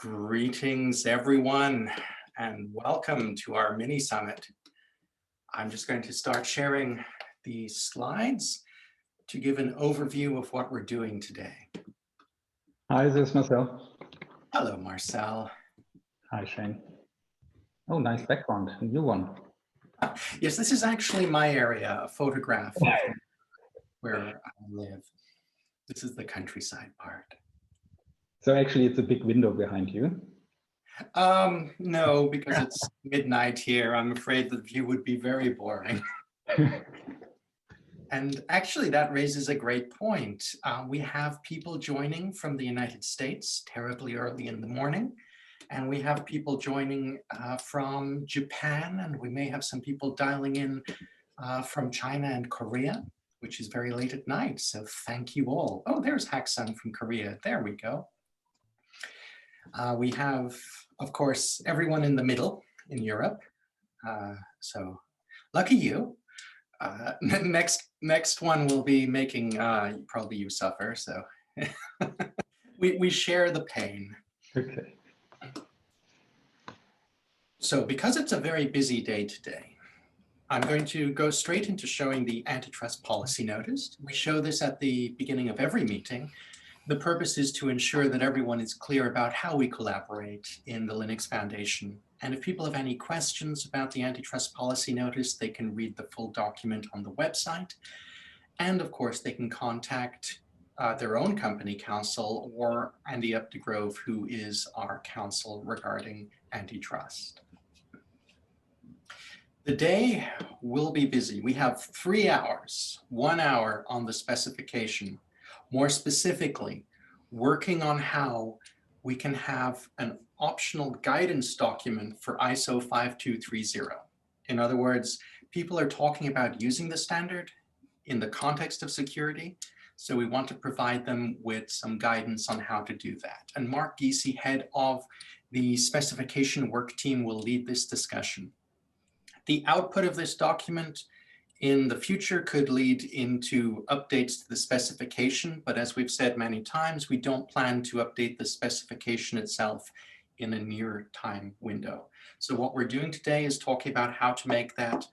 Greetings, everyone, and welcome to our mini summit. I'm just going to start sharing the slides to give an overview of what we're doing today. Hi, this is Marcel. Hello, Marcel. Hi, Shane. Oh, nice background, a new one. Yes, this is actually my area, a photograph of where I live. This is the countryside part. So actually, it's a big window behind you. No, because it's midnight here. I'm afraid the view would be very boring. And actually, that raises a great point. We have people joining from the United States terribly early in the morning. And we have people joining from Japan, and we may have some people dialing in from China and Korea, which is very late at night. So thank you all. Oh, there's Haksung from Korea. There we go. We have, of course, everyone in the middle in Europe. So lucky you. Next one will be making, probably you suffer, so we share the pain. Okay. So because it's a very busy day today, I'm going to go straight into showing the Antitrust Policy Notice. We show this at the beginning of every meeting. The purpose is to ensure that everyone is clear about how we collaborate in the Linux Foundation. And if people have any questions about the Antitrust Policy Notice, they can read the full document on the website. And of course, they can contact their own company counsel or Andy Updegrove, who is our counsel regarding antitrust. The day will be busy. We have 3 hours, 1 hour on the specification. More specifically, working on how we can have an optional guidance document for ISO 5230. In other words, people are talking about using the standard in the context of security, so we want to provide them with some guidance on how to do that. And Mark Giese, head of the specification work team, will lead this discussion. The output of this document in the future could lead into updates to the specification, but as we've said many times, we don't plan to update the specification itself in a near time window. So what we're doing today is talking about how to make that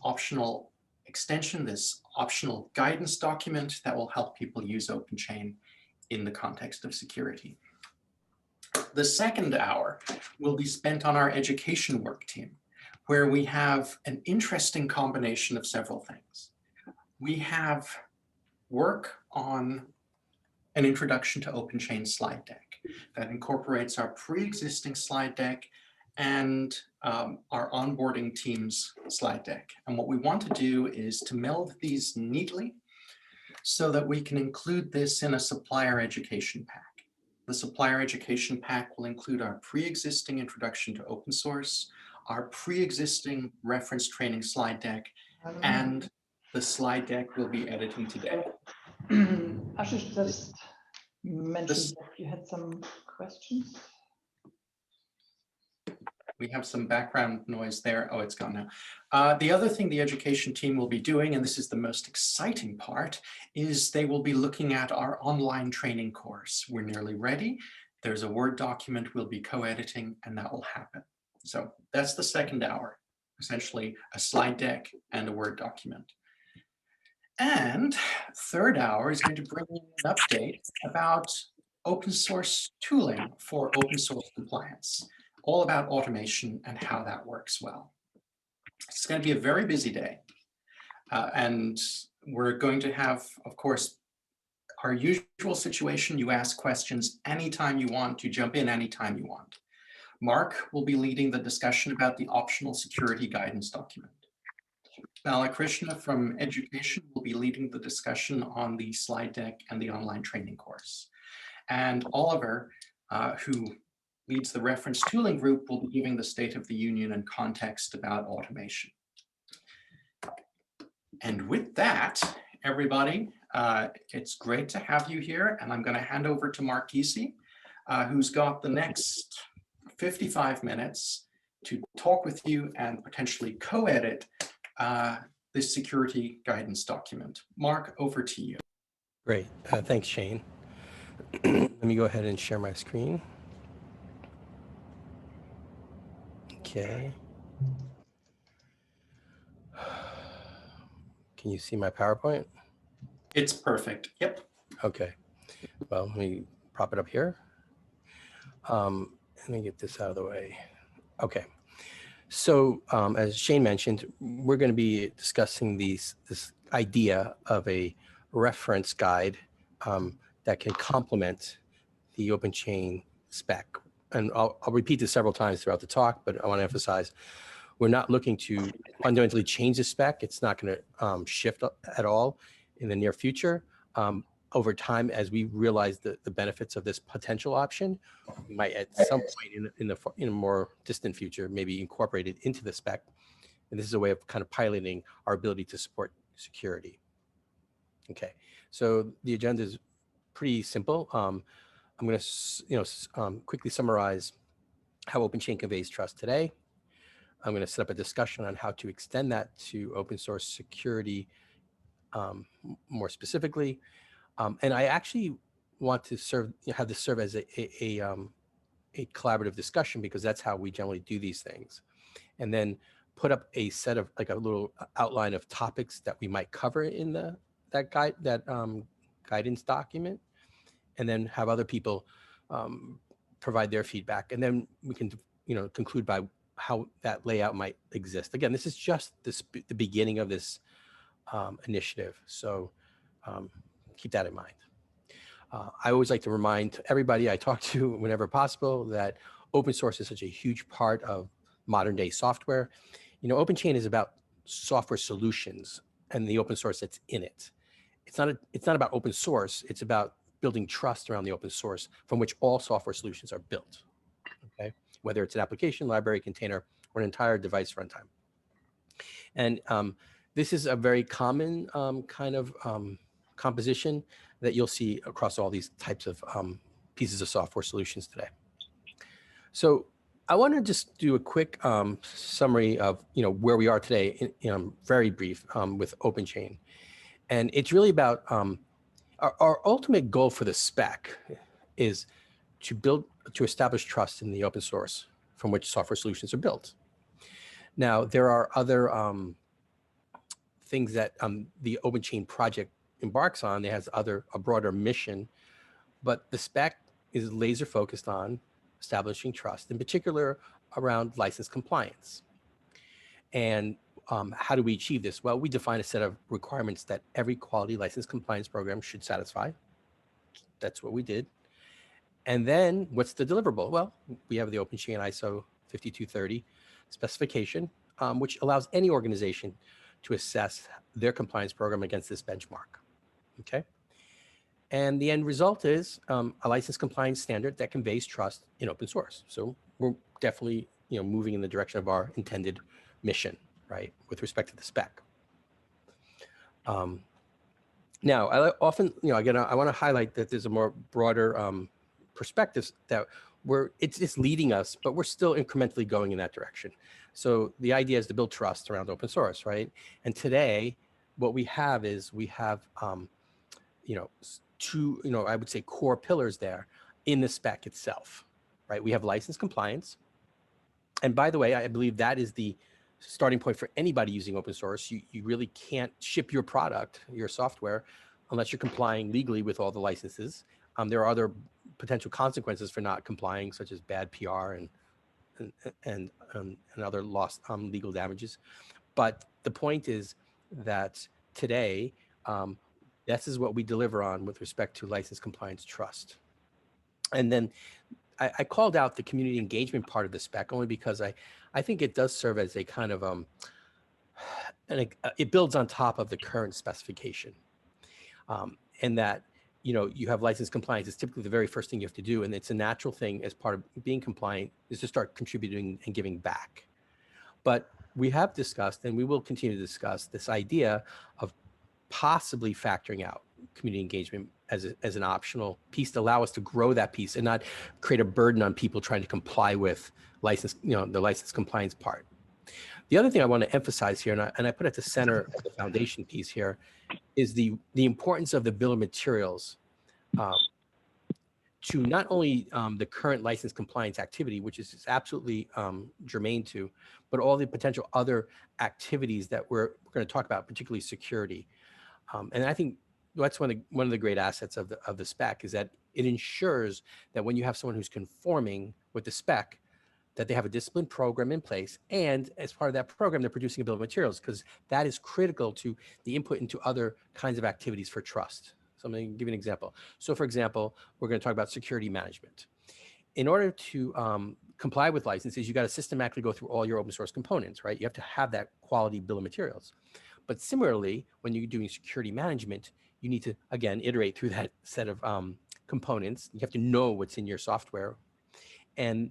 optional extension, this optional guidance document that will help people use OpenChain in the context of security. The second hour will be spent on our education work team, where we have an interesting combination of several things. We have work on an introduction to OpenChain slide deck that incorporates our pre-existing slide deck and our onboarding team's slide deck. And what we want to do is to meld these neatly so that we can include this in a supplier education pack. The supplier education pack will include our pre-existing introduction to open source, our pre-existing reference training slide deck, and the slide deck we'll be editing today. Ashish just mentioned that you had some questions. We have some background noise there. Oh, it's gone now. The other thing the education team will be doing, and this is the most exciting part, is they will be looking at our online training course. We're nearly ready. There's a Word document we'll be co-editing, and that will happen. So that's the second hour, essentially a slide deck and a Word document. And third hour is going to bring you an update about open source tooling for open source compliance, all about automation and how that works well. It's going to be a very busy day. And we're going to have, of course, our usual situation. You ask questions anytime you want, you jump in anytime you want. Mark will be leading the discussion about the optional security guidance document. Balakrishna from Education will be leading the discussion on the slide deck and the online training course. And Oliver, who leads the reference tooling group, will be giving the State of the Union and context about automation. And with that, everybody, it's great to have you here. And I'm going to hand over to Mark Giese, who's got the next 55 minutes to talk with you and potentially co-edit this security guidance document. Mark, over to you. Great. Thanks, Shane. Let me go ahead and share my screen. Okay. Can you see my PowerPoint? It's perfect. Yep. Okay. Well, let me prop it up here. Let me get this out of the way. Okay. So as Shane mentioned, we're going to be discussing this idea of a reference guide that can complement the OpenChain spec. And I'll repeat this several times throughout the talk, but I want to emphasize, we're not looking to fundamentally change the spec. It's not going to shift at all in the near future. Over time, as we realize the benefits of this potential option, we might at some point in a more distant future, maybe incorporate it into the spec. And this is a way of kind of piloting our ability to support security. Okay, so the agenda is pretty simple. I'm going to quickly summarize how OpenChain conveys trust today. I'm going to set up a discussion on how to extend that to open source security more specifically. And I actually want to have this serve as a collaborative discussion, because that's how we generally do these things. And then put up a set of like a little outline of topics that we might cover in that guidance document, and then have other people provide their feedback. And then we can conclude by how that layout might exist. Again, this is just the beginning of this initiative. So keep that in mind. I always like to remind everybody I talk to whenever possible that open source is such a huge part of modern day software. OpenChain is about software solutions and the open source that's in it. It's not about open source. It's about building trust around the open source from which all software solutions are built. Okay, whether it's an application, library, container, or an entire device runtime. And this is a very common kind of composition that you'll see across all these types of pieces of software solutions today. So I want to just do a quick summary of where we are today, very brief, with OpenChain. And it's really about our ultimate goal for the spec is to establish trust in the open source from which software solutions are built. Now, there are other things that the OpenChain project embarks on. It has a broader mission, but the spec is laser focused on establishing trust, in particular around license compliance. And how do we achieve this? Well, we define a set of requirements that every quality license compliance program should satisfy. That's what we did. And then what's the deliverable? Well, we have the OpenChain ISO 5230 specification, which allows any organization to assess their compliance program against this benchmark. Okay. And the end result is a license compliance standard that conveys trust in open source. So we're definitely moving in the direction of our intended mission, right, with respect to the spec. Now, I often, again, I want to highlight that there's a more broader perspective that it's leading us, but we're still incrementally going in that direction. So the idea is to build trust around open source, right? And today, what we have is two, I would say core pillars there in the spec itself, right? We have license compliance. And by the way, I believe that is the starting point for anybody using open source. You really can't ship your product, your software, unless you're complying legally with all the licenses. There are other potential consequences for not complying, such as bad PR and other lost legal damages. But the point is that today, this is what we deliver on with respect to license compliance trust. And then I called out the community engagement part of the spec only because I think it does serve as a kind of, it builds on top of the current specification. And that, you have license compliance is typically the very first thing you have to do. And it's a natural thing as part of being compliant is to start contributing and giving back. But we have discussed, and we will continue to discuss, this idea of possibly factoring out community engagement as an optional piece to allow us to grow that piece and not create a burden on people trying to comply with license, the license compliance part. The other thing I want to emphasize here, and I put at the center of the foundation piece here, is the importance of the bill of materials to not only the current license compliance activity, which is absolutely germane to, but all the potential other activities that we're going to talk about, particularly security. And I think that's one of the great assets of the spec is that it ensures that when you have someone who's conforming with the spec, that they have a disciplined program in place, and as part of that program, they're producing a bill of materials, because that is critical to the input into other kinds of activities for trust. So I'm going to give you an example. So for example, we're going to talk about security management. In order to comply with licenses, you got to systematically go through all your open source components, right? You have to have that quality bill of materials. But similarly, when you're doing security management, you need to, again, iterate through that set of components. You have to know what's in your software. And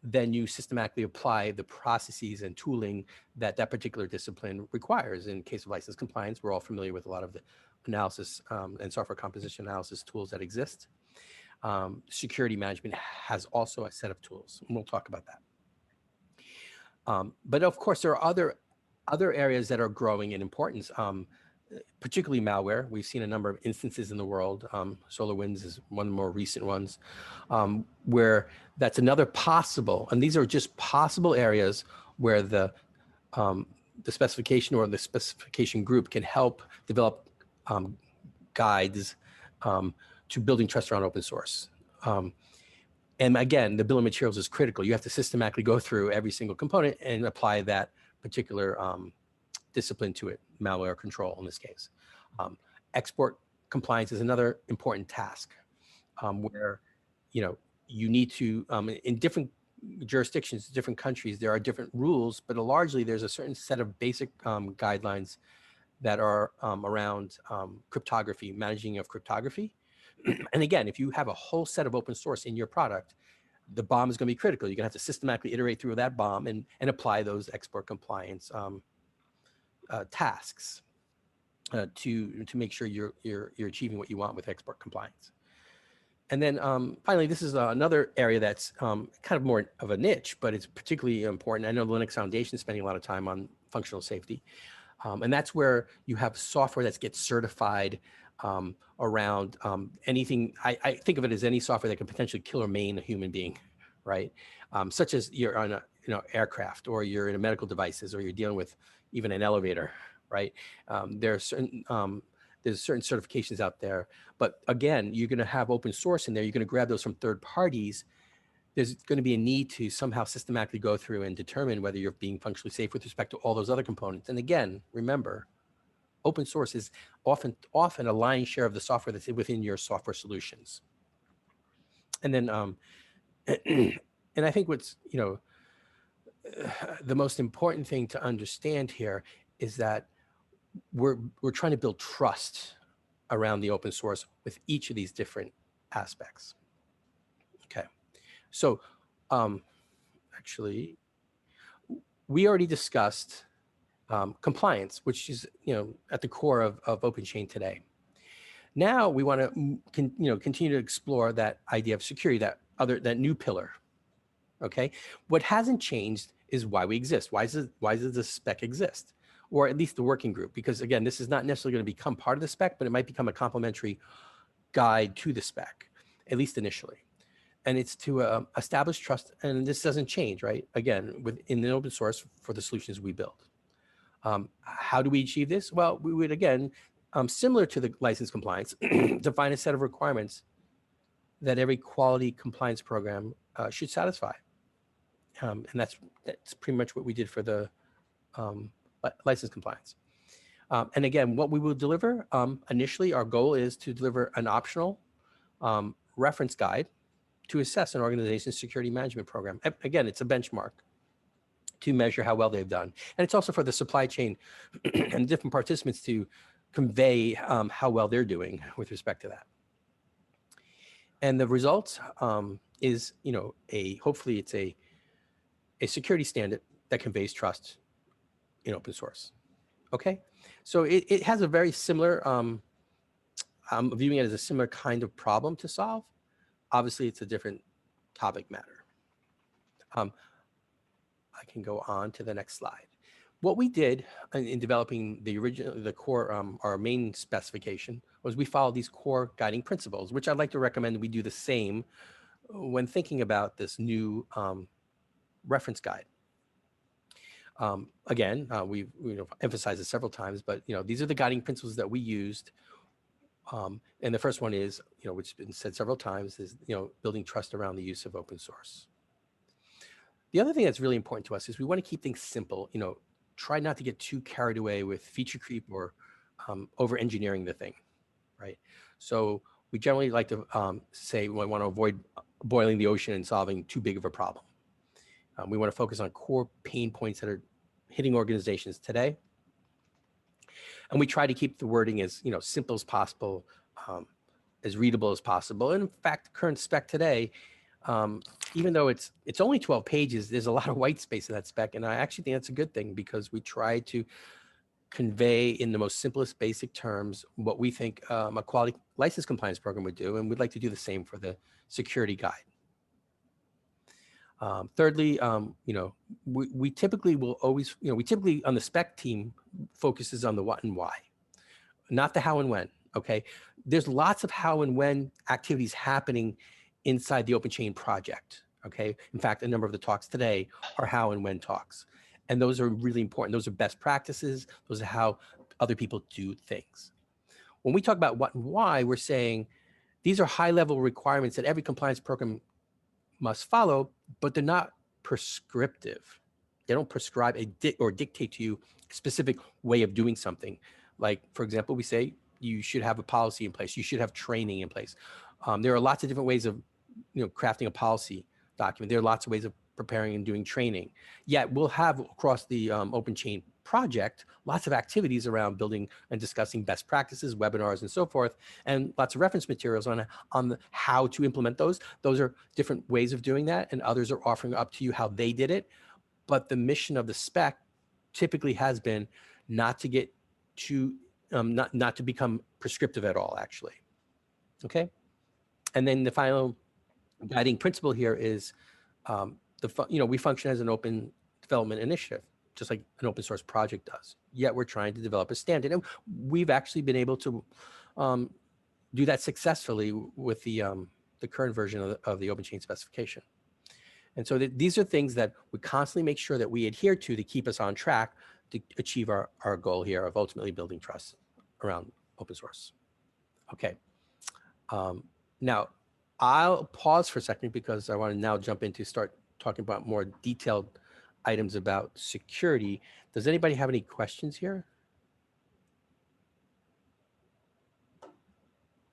then you systematically apply the processes and tooling that that particular discipline requires. In case of license compliance, we're all familiar with a lot of the analysis and software composition analysis tools that exist. Security management has also a set of tools, and we'll talk about that. But of course, there are other areas that are growing in importance, particularly malware. We've seen a number of instances in the world. SolarWinds is one of the more recent ones, where that's another possible, and these are just possible areas where the specification or the specification group can help develop guides to building trust around open source. And again, the bill of materials is critical. You have to systematically go through every single component and apply that particular discipline to it, malware control in this case. Export compliance is another important task where, you need to, in different jurisdictions, different countries, there are different rules, but largely there's a certain set of basic guidelines that are around cryptography, managing of cryptography. And again, if you have a whole set of open source in your product, the BOM is going to be critical. You're going to have to systematically iterate through that BOM and apply those export compliance tasks to make sure you're achieving what you want with export compliance. And then finally, this is another area that's kind of more of a niche, but it's particularly important. I know the Linux Foundation is spending a lot of time on functional safety. And that's where you have software that gets certified around anything. I think of it as any software that can potentially kill or maim a human being, right? Such as you're on a aircraft, or you're in a medical devices, or you're dealing with even an elevator, right? There's certain certifications out there, but again, you're going to have open source in there. You're going to grab those from third parties. There's going to be a need to somehow systematically go through and determine whether you're being functionally safe with respect to all those other components. And again, remember, open source is often a lion's share of the software that's within your software solutions. And then, and I think what's, the most important thing to understand here is that we're trying to build trust around the open source with each of these different aspects. Okay. So actually, we already discussed compliance, which is at the core of OpenChain today. Now we want to continue to explore that idea of security, that new pillar. Okay, what hasn't changed is why we exist. Why does the spec exist, or at least the working group? Because again, this is not necessarily going to become part of the spec, but it might become a complementary guide to the spec, at least initially. And it's to establish trust, and this doesn't change, right? Again, within the open source for the solutions we build. How do we achieve this? Well, we would, again, similar to the license compliance, define a set of requirements that every quality compliance program should satisfy. And that's pretty much what we did for the license compliance. And again, what we will deliver, initially, our goal is to deliver an optional reference guide to assess an organization's security management program. Again, it's a benchmark to measure how well they've done. And it's also for the supply chain and different participants to convey how well they're doing with respect to that. And the result is, hopefully it's a security standard that conveys trust in open source. Okay, so it has a very similar, I'm viewing it as a similar kind of problem to solve. Obviously, it's a different topic matter. I can go on to the next slide. what we did in developing the core, our main specification, was we followed these core guiding principles, which I'd like to recommend we do the same when thinking about this new reference guide. Again, we've emphasized it several times, but these are the guiding principles that we used. And the first one is, which has been said several times, is building trust around the use of open source. The other thing that's really important to us is we want to keep things simple. Try not to get too carried away with feature creep or over engineering the thing, right? So we generally like to say we want to avoid boiling the ocean and solving too big of a problem. We want to focus on core pain points that are hitting organizations today. And we try to keep the wording as simple as possible, as readable as possible. And in fact, the current spec today, even though it's only 12 pages, there's a lot of white space in that spec. And I actually think that's a good thing, because we try to convey in the most simplest basic terms what we think a quality license compliance program would do. And we'd like to do the same for the security guide. Thirdly, we typically will always, we typically on the spec team focuses on the what and why, not the how and when, okay? There's lots of how and when activities happening inside the OpenChain project, okay? In fact, a number of the talks today are how and when talks. And those are really important. Those are best practices. Those are how other people do things. When we talk about what and why, we're saying these are high-level requirements that every compliance program must follow, but they're not prescriptive. They don't prescribe or dictate to you a specific way of doing something. Like, for example, we say you should have a policy in place. You should have training in place. There are lots of different ways of crafting a policy document. There are lots of ways of preparing and doing training. Yet we'll have across the OpenChain project lots of activities around building and discussing best practices, webinars, and so forth, and lots of reference materials on how to implement those. Those are different ways of doing that, and others are offering up to you how they did it. But the mission of the spec typically has been not to get too, not to become prescriptive at all, actually. Okay, and then the final guiding principle here is we function as an open development initiative, just like an open source project does. Yet we're trying to develop a standard, and we've actually been able to do that successfully with the current version of the OpenChain specification. And so these are things that we constantly make sure that we adhere to keep us on track to achieve our goal here of ultimately building trust around open source. Okay. Now, I'll pause for a second because I want to now jump into start talking about more detailed items about security. Does anybody have any questions here?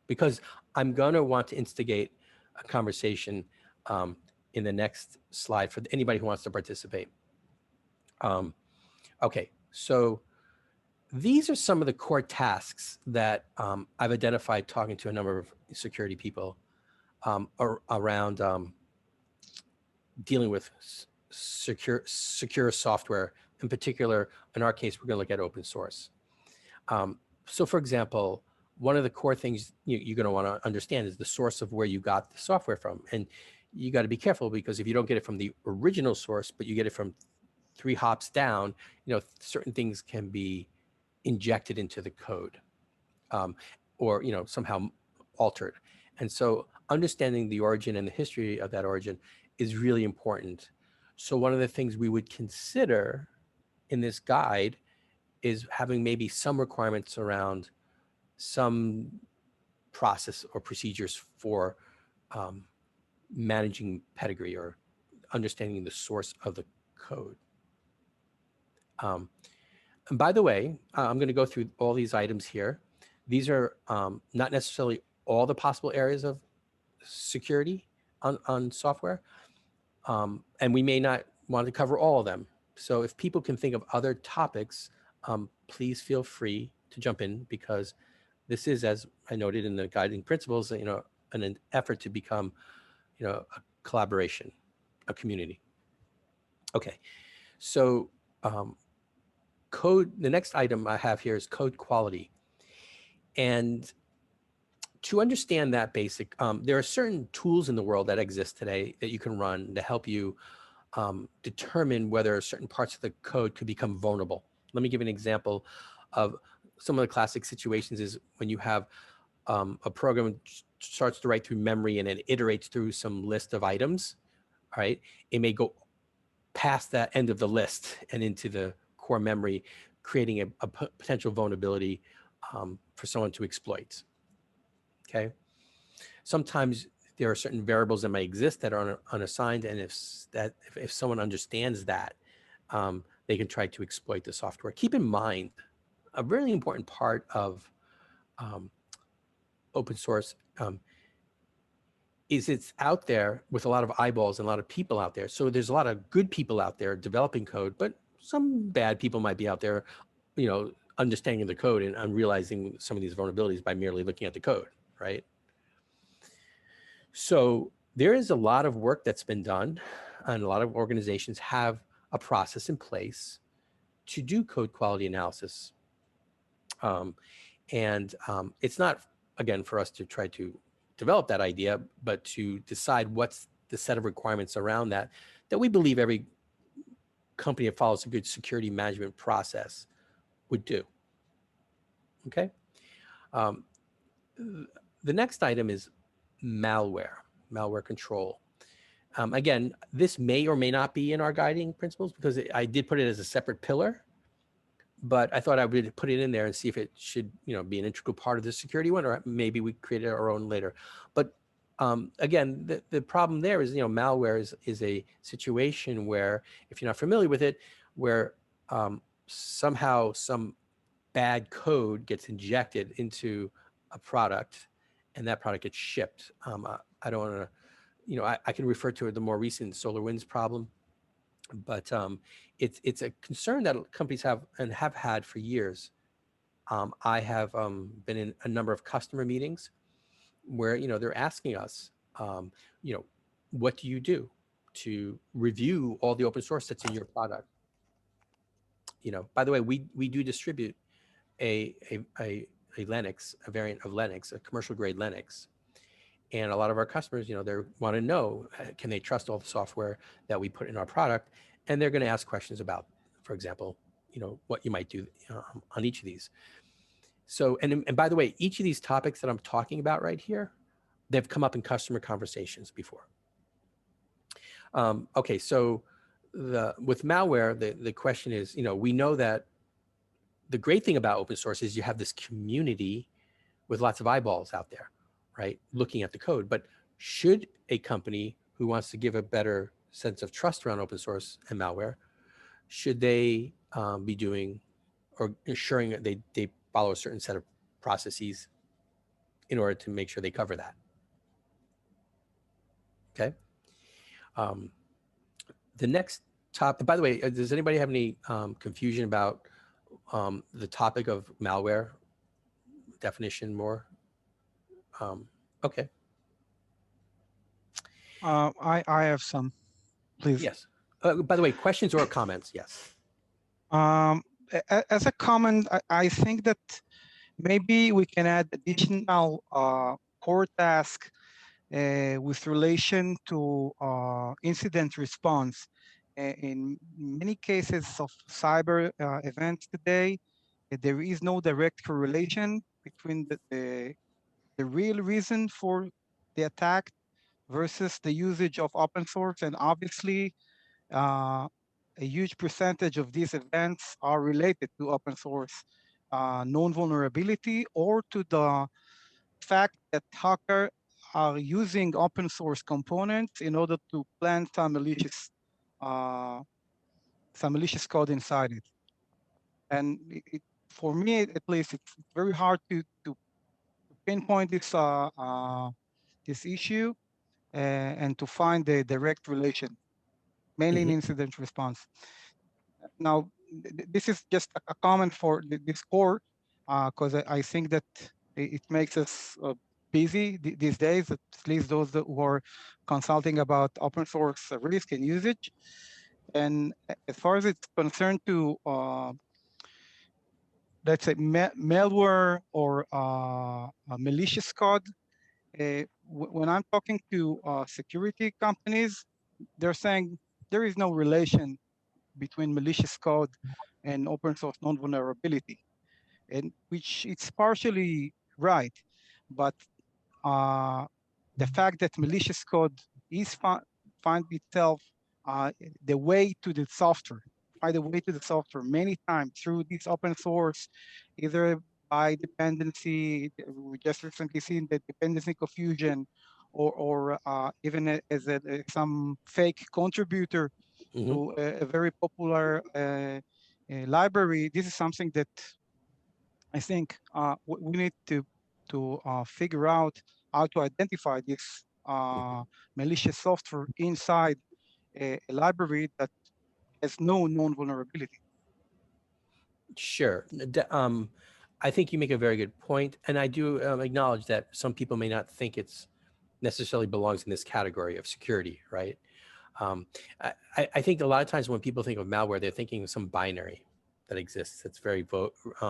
Because I'm going to want to instigate a conversation in the next slide for anybody who wants to participate. Okay, so these are some of the core tasks that I've identified talking to a number of security people around dealing with secure software. In particular, in our case, we're going to look at open source. So for example, one of the core things you're going to want to understand is the source of where you got the software from. And you got to be careful, because if you don't get it from the original source, but you get it from 3 hops down, certain things can be injected into the code or, somehow altered. And so understanding the origin and the history of that origin is really important. So one of the things we would consider in this guide is having maybe some requirements around some process or procedures for managing pedigree or understanding the source of the code. And by the way, I'm going to go through all these items here. These are not necessarily all the possible areas of security on software. And we may not want to cover all of them. So if people can think of other topics, please feel free to jump in, because this is, as I noted in the guiding principles, an effort to become, a collaboration, a community. Okay, so code, the next item I have here is code quality. And to understand that basic, there are certain tools in the world that exist today that you can run to help you determine whether certain parts of the code could become vulnerable. Let me give an example of some of the classic situations is when you have a program starts to write through memory and it iterates through some list of items, all right? It may go past that end of the list and into the core memory, creating a potential vulnerability for someone to exploit, okay? Sometimes there are certain variables that may exist that are unassigned, and if someone understands that, they can try to exploit the software. Keep in mind, a really important part of open source is it's out there with a lot of eyeballs and a lot of people out there. So there's a lot of good people out there developing code, but some bad people might be out there, understanding the code and realizing some of these vulnerabilities by merely looking at the code, right? So there is a lot of work that's been done, and a lot of organizations have a process in place to do code quality analysis. It's not, again, for us to try to develop that idea, but to decide what's the set of requirements around that we believe every company that follows a good security management process would do. Okay. The next item is malware control. Again, this may or may not be in our guiding principles because I did put it as a separate pillar, but I thought I would put it in there and see if it should, be an integral part of the security one, or maybe we created our own later. But again, the problem there is, malware is a situation where, if you're not familiar with it, where somehow some bad code gets injected into a product and that product gets shipped. I don't want to, I can refer to the more recent SolarWinds problem, but it's a concern that companies have and have had for years. I have been in a number of customer meetings where they're asking us, what do you do to review all the open source that's in your product? By the way, we do distribute a Linux, a variant of Linux, a commercial grade Linux. And a lot of our customers, they want to know, can they trust all the software that we put in our product? And they're going to ask questions about, for example, what you might do on each of these. So, and by the way, each of these topics that I'm talking about right here, they've come up in customer conversations before. Okay, so with malware, the question is, we know that the great thing about open source is you have this community with lots of eyeballs out there, right, looking at the code. But should a company who wants to give a better sense of trust around open source and malware, should they be doing or ensuring that they follow a certain set of processes in order to make sure they cover that? Okay. The next topic, by the way, does anybody have any confusion about the topic of malware definition more? Okay. I have some, please. Yes. By the way, questions or comments? Yes. As a comment, I think that maybe we can add additional core task with relation to incident response. In many cases of cyber events today, there is no direct correlation between the real reason for the attack versus the usage of open source. And obviously, a huge percentage of these events are related to open source known vulnerability, or to the fact that hackers are using open source components in order to plant some malicious code inside it. And for me, at least, it's very hard to pinpoint this issue and to find the direct relation, mainly in incident response. Now, this is just a comment for this core, because I think that it makes us busy these days, at least those who are consulting about open source risk and usage. And as far as it's concerned to, let's say, malware or malicious code, when I'm talking to security companies, they're saying there is no relation between malicious code and open source non-vulnerability, and which it's partially right, but the fact that malicious code is find itself the way to the software, find a way to the software many times through this open source, either by dependency. We just recently seen the dependency confusion, or even as some fake contributor to a very popular library. This is something that I think we need to figure out how to identify this malicious software inside a library that has no known vulnerability. Sure. I think you make a very good point, and I do acknowledge that some people may not think it's necessarily belongs in this category of security, right? I think a lot of times when people think of malware, they're thinking of some binary that exists that's very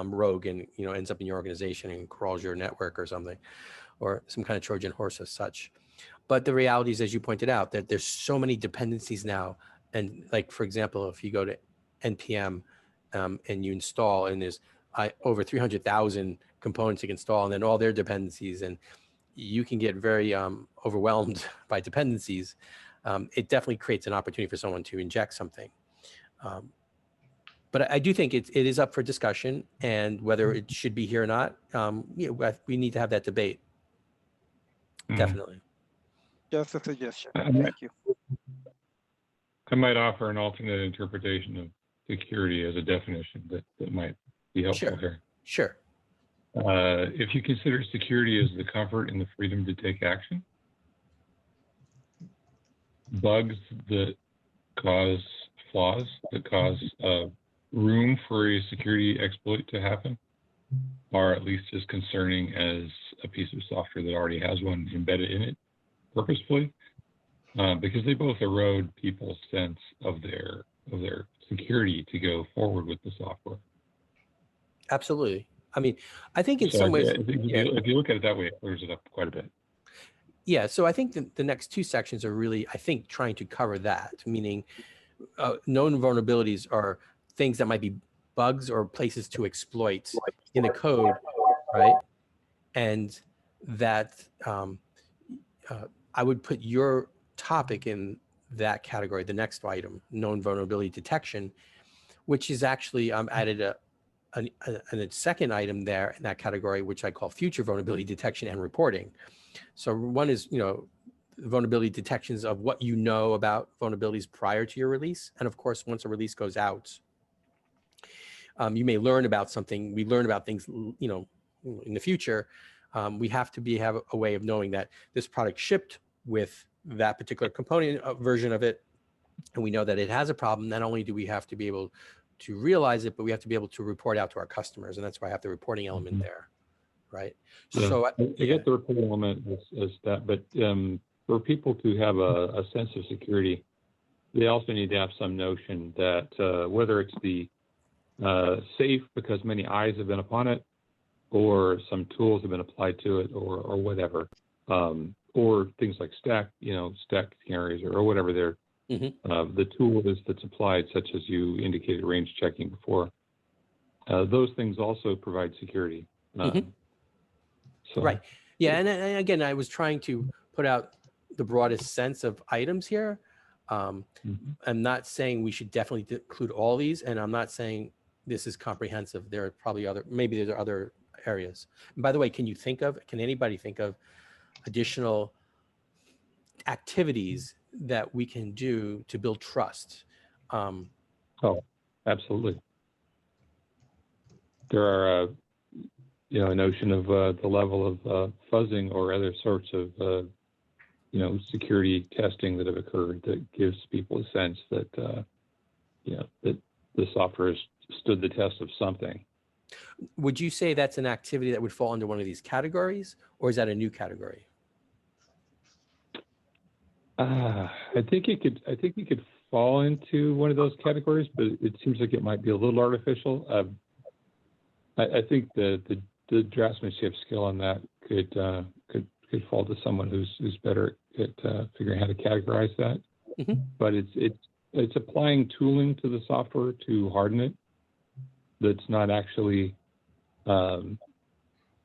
rogue and ends up in your organization and crawls your network or something, or some kind of Trojan horse as such. But the reality is, as you pointed out, that there's so many dependencies now, and like for example, if you go to npm and you install, and there's over 300,000 components you can install, and then all their dependencies, and you can get very overwhelmed by dependencies. It definitely creates an opportunity for someone to inject something. But I do think it is up for discussion, and whether it should be here or not, we need to have that debate. Definitely. Just a suggestion. I Thank you. might offer an alternate interpretation of security as a definition that might be helpful here. Sure. If you consider security as the comfort and the freedom to take action, bugs that cause flaws, that cause room for a security exploit to happen, are at least as concerning as a piece of software that already has one embedded in it purposefully, because they both erode people's sense of their security to go forward with the software. Absolutely. I mean, I think in some ways, if you look at it that way, it clears it up quite a bit. Yeah, so I think the next two sections are really, I think, trying to cover that, meaning known vulnerabilities are things that might be bugs or places to exploit in the code, right? And that I would put your topic in that category, the next item, known vulnerability detection, which is actually added a second item there in that category, which I call future vulnerability detection and reporting. So one is, vulnerability detections of what you know about vulnerabilities prior to your release. And of course, once a release goes out, you may learn about something. We learn about things, in the future. We have to have a way of knowing that this product shipped with that particular component version of it. And we know that it has a problem. Not only do we have to be able to realize it, but we have to be able to report out to our customers. And that's why I have the reporting element there. Right. Yeah. So I get the reporting element as that, but for people to have a sense of security, they also need to have some notion that whether it's the safe because many eyes have been upon it, or some tools have been applied to it, or whatever, or things like stack canaries or whatever they're the tool that's applied, such as you indicated range checking before. Those things also provide security. So. Right. Yeah. And again, I was trying to put out the broadest sense of items here. I'm not saying we should definitely include all these, and I'm not saying this is comprehensive. There are probably maybe there are other areas. And by the way, can anybody think of additional activities that we can do to build trust? Oh, absolutely. There are, a notion of the level of fuzzing or other sorts of, security testing that have occurred that gives people a sense that, that the software has stood the test of something. Would you say that's an activity that would fall under one of these categories, or is that a new category? I think it could fall into one of those categories, but it seems like it might be a little artificial. I think the draftsmanship skill on that could fall to someone who's better at figuring how to categorize that. But it's applying tooling to the software to harden it. That's not actually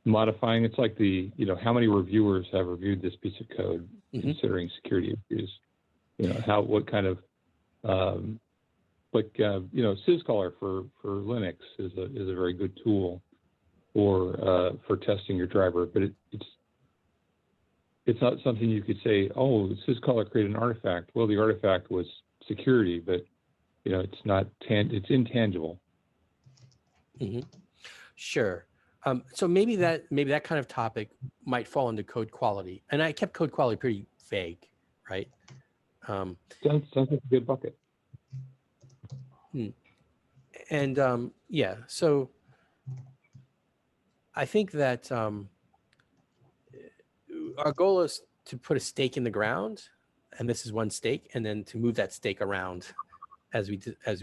modifying. It's like how many reviewers have reviewed this piece of code considering security issues? What kind of syscaller for Linux is a very good tool for testing your driver, but it's not something you could say, oh, syscaller created an artifact. Well, the artifact was security, but it's not it's intangible. Sure. So maybe that kind of topic might fall into code quality, and I kept code quality pretty vague, right? Sounds like a good bucket. And so I think that our goal is to put a stake in the ground, and this is one stake, and then to move that stake around as we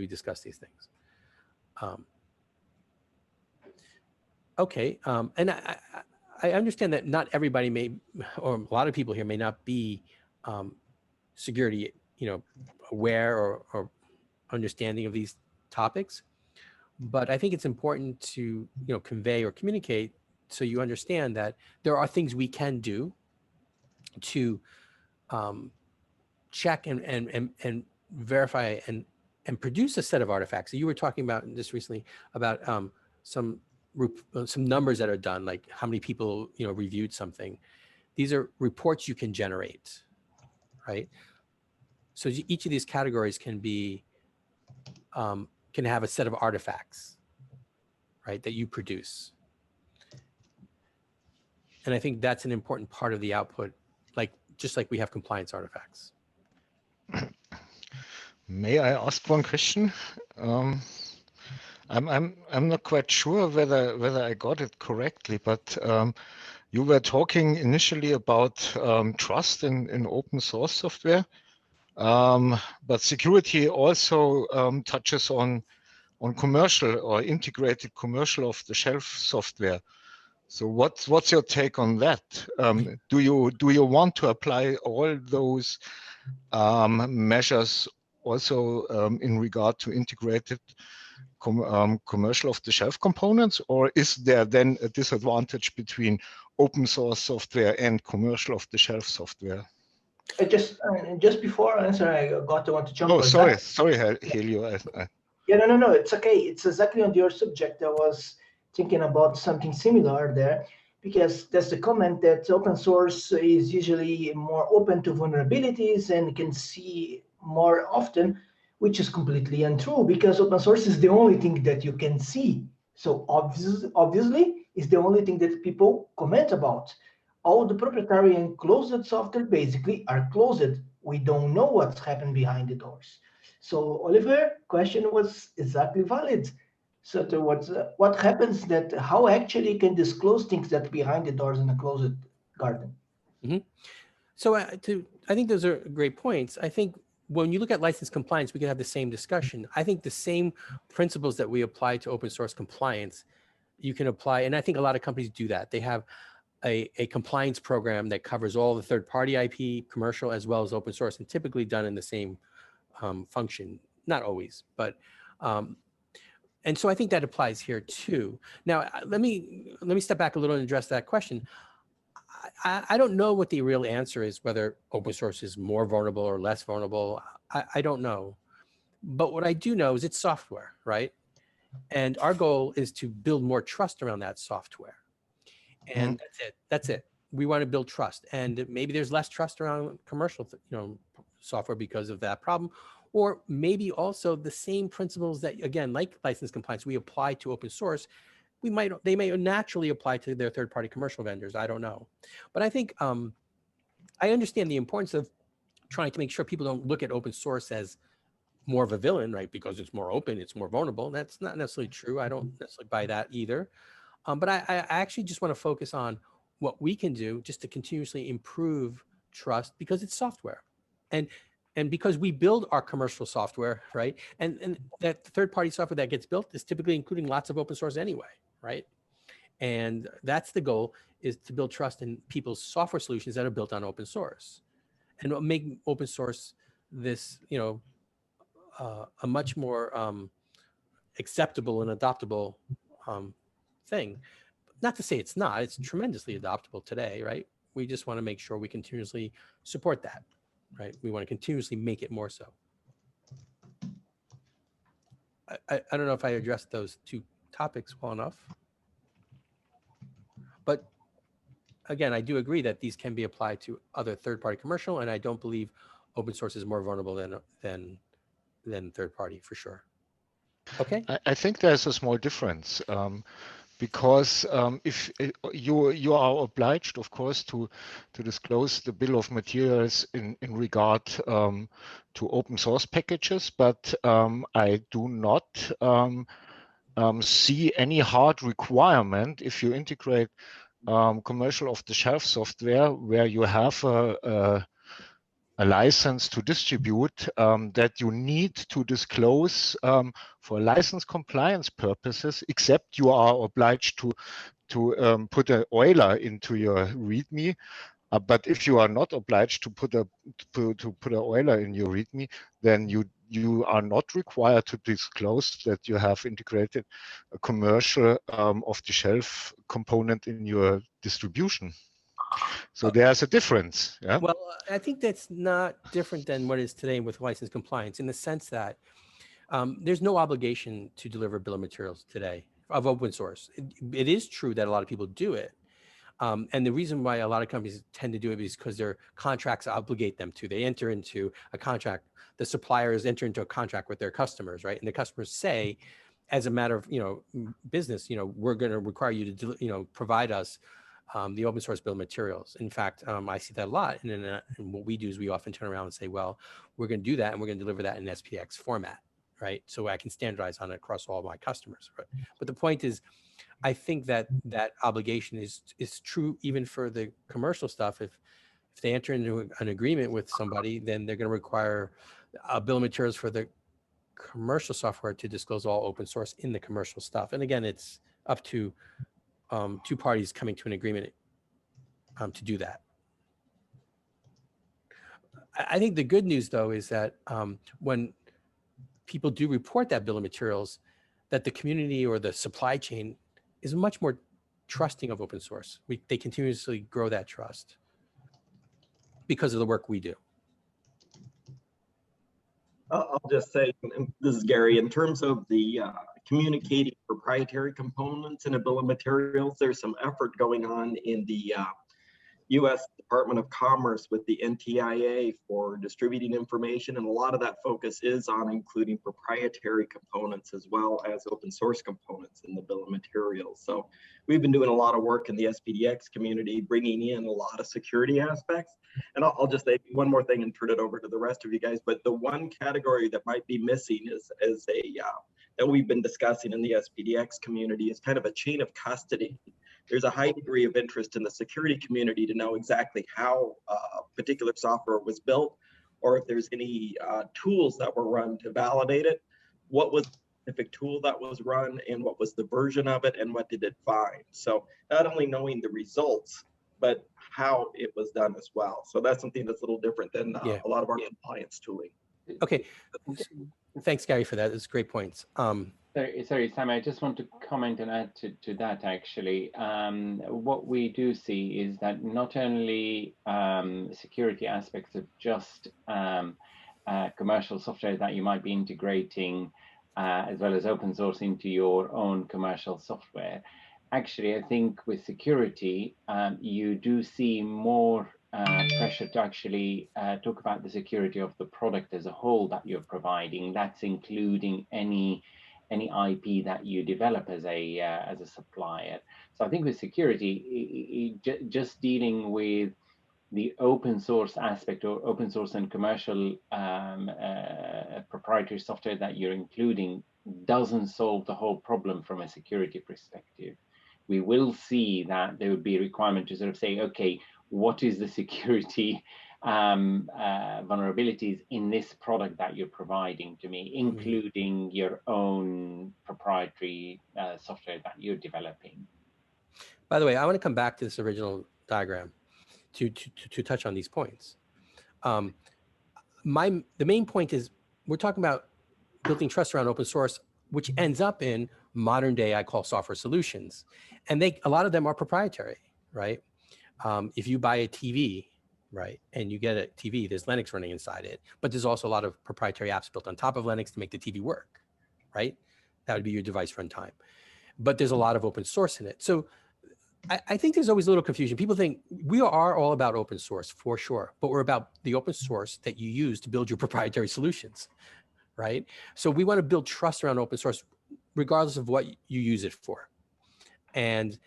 discuss these things. Okay, and I understand that not everybody may, or a lot of people here may not be security, aware or understanding of these topics, but I think it's important to convey or communicate so you understand that there are things we can do to check and verify and produce a set of artifacts. So you were talking about just recently about some numbers that are done, like how many people reviewed something. These are reports you can generate, right? So each of these categories can be can have a set of artifacts, right, that you produce. And I think that's an important part of the output, just like we have compliance artifacts. May I ask one question? I'm not quite sure whether I got it correctly, but you were talking initially about trust in open source software, but security also touches on commercial or integrated commercial off-the-shelf software. So what's your take on that? Do you want to apply all those measures also in regard to integrated commercial off-the-shelf components, or is there then a disadvantage between open source software and commercial off-the-shelf software? Just before I answer, I want to jump. Oh, sorry, Helio. Yeah, no, it's okay. It's exactly on your subject. I was thinking about something similar there, because there's the comment that open source is usually more open to vulnerabilities and can see more often, which is completely untrue, because open source is the only thing that you can see. So obviously, it's the only thing that people comment about. All the proprietary and closed software basically are closed. We don't know what's happened behind the doors. So Oliver, question was exactly valid. So what happens that how actually can disclose things that behind the doors in a closed garden? So I think those are great points. I think when you look at license compliance, we can have the same discussion. I think the same principles that we apply to open source compliance, you can apply, and I think a lot of companies do that. They have a compliance program that covers all the third-party IP, commercial, as well as open source, and typically done in the same function. Not always, but and so I think that applies here too. Now, let me step back a little and address that question. I don't know what the real answer is, whether open source is more vulnerable or less vulnerable. I don't know. But what I do know is it's software, right? And our goal is to build more trust around that software. And that's it. We want to build trust. And maybe there's less trust around commercial software because of that problem. Or maybe also the same principles that, again, like license compliance, we apply to open source, they may naturally apply to their third-party commercial vendors. I don't know. But I think I understand the importance of trying to make sure people don't look at open source as more of a villain, right? Because it's more open, it's more vulnerable. That's not necessarily true. I don't necessarily buy that either. But I actually just want to focus on what we can do just to continuously improve trust, because it's software. And because we build our commercial software, right? And that third-party software that gets built is typically including lots of open source anyway, right? And that's the goal, is to build trust in people's software solutions that are built on open source. And what make open source this, a much more acceptable and adoptable thing. Not to say it's not, it's tremendously adoptable today, right? We just want to make sure we continuously support that, right? We want to continuously make it more so. I don't know if I addressed those two topics well enough, but again, I do agree that these can be applied to other third-party commercial, and I don't believe open source is more vulnerable than third-party for sure. Okay. I think there's a small difference. Because if you are obliged, of course, to disclose the bill of materials in regard to open source packages, but I do not see any hard requirement if you integrate commercial off-the-shelf software where you have a license to distribute that you need to disclose for license compliance purposes, except you are obliged to put an Euler into your README. But if you are not obliged to put an Euler in your README, then you are not required to disclose that you have integrated a commercial off-the-shelf component in your distribution. So there's a difference. Yeah. Well, I think that's not different than what is today with license compliance in the sense that there's no obligation to deliver a bill of materials today of open source. It is true that a lot of people do it. And the reason why a lot of companies tend to do it is because their contracts obligate them to. They enter into a contract. The suppliers enter into a contract with their customers, right? And the customers say, as a matter of business, we're going to require you to provide us the open source bill of materials. In fact, I see that a lot. And what we do is we often turn around and say, well, we're going to do that and we're going to deliver that in SPX format, right? So I can standardize on it across all my customers. Right? But the point is, I think that obligation is true even for the commercial stuff. If they enter into an agreement with somebody, then they're going to require a bill of materials for the commercial software to disclose all open source in the commercial stuff. And again, it's up to two parties coming to an agreement to do that. I think the good news, though, is that when people do report that bill of materials, that the community or the supply chain is much more trusting of open source. They continuously grow that trust because of the work we do. I'll just say, and this is Gary, in terms of the communicating proprietary components in a bill of materials, there's some effort going on in the U.S. Department of Commerce with the NTIA for distributing information, and a lot of that focus is on including proprietary components as well as open source components in the bill of materials. So we've been doing a lot of work in the SPDX community, bringing in a lot of security aspects. And I'll just say one more thing and turn it over to the rest of you guys. But the one category that might be missing is that we've been discussing in the SPDX community is kind of a chain of custody. There's a high degree of interest in the security community to know exactly how particular software was built, or if there's any tools that were run to validate it. What was the specific tool that was run, and what was the version of it, and what did it find? So not only knowing the results, but how it was done as well. So that's something that's a little different than a lot of our compliance tooling. Okay, thanks, Gary, for that. It's great points. Sorry, Sam, I just want to comment and add to that, actually. What we do see is that not only security aspects of just commercial software that you might be integrating, as well as open source into your own commercial software. Actually, I think with security, you do see more pressure to actually talk about the security of the product as a whole that you're providing. That's including any IP that you develop as a supplier. So I think with security, just dealing with the open source aspect or open source and commercial proprietary software that you're including doesn't solve the whole problem from a security perspective. We will see that there would be a requirement to sort of say, okay, what is the security vulnerabilities in this product that you're providing to me, including your own proprietary software that you're developing. By the way, I want to come back to this original diagram to touch on these points. The main point is we're talking about building trust around open source, which ends up in modern day, I call software solutions. And a lot of them are proprietary, right? If you buy a TV, right, and you get a TV, there's Linux running inside it, but there's also a lot of proprietary apps built on top of Linux to make the TV work, right? That would be your device runtime. But there's a lot of open source in it. So I think there's always a little confusion. People think we are all about open source for sure, but we're about the open source that you use to build your proprietary solutions, right? So we want to build trust around open source, regardless of what you use it for. And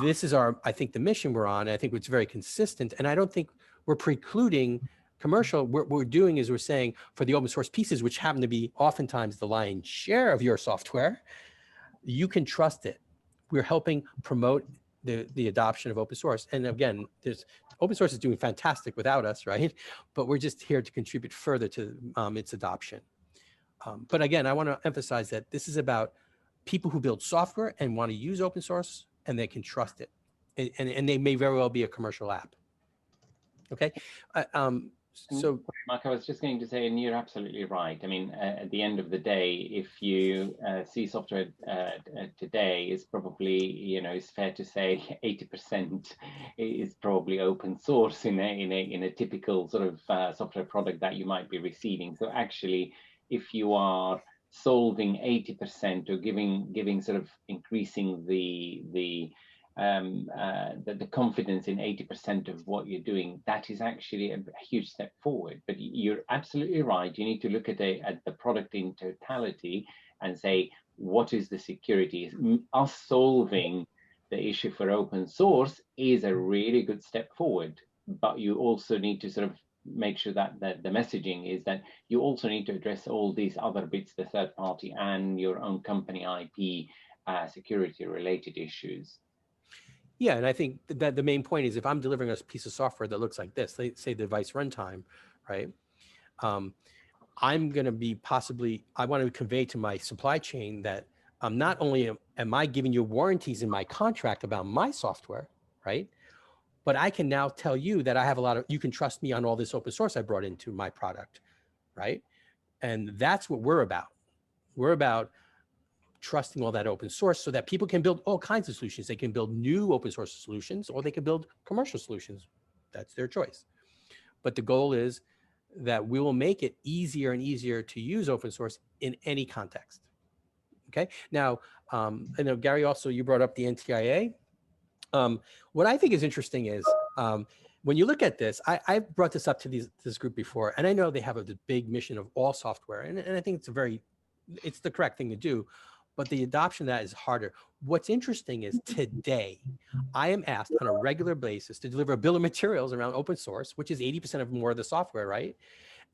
this is I think the mission we're on. I think it's very consistent. And I don't think we're precluding commercial. What we're doing is we're saying for the open source pieces, which happen to be oftentimes the lion's share of your software, you can trust it. We're helping promote the adoption of open source. And again, open source is doing fantastic without us, right? But we're just here to contribute further to its adoption. But again, I want to emphasize that this is about people who build software and want to use open source, and they can trust it. And they may very well be a commercial app. Okay. So Mark, I was just going to say, and you're absolutely right. I mean, at the end of the day, if you see software today, is probably, it's fair to say 80% is probably open source in a typical sort of software product that you might be receiving. So actually, if you are solving 80% or giving sort of increasing the confidence in 80% of what you're doing, that is actually a huge step forward. But you're absolutely right. You need to look at the product in totality and say, what is the security? Us solving the issue for open source is a really good step forward. But you also need to sort of make sure that the messaging is that you also need to address all these other bits, the third party and your own company IP security related issues. yeah, and I think that the main point is if I'm delivering a piece of software that looks like this, say the device runtime, right? I'm going to be I want to convey to my supply chain that not only am I giving you warranties in my contract about my software, right? But I can now tell you that I have you can trust me on all this open source I brought into my product, right? And that's what we're about. We're about trusting all that open source so that people can build all kinds of solutions. They can build new open source solutions, or they can build commercial solutions. That's their choice. But the goal is that we will make it easier and easier to use open source in any context. Okay. Now, I know Gary, also you brought up the NTIA. What I think is interesting is when you look at this, I've brought this up to this group before, and I know they have the big mission of all software, and I think it's the correct thing to do, but the adoption of that is harder. What's interesting is today, I am asked on a regular basis to deliver a bill of materials around open source, which is 80% of more of the software, right?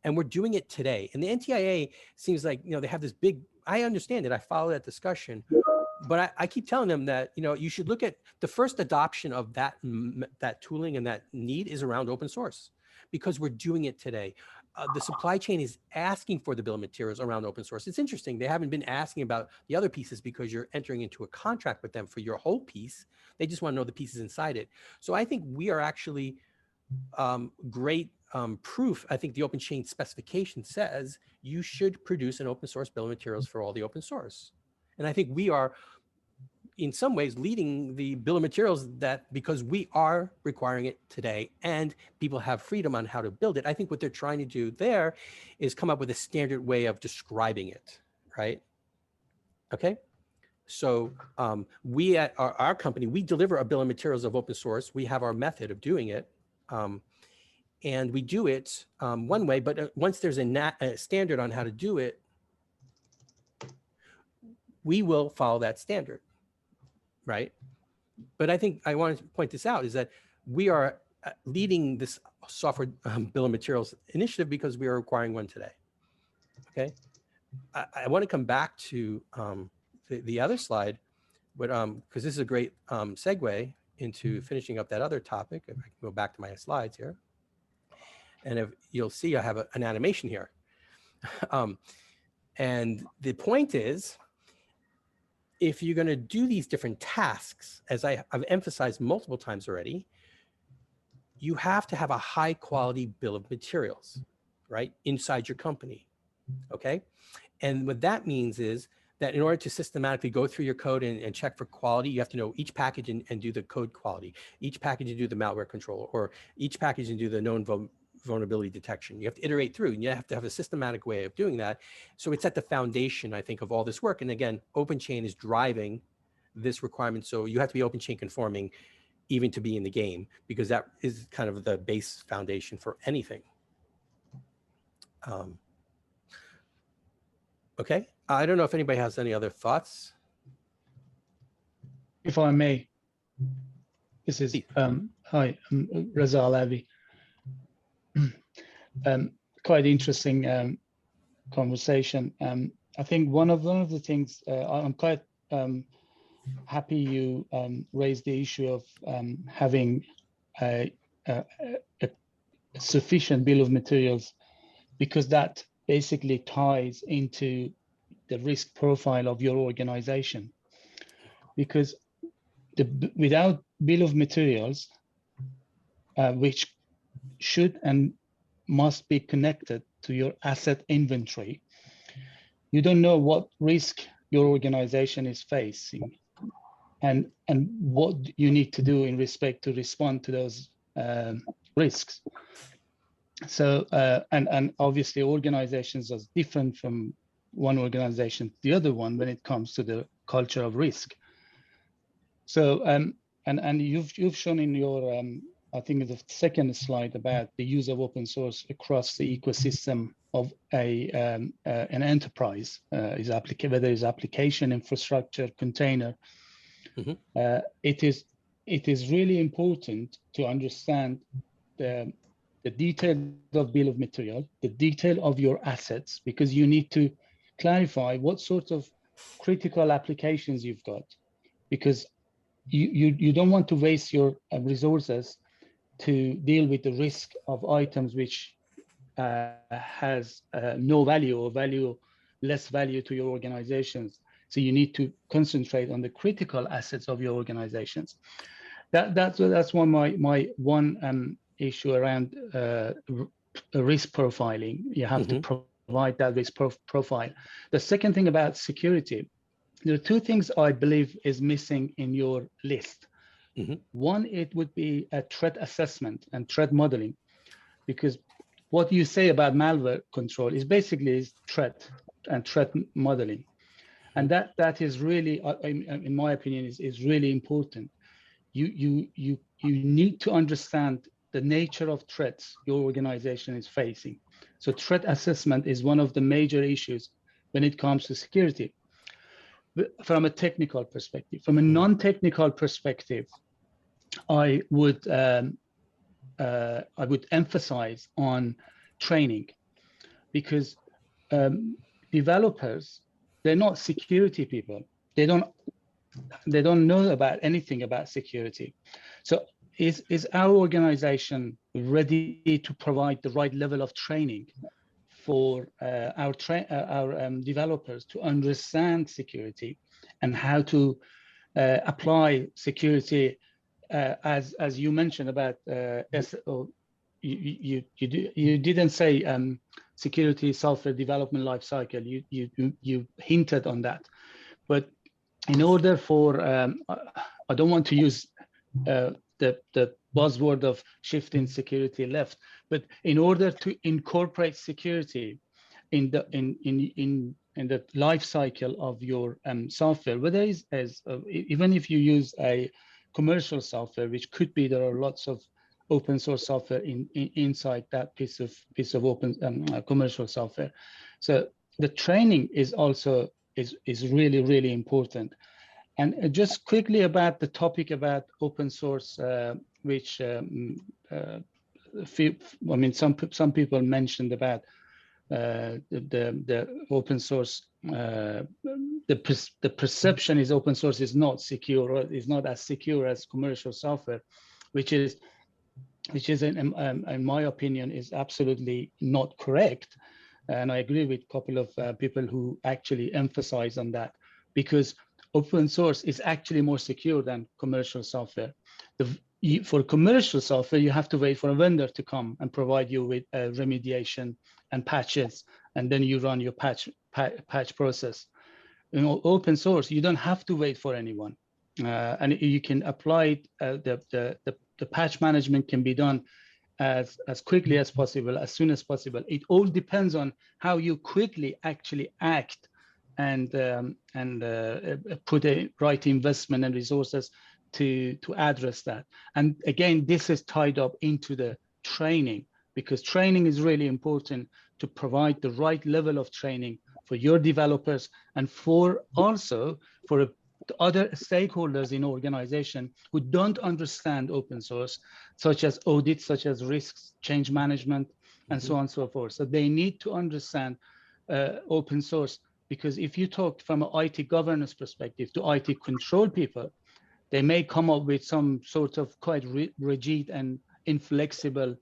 And we're doing it today. And the NTIA seems like, they have this big, I understand it, I follow that discussion, but I keep telling them that, you should look at the first adoption of that tooling and that need is around open source, because we're doing it today. The supply chain is asking for the bill of materials around open source. It's interesting. They haven't been asking about the other pieces because you're entering into a contract with them for your whole piece. They just want to know the pieces inside it. So I think we are actually great proof. I think the OpenChain specification says you should produce an open source bill of materials for all the open source. And I think we are, in some ways, leading the bill of materials because we are requiring it today and people have freedom on how to build it. I think what they're trying to do there is come up with a standard way of describing it, right? Okay. So we at our company, we deliver a bill of materials of open source. We have our method of doing it. And we do it one way, but once there's a standard on how to do it, we will follow that standard. Right. But I think I want to point this out is that we are leading this software bill of materials initiative because we are requiring one today. Okay. I want to come back to the other slide, but because this is a great segue into finishing up that other topic. If I can go back to my slides here. And if you'll see, I have an animation here. And the point is, if you're going to do these different tasks, as I've emphasized multiple times already, you have to have a high quality bill of materials, right, inside your company. Okay. And what that means is that in order to systematically go through your code and check for quality, you have to know each package and do the code quality, each package and do the malware control, or each package and do the known vulnerability detection. You have to iterate through, and you have to have a systematic way of doing that. So it's at the foundation, I think, of all this work. And again, OpenChain is driving this requirement. So you have to be OpenChain conforming even to be in the game, because that is kind of the base foundation for anything. Okay, I don't know if anybody has any other thoughts. If I may, this is hi, I'm Reza Alavi. Quite interesting conversation. I think one of the things I'm quite happy you raised the issue of having a sufficient bill of materials, because that basically ties into the risk profile of your organization. Because without bill of materials, which should and must be connected to your asset inventory, you don't know what risk your organization is facing and what you need to do in respect to respond to those risks. So, and obviously organizations are different from one organization to the other one when it comes to the culture of risk. So, and you've shown in your, I think the second slide about the use of open source across the ecosystem of an enterprise, whether it's application, infrastructure, container. Mm-hmm. It is really important to understand the detail of bill of material, the detail of your assets, because you need to clarify what sort of critical applications you've got, because you don't want to waste your resources to deal with the risk of items which has no value or less value to your organizations. So you need to concentrate on the critical assets of your organizations. That's my one issue around risk profiling. You have mm-hmm. to provide that risk profile. The second thing about security, there are two things I believe is missing in your list. Mm-hmm. One, it would be a threat assessment and threat modeling, because what you say about malware control is basically threat and threat modeling. And that is really, in my opinion, is really important. You need to understand the nature of threats your organization is facing. So threat assessment is one of the major issues when it comes to security. But from a technical perspective, from a non-technical perspective, I would emphasize on training, because developers, they're not security people. They don't know about anything about security. So is our organization ready to provide the right level of training for our developers to understand security and how to apply security, as you mentioned about you didn't say security software development life cycle. You hinted on that, but in order for I don't want to use the buzzword of shifting security left, but in order to incorporate security in the life cycle of your software, whether it's even if you use a commercial software, which could be, there are lots of open source software inside that piece of open commercial software. So the training is also is really important. And just quickly about the topic about open source, which I mean, some people mentioned about the open source. The perception is open source is not secure, or is not as secure as commercial software, which is in my opinion is absolutely not correct. And I agree with a couple of people who actually emphasize on that, because open source is actually more secure than commercial software. For commercial software, you have to wait for a vendor to come and provide you with remediation and patches and then you run your patch process. In open source, you don't have to wait for anyone, and you can apply the patch management can be done as quickly as possible, as soon as possible. It all depends on how you quickly actually act and put a right investment and resources to address that. And again, this is tied up into the training, because training is really important to provide the right level of training for your developers and for also for the other stakeholders in organization who don't understand open source, such as audit, such as risks, change management, and so on and so forth. So they need to understand open source, because if you talk from an IT governance perspective to IT control people, they may come up with some sort of quite rigid and inflexible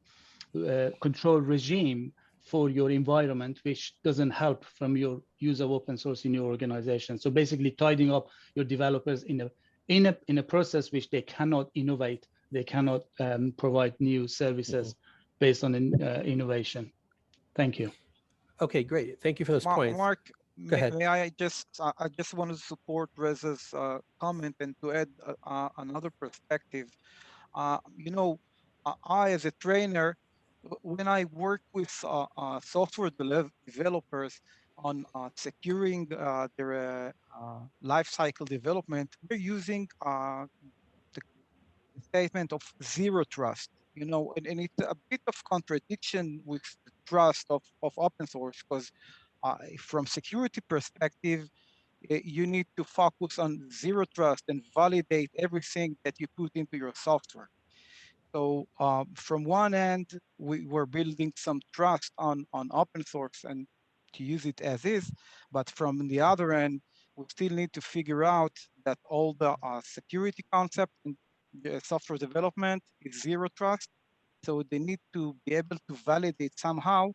control regime for your environment, which doesn't help from your use of open source in your organization. So basically tidying up your developers in a process which they cannot innovate, they cannot provide new services based on innovation. Thank you. Okay, great. Thank you for those points. Mark, Go ahead. may I just want to support Reza's comment and to add another perspective. You know, I as a trainer, when I work with software developers on securing their lifecycle development, we're using the statement of zero trust. You know, and it's a bit of contradiction with the trust of open source, because from security perspective, you need to focus on zero trust and validate everything that you put into your software. So from one end, we were building some trust on open source and to use it as is, but from the other end, we still need to figure out that all the security concept in the software development is zero trust. So they need to be able to validate somehow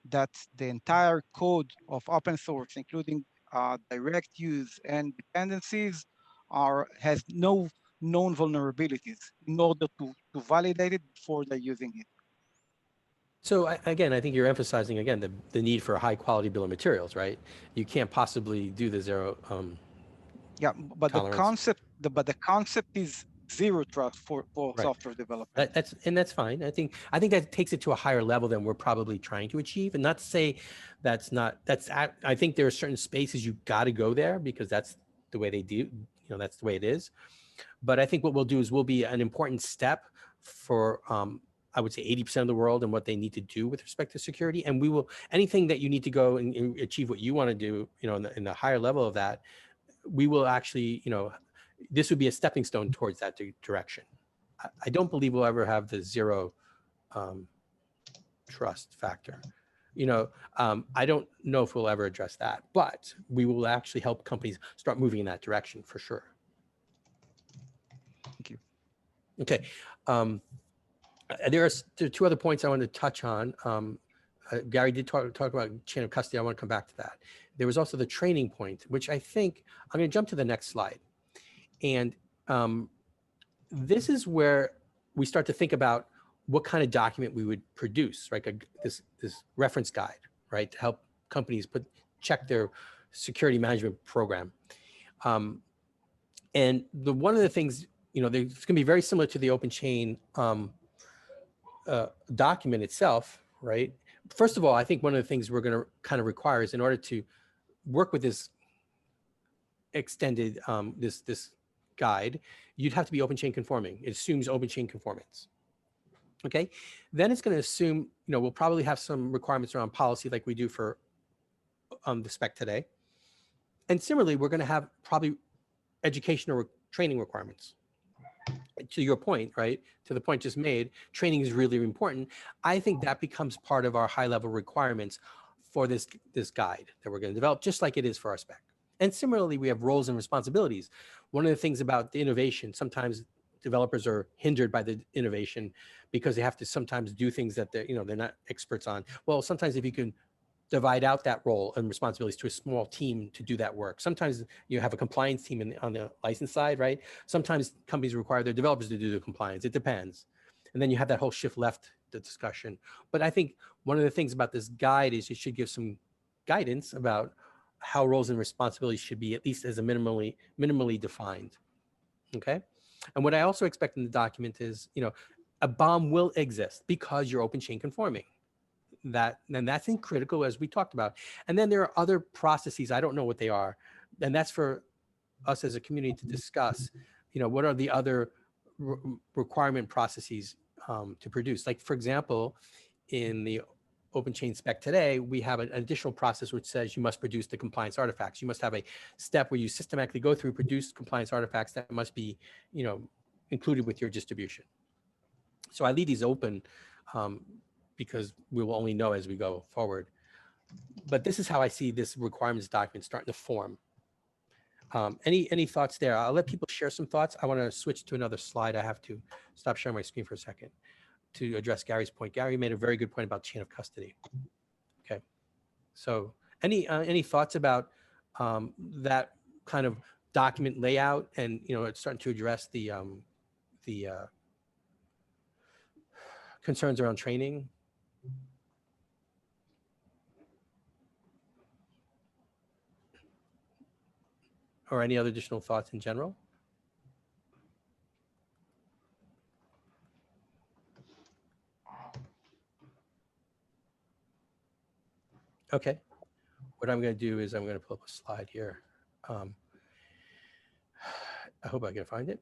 that the entire code of open source, including direct use and dependencies, has no known vulnerabilities in order to validate it before they're using it. So again, I think you're emphasizing again the need for a high quality bill of materials, right? You can't possibly do the zero. Yeah, but tolerance. the concept is zero trust for Right. software development. That's fine. I think that takes it to a higher level than we're probably trying to achieve. And not to say I think there are certain spaces you got to go there because that's the way they do. You know, that's the way it is. But I think what we'll do is we'll be an important step for I would say 80% of the world and what they need to do with respect to security. And we will, anything that you need to go and achieve what you want to do, you know, in the higher level of that, we will actually, you know, this would be a stepping stone towards that direction. I don't believe we'll ever have the zero trust factor. You know, I don't know if we'll ever address that, but we will actually help companies start moving in that direction for sure. Thank you. Okay. There are two other points I wanted to touch on. Gary did talk about chain of custody. I want to come back to that. There was also the training point, which I think, I'm going to jump to the next slide. And this is where we start to think about what kind of document we would produce, right? This reference guide, right? To help companies check their security management program. And one of the things, you know, it's going to be very similar to the OpenChain document itself, right? First of all, I think one of the things we're going to kind of require is in order to work with this extended, this guide, you'd have to be OpenChain conforming. It assumes OpenChain conformance. Okay, then it's going to assume, you know, we'll probably have some requirements around policy like we do for the spec today. And similarly, we're going to have probably educational or training requirements. To your point, right? To the point just made, training is really important. I think that becomes part of our high-level requirements for this guide that we're going to develop, just like it is for our spec. And similarly, we have roles and responsibilities. One of the things about the innovation, sometimes developers are hindered by the innovation because they have to sometimes do things that they're not experts on. Well, sometimes if you can divide out that role and responsibilities to a small team to do that work. Sometimes you have a compliance team on the license side, right? Sometimes companies require their developers to do the compliance. It depends. And then you have that whole shift left the discussion. But I think one of the things about this guide is it should give some guidance about how roles and responsibilities should be, at least as a minimally defined. Okay. And what I also expect in the document is, a BOM will exist because you're open chain conforming. And that's critical, as we talked about. And then there are other processes, I don't know what they are, and that's for us as a community to discuss, what are the other requirement processes to produce. Like, for example, in the OpenChain spec today, we have an additional process which says you must produce the compliance artifacts. You must have a step where you systematically go through, produce compliance artifacts that must be, included with your distribution. So I leave these open because we will only know as we go forward. But this is how I see this requirements document starting to form. Any thoughts there? I'll let people share some thoughts. I want to switch to another slide. I have to stop sharing my screen for a second to address Gary's point. Gary made a very good point about chain of custody. Okay, so any thoughts about that kind of document layout, and it's starting to address the concerns around training? Or any other additional thoughts in general? Okay, what I'm going to do is I'm going to pull up a slide here. I hope I can find it.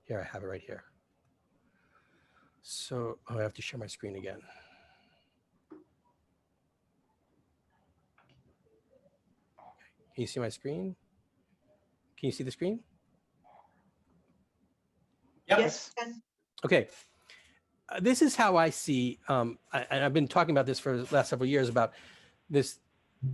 Here, I have it right here. So I have to share my screen again. Can you see my screen? Can you see the screen? Yep. Yes. Okay. This is how I see, and I've been talking about this for the last several years about this.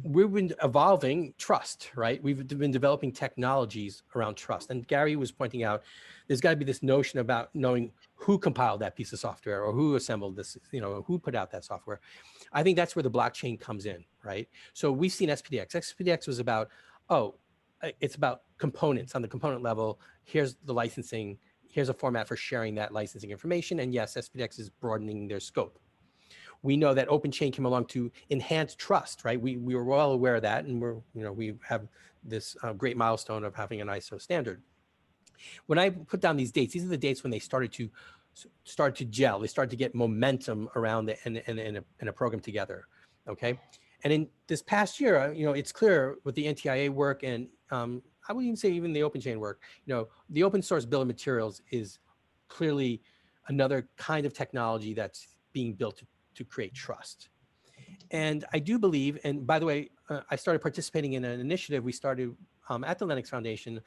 We've been evolving trust, right? We've been developing technologies around trust. And Gary was pointing out, there's got to be this notion about knowing who compiled that piece of software or who assembled this, who put out that software. I think that's where the blockchain comes in, right? So we've seen SPDX. SPDX was about, it's about components on the component level. Here's the licensing. Here's a format for sharing that licensing information. And yes, SPDX is broadening their scope. We know that OpenChain came along to enhance trust, right? We were well aware of that, and we have this great milestone of having an ISO standard. When I put down these dates, these are the dates when they started to gel. They started to get momentum around in a program together, okay? And in this past year, it's clear with the NTIA work and I would even say even the OpenChain work, the open source bill of materials is clearly another kind of technology that's being built to create trust. And I do believe, and by the way, I started participating in an initiative we started at the Linux Foundation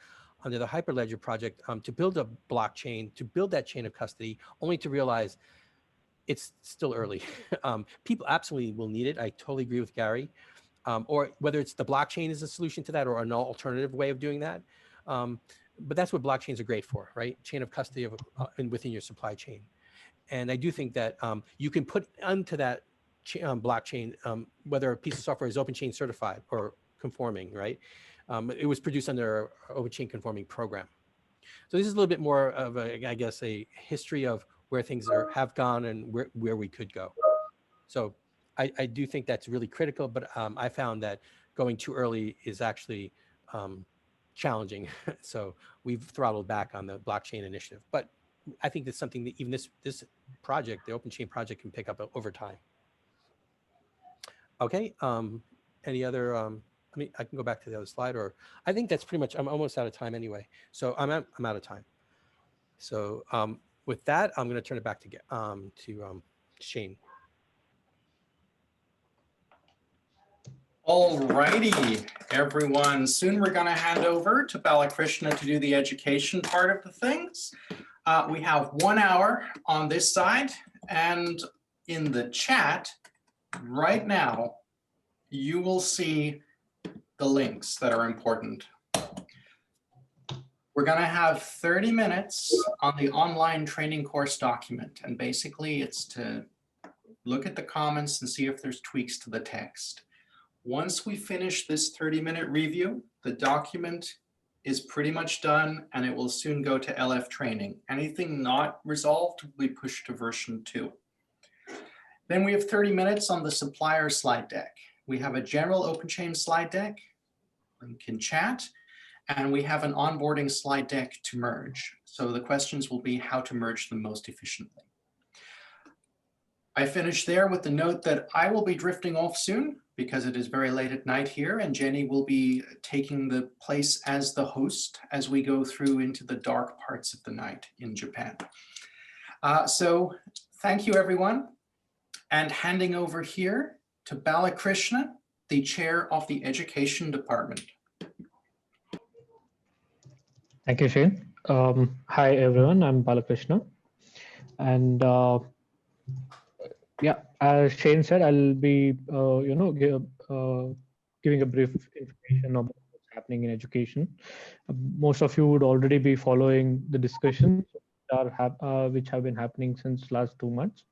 under the Hyperledger project to build a blockchain, to build that chain of custody, only to realize it's still early. People absolutely will need it. I totally agree with Gary. Or whether it's the blockchain is a solution to that or an alternative way of doing that. But that's what blockchains are great for, right? Chain of custody within your supply chain. And I do think that you can put onto that blockchain, whether a piece of software is OpenChain certified or conforming, right? It was produced under an OpenChain conforming program. So this is a little bit more of I guess, a history of where things have gone and where we could go. So I do think that's really critical, but I found that going too early is actually challenging. So we've throttled back on the blockchain initiative, but I think that's something that even this project, the OpenChain project, can pick up over time. Okay, any other, I mean, I can go back to the other slide, or I think that's pretty much, I'm almost out of time anyway. So I'm out of time. So with that, I'm gonna turn it back to Shane. All righty, everyone. Soon we're going to hand over to Balakrishna to do the education part of the things. We have 1 hour on this side, and in the chat right now, you will see the links that are important. We're going to have 30 minutes on the online training course document, and basically it's to look at the comments and see if there's tweaks to the text. Once we finish this 30-minute review, the document is pretty much done and it will soon go to LF training. Anything not resolved will be pushed to version 2. Then we have 30 minutes on the supplier slide deck. We have a general OpenChain slide deck, link in chat, and we have an onboarding slide deck to merge. So the questions will be how to merge them most efficiently. I finished there with the note that I will be drifting off soon because it is very late at night here, and Jenny will be taking the place as the host as we go through into the dark parts of the night in Japan. So thank you, everyone. And handing over here to Balakrishna, the chair of the education department. Thank you, Shane. Hi, everyone. I'm Balakrishna. And yeah, as Shane said, I'll be, giving a brief information about what's happening in education. Most of you would already be following the discussions which have been happening since last 2 months.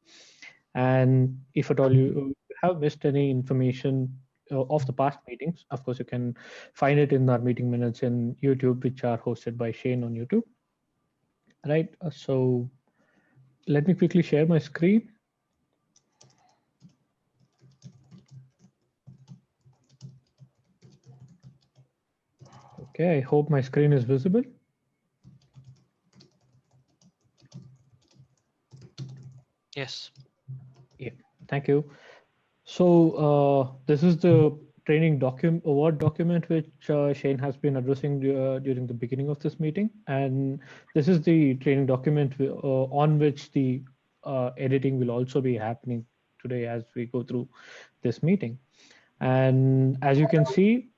And if at all you have missed any information of the past meetings, of course, you can find it in our meeting minutes in YouTube, which are hosted by Shane on YouTube. Right. So let me quickly share my screen. Okay, I hope my screen is visible. Yes. Yeah, thank you. So this is the training Word document which Shane has been addressing during the beginning of this meeting. And this is the training document on which the editing will also be happening today as we go through this meeting. And as you can see,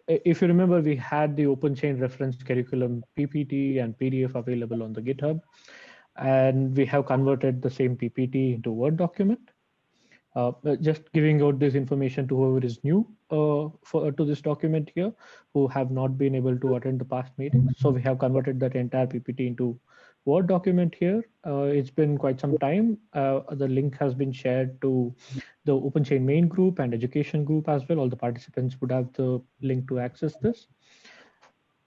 if you remember, we had the OpenChain reference curriculum PPT and PDF available on the GitHub. And we have converted the same PPT into Word document. Just giving out this information to whoever is new to this document here, who have not been able to attend the past meetings. So we have converted that entire PPT into Word document here. It's been quite some time. The link has been shared to the OpenChain main group and education group as well. All the participants would have the link to access this.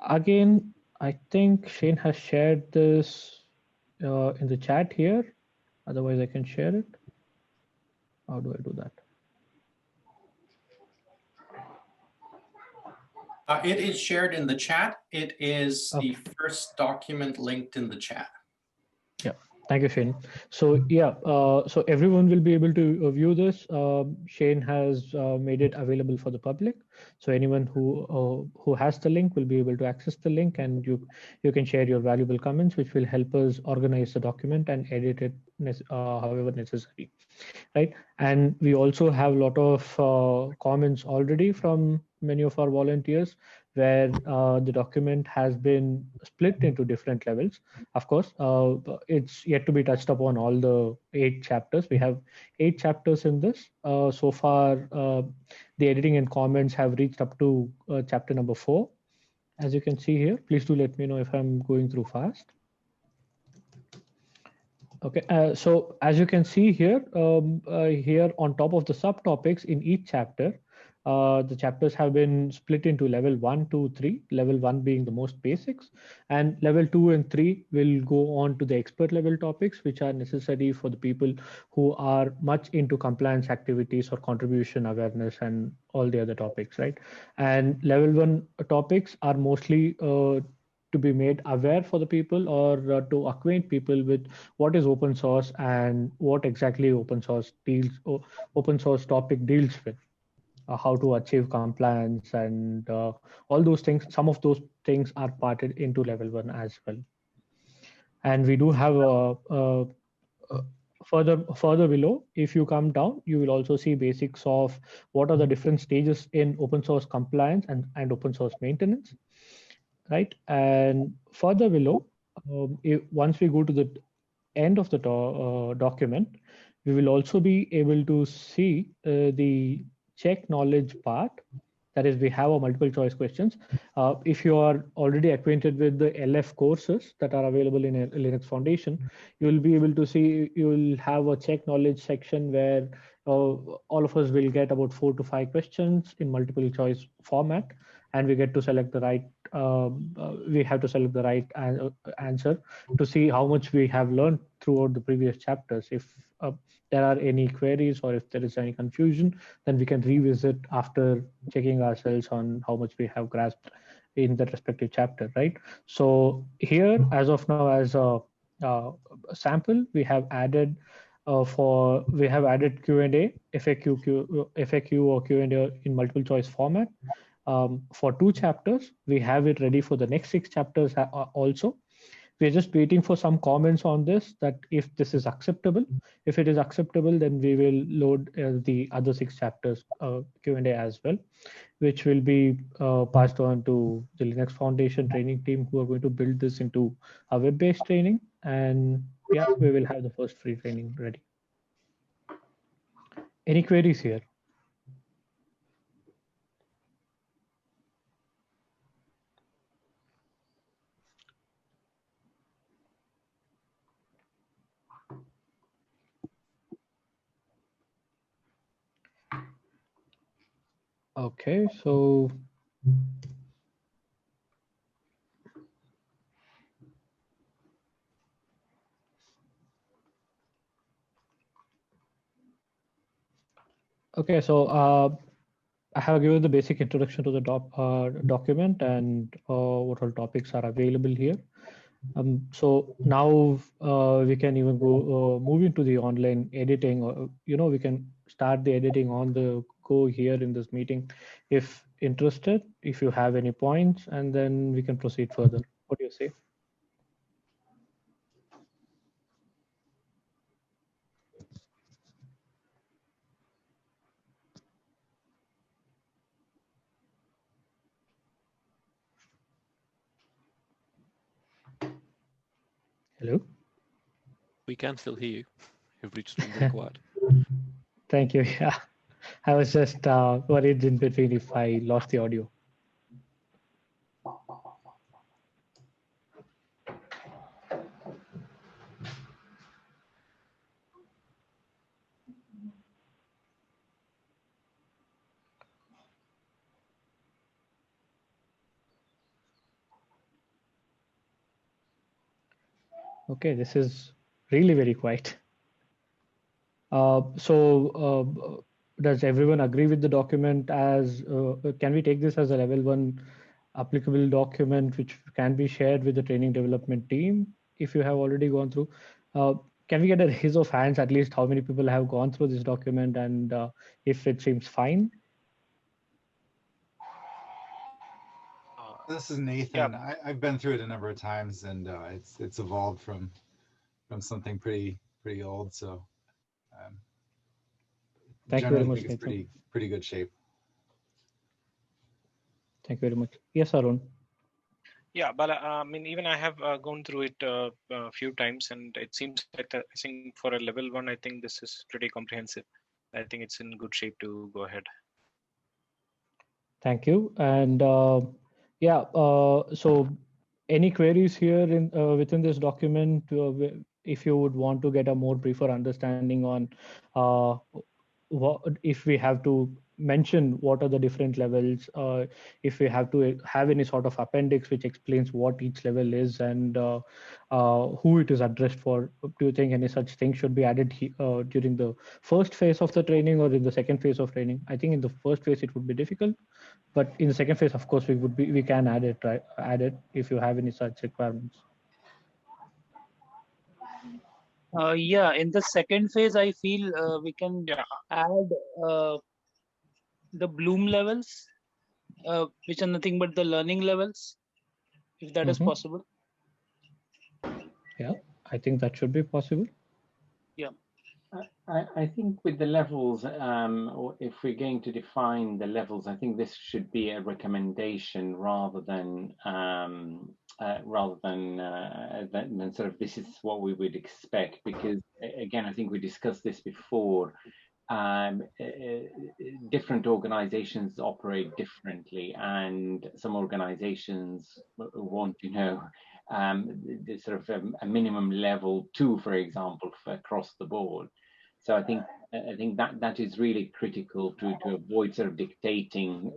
Again, I think Shane has shared this in the chat here. Otherwise, I can share it. How do I do that? It is shared in the chat. It is the first document linked in the chat. Yeah, thank you, Shane. So yeah, so everyone will be able to view this. Shane has made it available for the public. So anyone who has the link will be able to access the link, and you can share your valuable comments, which will help us organize the document and edit it however necessary. Right, and we also have a lot of comments already from many of our volunteers where the document has been split into different levels. Of course, it's yet to be touched upon all the 8 chapters. We have 8 chapters in this. So far, the editing and comments have reached up to chapter number 4. As you can see here, please do let me know if I'm going through fast. Okay, so as you can see here, here on top of the subtopics in each chapter, the chapters have been split into level 1, 2, 3, level 1 being the most basics, and level 2 and 3 will go on to the expert level topics, which are necessary for the people who are much into compliance activities or contribution awareness and all the other topics, right? And level 1 topics are mostly to be made aware for the people or to acquaint people with what is open source and what exactly open source topic deals with, how to achieve compliance and all those things. Some of those things are parted into level 1 as well. And we do have further below, if you come down, you will also see basics of what are the different stages in open source compliance and open source maintenance. Right, and further below, once we go to the end of the document, we will also be able to see the check knowledge part. That is, we have our multiple choice questions. If you are already acquainted with the LF courses that are available in a Linux Foundation, you will be able to see, you will have a check knowledge section where all of us will get about 4 to 5 questions in multiple choice format, and we get to select the right we have to select the right answer to see how much we have learned throughout the previous chapters. If there are any queries or if there is any confusion, then we can revisit after checking ourselves on how much we have grasped in the respective chapter, right? So here, as of now, as a sample, we have added Q&A, FAQ or Q&A in multiple choice format. For 2 chapters, we have it ready for the next 6 chapters also. We're just waiting for some comments on this, that if this is acceptable. If it is acceptable, then we will load the other 6 chapters Q&A as well, which will be passed on to the Linux Foundation training team, who are going to build this into a web-based training. And yeah, we will have the first free training ready. Any queries here? Okay, so okay, so I have given the basic introduction to the document and what all topics are available here. So now we can even go move into the online editing, or we can start the editing on the go here in this meeting if interested, if you have any points, and then we can proceed further. What do you say? Hello? We can still hear you. You've reached really quiet. Thank you. Yeah, I was just worried in between if I lost the audio. Okay, this is really very quiet. So does everyone agree with the document as, can we take this as a level 1 applicable document which can be shared with the training development team if you have already gone through? Can we get a raise of hands, at least how many people have gone through this document, and if it seems fine? This is Nathan. Yeah. I've been through it a number of times, and it's evolved from something pretty old. So thank you very much. It's pretty good shape. Thank you very much. Yes, Arun. Yeah, but I mean, even I have gone through it a few times, and it seems like I think for a level 1, I think this is pretty comprehensive. I think it's in good shape to go ahead. Thank you. And yeah, so any queries here in within this document, if you would want to get a more briefer understanding on what, if we have to mention what are the different levels, if we have to have any sort of appendix which explains what each level is and who it is addressed for. Do you think any such thing should be added during the first phase of the training or in the second phase of training? I think in the first phase it would be difficult, but in the second phase, of course, we can add it, right? Add it if you have any such requirements. Yeah, in the second phase, I feel we can add the Bloom levels, which are nothing but the learning levels, if that is possible. Yeah, I think that should be possible. Yeah. I think with the levels, or if we're going to define the levels, I think this should be a recommendation rather than sort of this is what we would expect. Because again, I think we discussed this before. Different organizations operate differently, and some organizations want the sort of a minimum level 2, for example, across the board. So I think that is really critical to avoid sort of dictating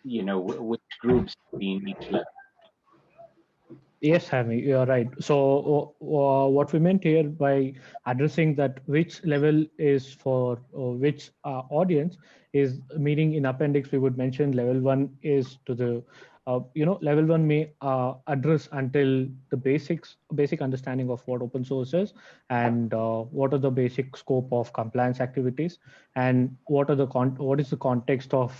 which groups be in each level. Yes, Hammy, you're right. So what we meant here by addressing that which level is for which audience is, meaning in appendix we would mention level 1 is to the level 1 may address until the basic understanding of what open source is, and what are the basic scope of compliance activities, and what is the context of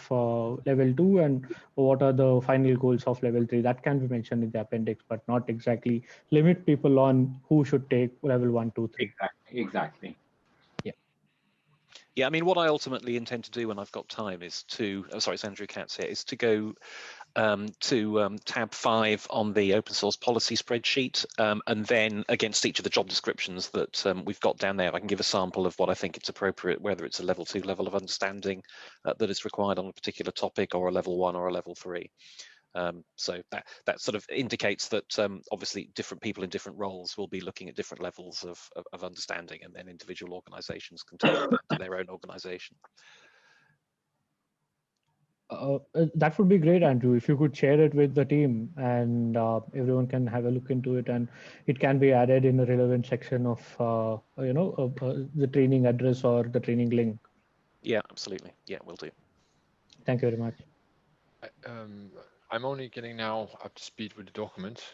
level 2, and what are the final goals of level 3. That can be mentioned in the appendix, but not exactly limit people on who should take level 1, 2, 3. Exactly. Yeah, I mean, what I ultimately intend to do when I've got time is to, sorry, it's Andrew Katz here, is to go to tab 5 on the open source policy spreadsheet, and then against each of the job descriptions that we've got down there, I can give a sample of what I think it's appropriate, whether it's a level 2 level of understanding that is required on a particular topic, or a level 1 or a level 3. So that sort of indicates that obviously different people in different roles will be looking at different levels of understanding, and then individual organizations can tailor that to their own organization. That would be great, Andrew, if you could share it with the team, and everyone can have a look into it, and it can be added in the relevant section of the training address or the training link. Yeah, absolutely. Yeah, will do. Thank you very much. I'm only getting now up to speed with the document.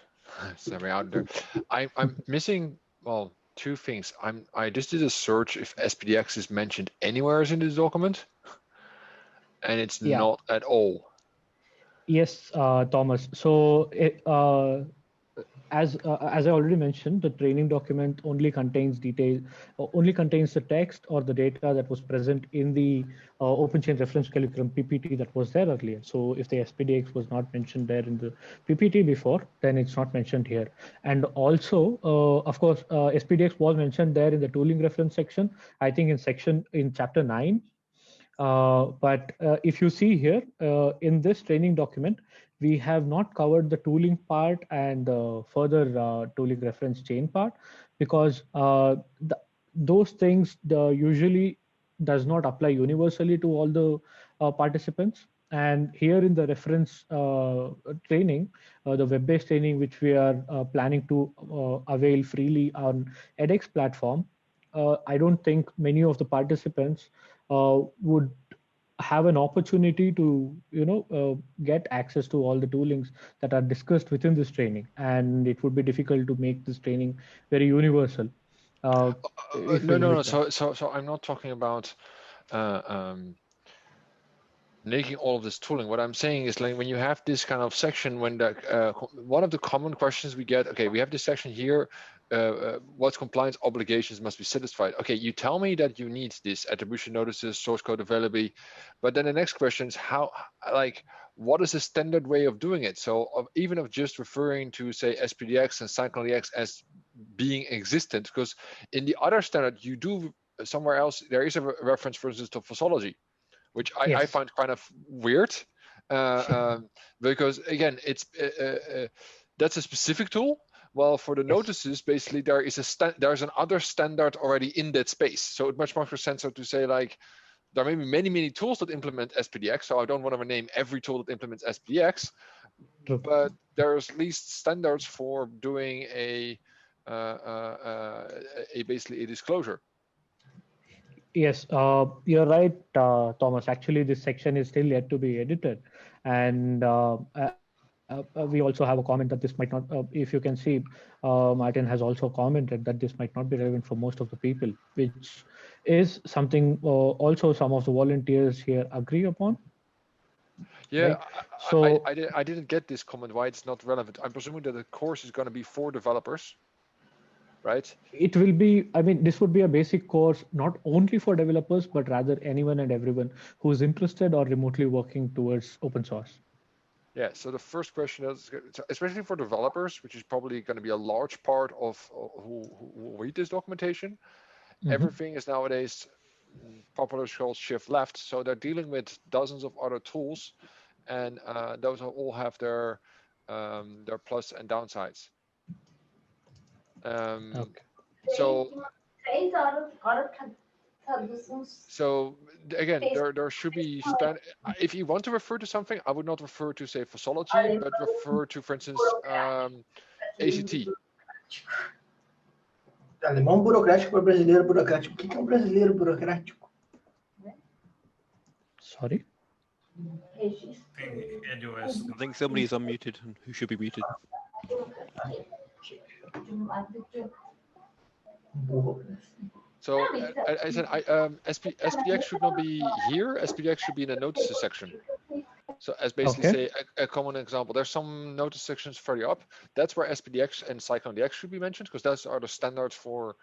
Sorry, out there. I'm missing, well, two things. I just did a search if SPDX is mentioned anywhere in this document, and it's not at all. Yes, Thomas. So as I already mentioned, the training document only contains the text or the data that was present in the OpenChain reference curriculum PPT that was there earlier. So if the SPDX was not mentioned there in the PPT before, then it's not mentioned here. And also, of course, SPDX was mentioned there in the tooling reference section, I think in chapter 9. But if you see here in this training document, we have not covered the tooling part and the further tooling reference chain part, because those things usually does not apply universally to all the participants. And here in the reference training, the web-based training, which we are planning to avail freely on edX platform, I don't think many of the participants would have an opportunity to get access to all the toolings that are discussed within this training, and it would be difficult to make this training very universal. No. So I'm not talking about making all of this tooling. What I'm saying is, like, when you have this kind of section, when the one of the common questions we get, okay, we have this section here, what compliance obligations must be satisfied? Okay, you tell me that you need this attribution notices, source code availability, but then the next question is what is the standard way of doing it? So even of just referring to, say, SPDX and CycleDX as being existent, because in the other standard you do somewhere else, there is a reference, for instance, to fossology, which I find kind of weird, because again, it's that's a specific tool. Well, for the notices, basically there is there's another standard already in that space. So it much more makes sense to say, like, there may be many tools that implement SPDX. So I don't want to name every tool that implements SPDX, but there's at least standards for doing basically a disclosure. Yes, you're right, Thomas. Actually, this section is still yet to be edited, and we also have a comment that this might not, if you can see, Martin has also commented that this might not be relevant for most of the people, which is something also some of the volunteers here agree upon. Yeah, right? So I didn't get this comment, why it's not relevant. I'm presuming that the course is going to be for developers, right? it will be, I mean, this would be a basic course, not only for developers, but rather anyone and everyone who is interested or remotely working towards open source. Yeah, so the first question is, especially for developers, which is probably going to be a large part of who read this documentation, everything is nowadays popular called shift left. So they're dealing with dozens of other tools, and those all have their plus and downsides. So So again, there should be if you want to refer to something, I would not refer to say fossology, but refer to, for instance, ACT. Alemão burocrático para brasileiro burocrático. O que é um brasileiro burocrático? Sorry? I think somebody is unmuted and who should be muted. So I said SPDX should not be here. SPDX should be in the notices section. So as basically say a common example, there's some notice sections further up. That's where SPDX and CycloneDX should be mentioned, because those are the standards for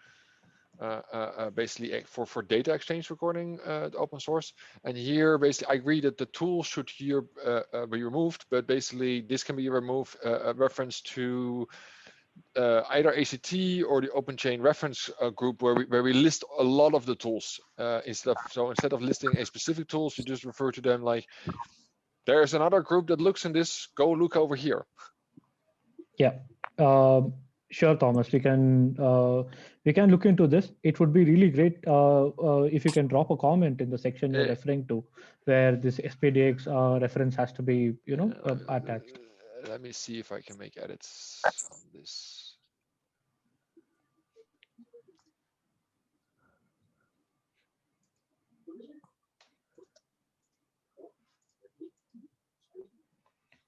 basically for data exchange recording the open source. And here basically I agree that the tool should here be removed, but basically this can be removed a reference to either ACT or the OpenChain reference group where we list a lot of the tools instead of listing a specific tools, you just refer to them like there's another group that looks in this, go look over here. Yeah, sure, Thomas. We can look into this. It would be really great if you can drop a comment in the section you're referring to, where this SPDX reference has to be, attached. Let me see if I can make edits on this.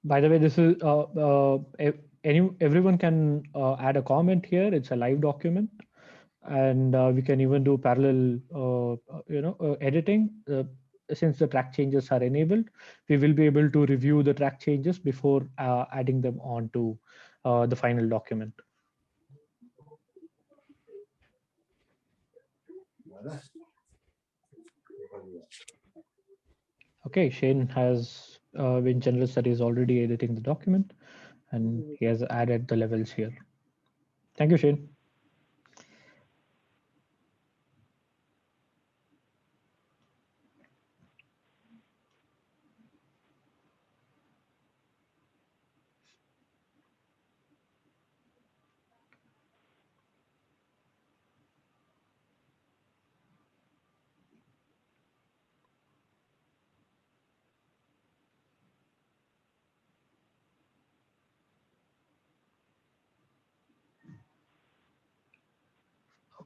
By the way, this is everyone can add a comment here. It's a live document, and we can even do parallel, editing. Since the track changes are enabled, we will be able to review the track changes before adding them onto the final document. Okay, Shane has been generous that he's already editing the document, and he has added the levels here. Thank you, Shane.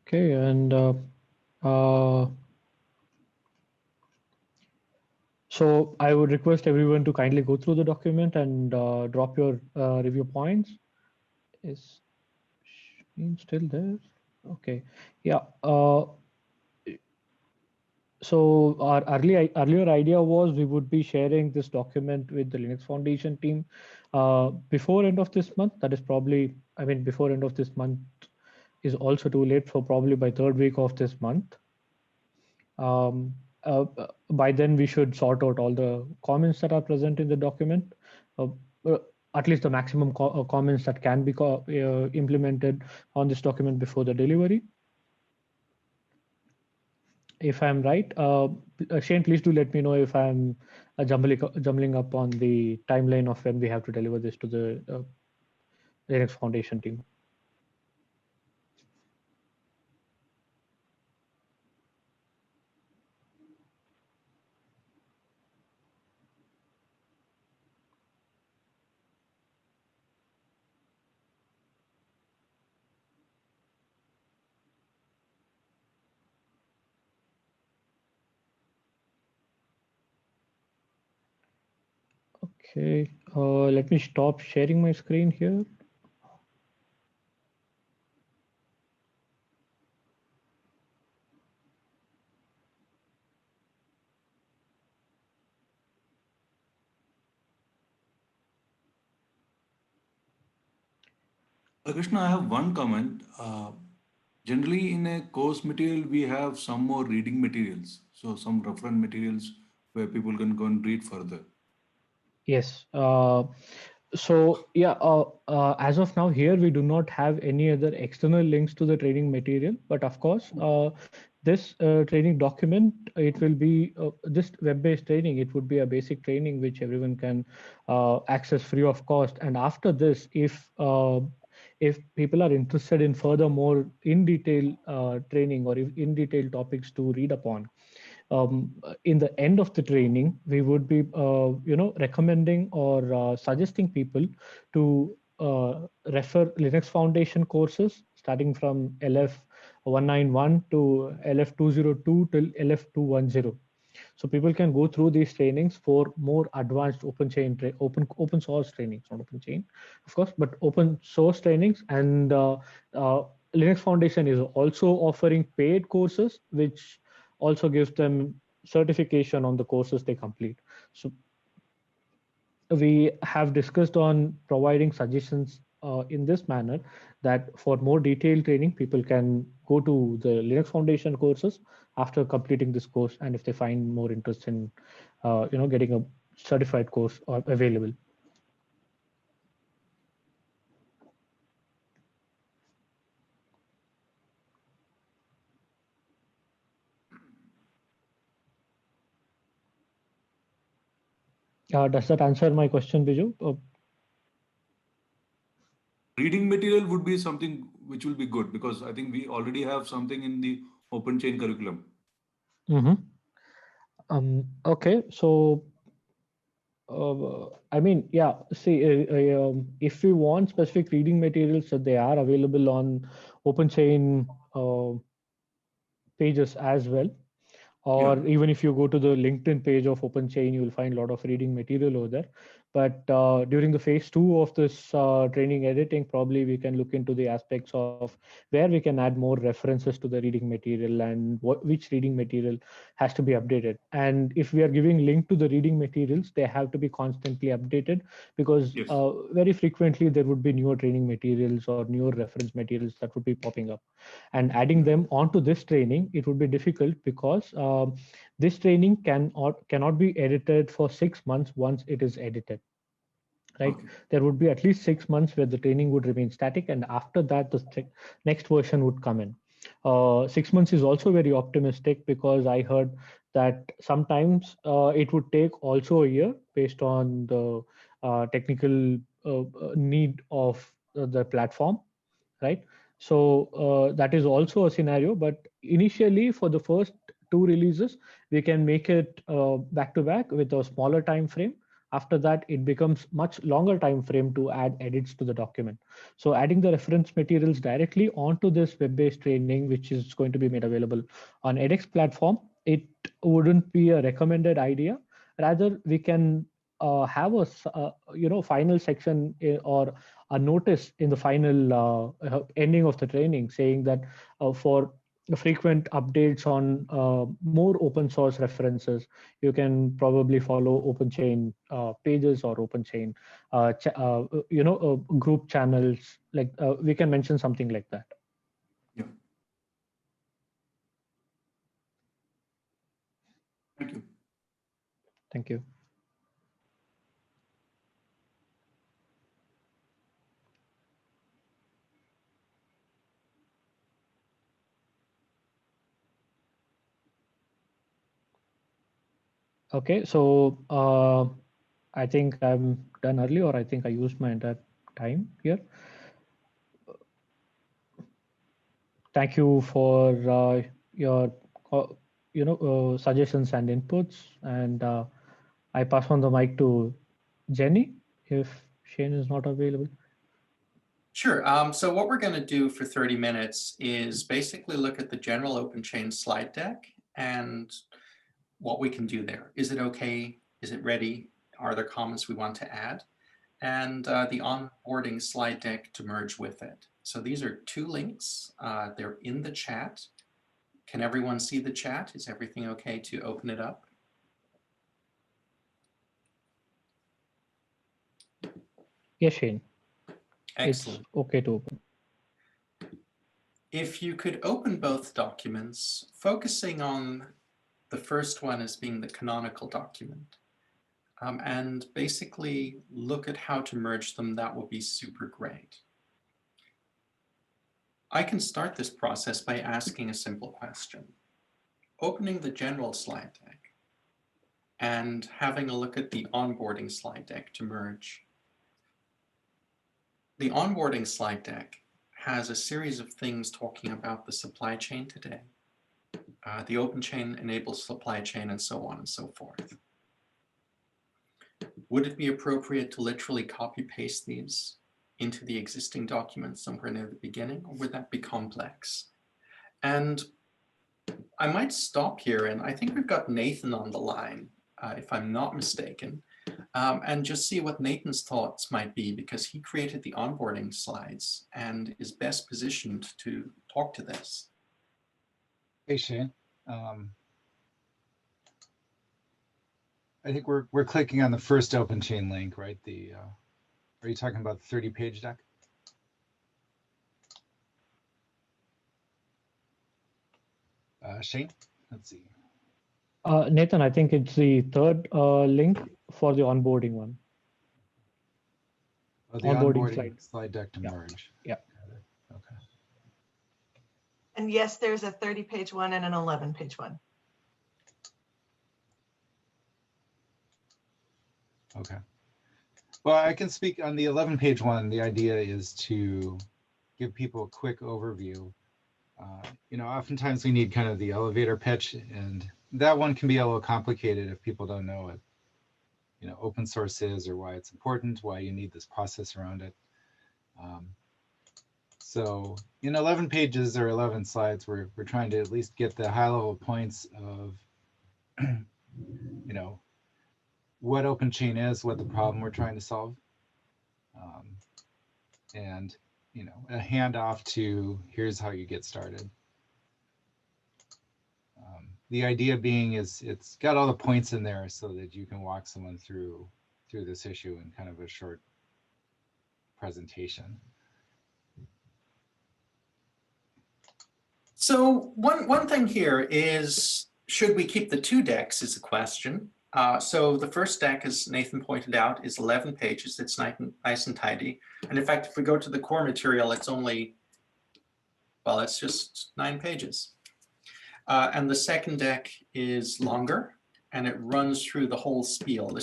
Okay, and so I would request everyone to kindly go through the document and drop your review points. Is Shane still there? Okay, yeah. So our earlier idea was we would be sharing this document with the Linux Foundation team before end of this month. That is probably, before end of this month is also too late, for probably by third week of this month. By then we should sort out all the comments that are present in the document, at least the maximum comments that can be implemented on this document before the delivery. If I'm right, Shane, please do let me know if I'm jumbling up on the timeline of when we have to deliver this to the Linux Foundation team. Okay, let me stop sharing my screen here. Krishna, I have one comment. Generally, in a course material, we have some more reading materials. So some reference materials where people can go and read further. Yes. So yeah, as of now here, we do not have any other external links to the training material. But of course, this training document, it will be this web-based training. It would be a basic training which everyone can access free of cost. And after this, if if people are interested in further more in detail training or in detail topics to read upon, in the end of the training, we would be, recommending or suggesting people to refer Linux Foundation courses starting from LF 191 to LF 202 till LF 210. So people can go through these trainings for more advanced open source trainings, not open chain, of course, but open source trainings. And Linux Foundation is also offering paid courses, which also gives them certification on the courses they complete. So we have discussed on providing suggestions in this manner, that for more detailed training, people can go to the Linux Foundation courses after completing this course, and if they find more interest in, getting a certified course available. Does that answer my question, Biju? Reading material would be something which will be good, because I think we already have something in the OpenChain curriculum. Okay, so I mean, yeah, see, if we want specific reading materials, so they are available on OpenChain pages as well. Or even if you go to the LinkedIn page of OpenChain, you will find a lot of reading material over there. But during the phase 2 of this training editing, probably we can look into the aspects of where we can add more references to the reading material and which reading material has to be updated. And if we are giving link to the reading materials, they have to be constantly updated, because very frequently there would be newer training materials or newer reference materials that would be popping up. And adding them onto this training, it would be difficult, because this training cannot be edited for 6 months once it is edited. Right? Okay. There would be at least 6 months where the training would remain static, and after that, the next version would come in. 6 months is also very optimistic, because I heard that sometimes it would take also a year based on the technical need of the platform, right? So that is also a scenario, but initially for the first 2 releases, we can make it back to back with a smaller time frame. After that, it becomes much longer time frame to add edits to the document. So adding the reference materials directly onto this web-based training, which is going to be made available on edX platform, it wouldn't be a recommended idea. Rather, we can have a final section or a notice in the final ending of the training saying that for frequent updates on more open source references, you can probably follow OpenChain pages or OpenChain group channels. Like we can mention something like that. Yeah. Thank you. Thank you. Okay, so I think I'm done early, or I think I used my entire time here. Thank you for your suggestions and inputs, and I pass on the mic to Jenny if Shane is not available. Sure. So what we're going to do for 30 minutes is basically look at the general OpenChain slide deck and what we can do there. Is it okay? Is it ready? Are there comments we want to add? And the onboarding slide deck to merge with it. So these are 2 links. They're in the chat. Can everyone see the chat? Is everything okay to open it up? Yes, Shane. Excellent. It's okay to open. If you could open both documents, focusing on the first one as being the canonical document, and basically look at how to merge them, that would be super great. I can start this process by asking a simple question. Opening the general slide deck and having a look at the onboarding slide deck to merge. the onboarding slide deck has a series of things talking about the supply chain today. The OpenChain enables supply chain and so on and so forth. Would it be appropriate to literally copy paste these into the existing document somewhere near the beginning, or would that be complex? And I might stop here, and I think we've got Nathan on the line, if I'm not mistaken, and just see what Nathan's thoughts might be, because he created the onboarding slides and is best positioned to talk to this. Hey, Shane. I think we're clicking on the first OpenChain link, right? Are you talking about the 30-page deck? Shane, let's see. Nathan, I think it's the third link for the onboarding one. Oh, the onboarding slide deck to merge. Yeah. Okay. And yes, there's a 30-page one and an 11-page one. Okay. Well, I can speak on the 11-page one. The idea is to give people a quick overview. You know, oftentimes we need kind of the elevator pitch, and that one can be a little complicated if people don't know what, you know, open source is, or why it's important, why you need this process around it. So in 11 pages or 11 slides, we're trying to at least get the high level points of, you know, what OpenChain is, what the problem we're trying to solve, and, you know, a handoff to here's how you get started. The idea being is it's got all the points in there so that you can walk someone through this issue in kind of a short presentation. So one thing here is, should we keep the two decks is a question. So the first deck, as Nathan pointed out, is 11 pages. It's nice and tidy. And in fact, if we go to the core material, it's only, well, it's just 9 pages. And the second deck is longer, and it runs through the whole spiel. The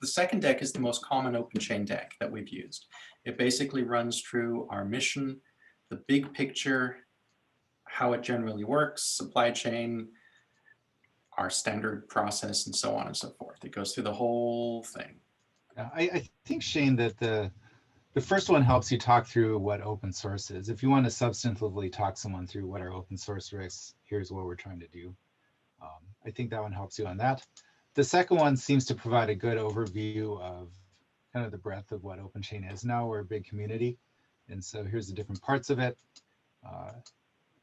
second deck is the most common OpenChain deck that we've used. It basically runs through our mission, the big picture, how it generally works, supply chain, our standard process, and so on and so forth. It goes through the whole thing. I think, Shane, that the first one helps you talk through what open source is. If you want to substantively talk someone through what are open source risks, here's what we're trying to do. I think that one helps you on that. The second one seems to provide a good overview of kind of the breadth of what OpenChain is. Now we're a big community, and so here's the different parts of it,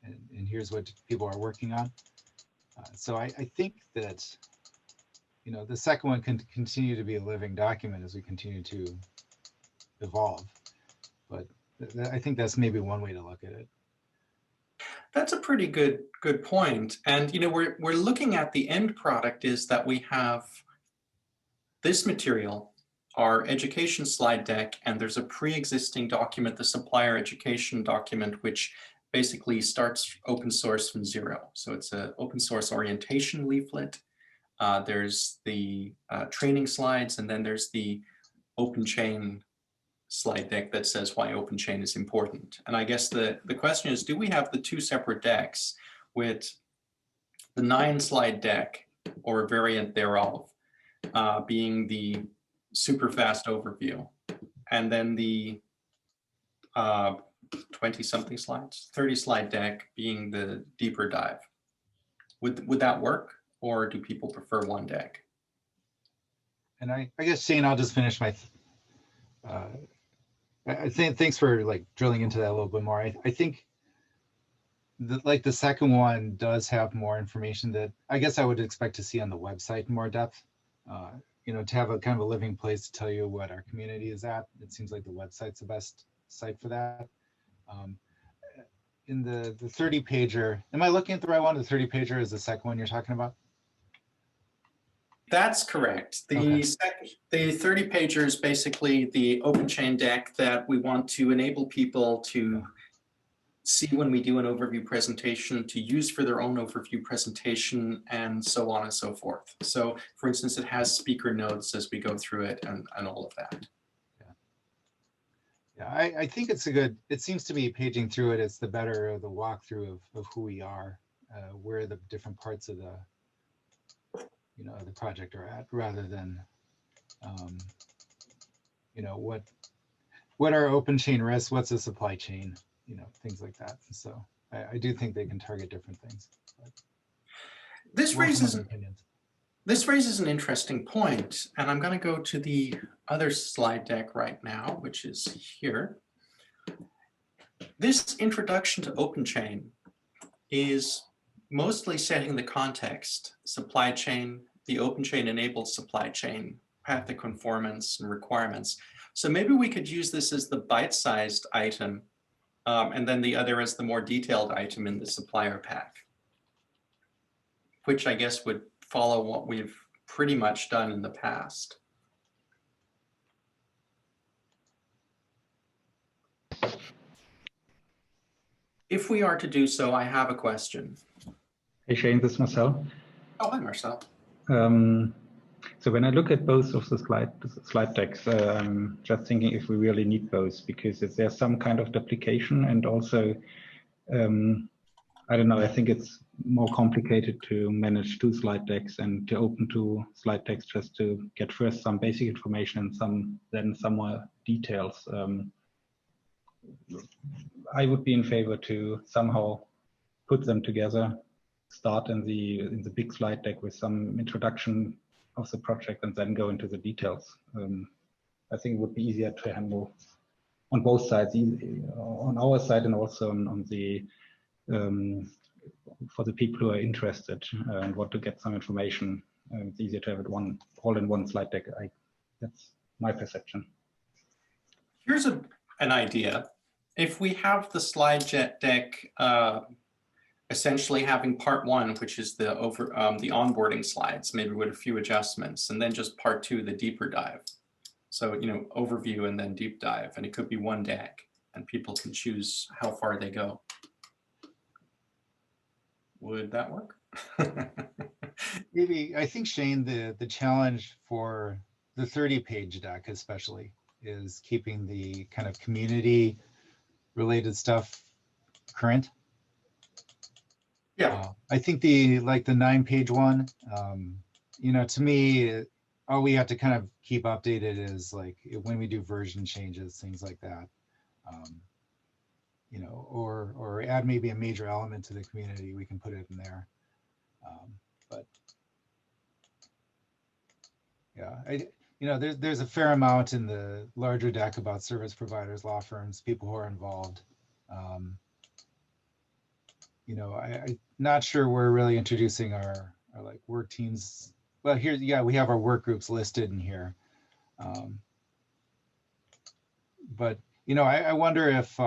and here's what people are working on. So I think that, you know, the second one can continue to be a living document as we continue to evolve. But I think that's maybe one way to look at it. That's a pretty good point. And, you know, we're looking at the end product is that we have this material, our education slide deck, and there's a pre-existing document, the supplier education document, which basically starts open source from zero. So it's an open source orientation leaflet. There's the training slides, and then there's the OpenChain slide deck that says why OpenChain is important. And I guess the question is, do we have the two separate decks with the 9-slide deck or a variant thereof being the super fast overview, and then the 20-something slides, 30-slide deck being the deeper dive? Would that work, or do people prefer one deck? And I guess, Shane, I'll just finish my, I think, thanks for like drilling into that a little bit more. I think like the second one does have more information that I guess I would expect to see on the website in more depth. You know, to have a kind of a living place to tell you what our community is at. It seems like the website's the best site for that. In the 30-pager, am I looking at the right one? The 30-pager is the second one you're talking about? That's correct. The 30-pager is basically the OpenChain deck that we want to enable people to see when we do an overview presentation, to use for their own overview presentation, and so on and so forth. So, for instance, it has speaker notes as we go through it, and all of that. Yeah, I think it's a good, it seems to be paging through it, it's the better of the walkthrough of who we are, where the different parts of the, you know, the project are at, rather than, you know, what are open chain risks, what's the supply chain, you know, things like that. And so I do think they can target different things. This raises other opinions. This raises an interesting point, and I'm going to go to the other slide deck right now, which is here. This introduction to OpenChain is mostly setting the context, supply chain, the OpenChain enabled supply chain, path to conformance and requirements. So maybe we could use this as the bite-sized item, and then the other as the more detailed item in the supplier pack, which I guess would follow what we've pretty much done in the past. If we are to do so, I have a question. Hey Shane, this is Marcel. Oh, hi Marcel. So when I look at both of the slide decks, I'm just thinking if we really need both, because there's some kind of duplication, and also, I don't know, I think it's more complicated to manage two slide decks and to open two slide decks just to get first some basic information and then some more details. I would be in favor to somehow put them together, start in the big slide deck with some introduction of the project and then go into the details. I think it would be easier to handle on both sides, on our side and also on the for the people who are interested and want to get some information. It's easier to have it all in one slide deck. That's my perception. Here's an idea. If we have the slide deck essentially having part one, which is the onboarding slides, maybe with a few adjustments, and then just part two, the deeper dive. So, you know, overview and then deep dive, and it could be one deck, and people can choose how far they go. Would that work? Maybe, I think, Shane, the challenge for the 30-page deck especially is keeping the kind of community related stuff current. Yeah. I think the 9-page one, you know, to me, all we have to kind of keep updated is like when we do version changes, things like that. You know, or add maybe a major element to the community, we can put it in there. But yeah, you know, there's a fair amount in the larger deck about service providers, law firms, people who are involved. You know, I'm not sure we're really introducing our like work teams. Well, here, yeah, we have our work groups listed in here. But, you know, I wonder if,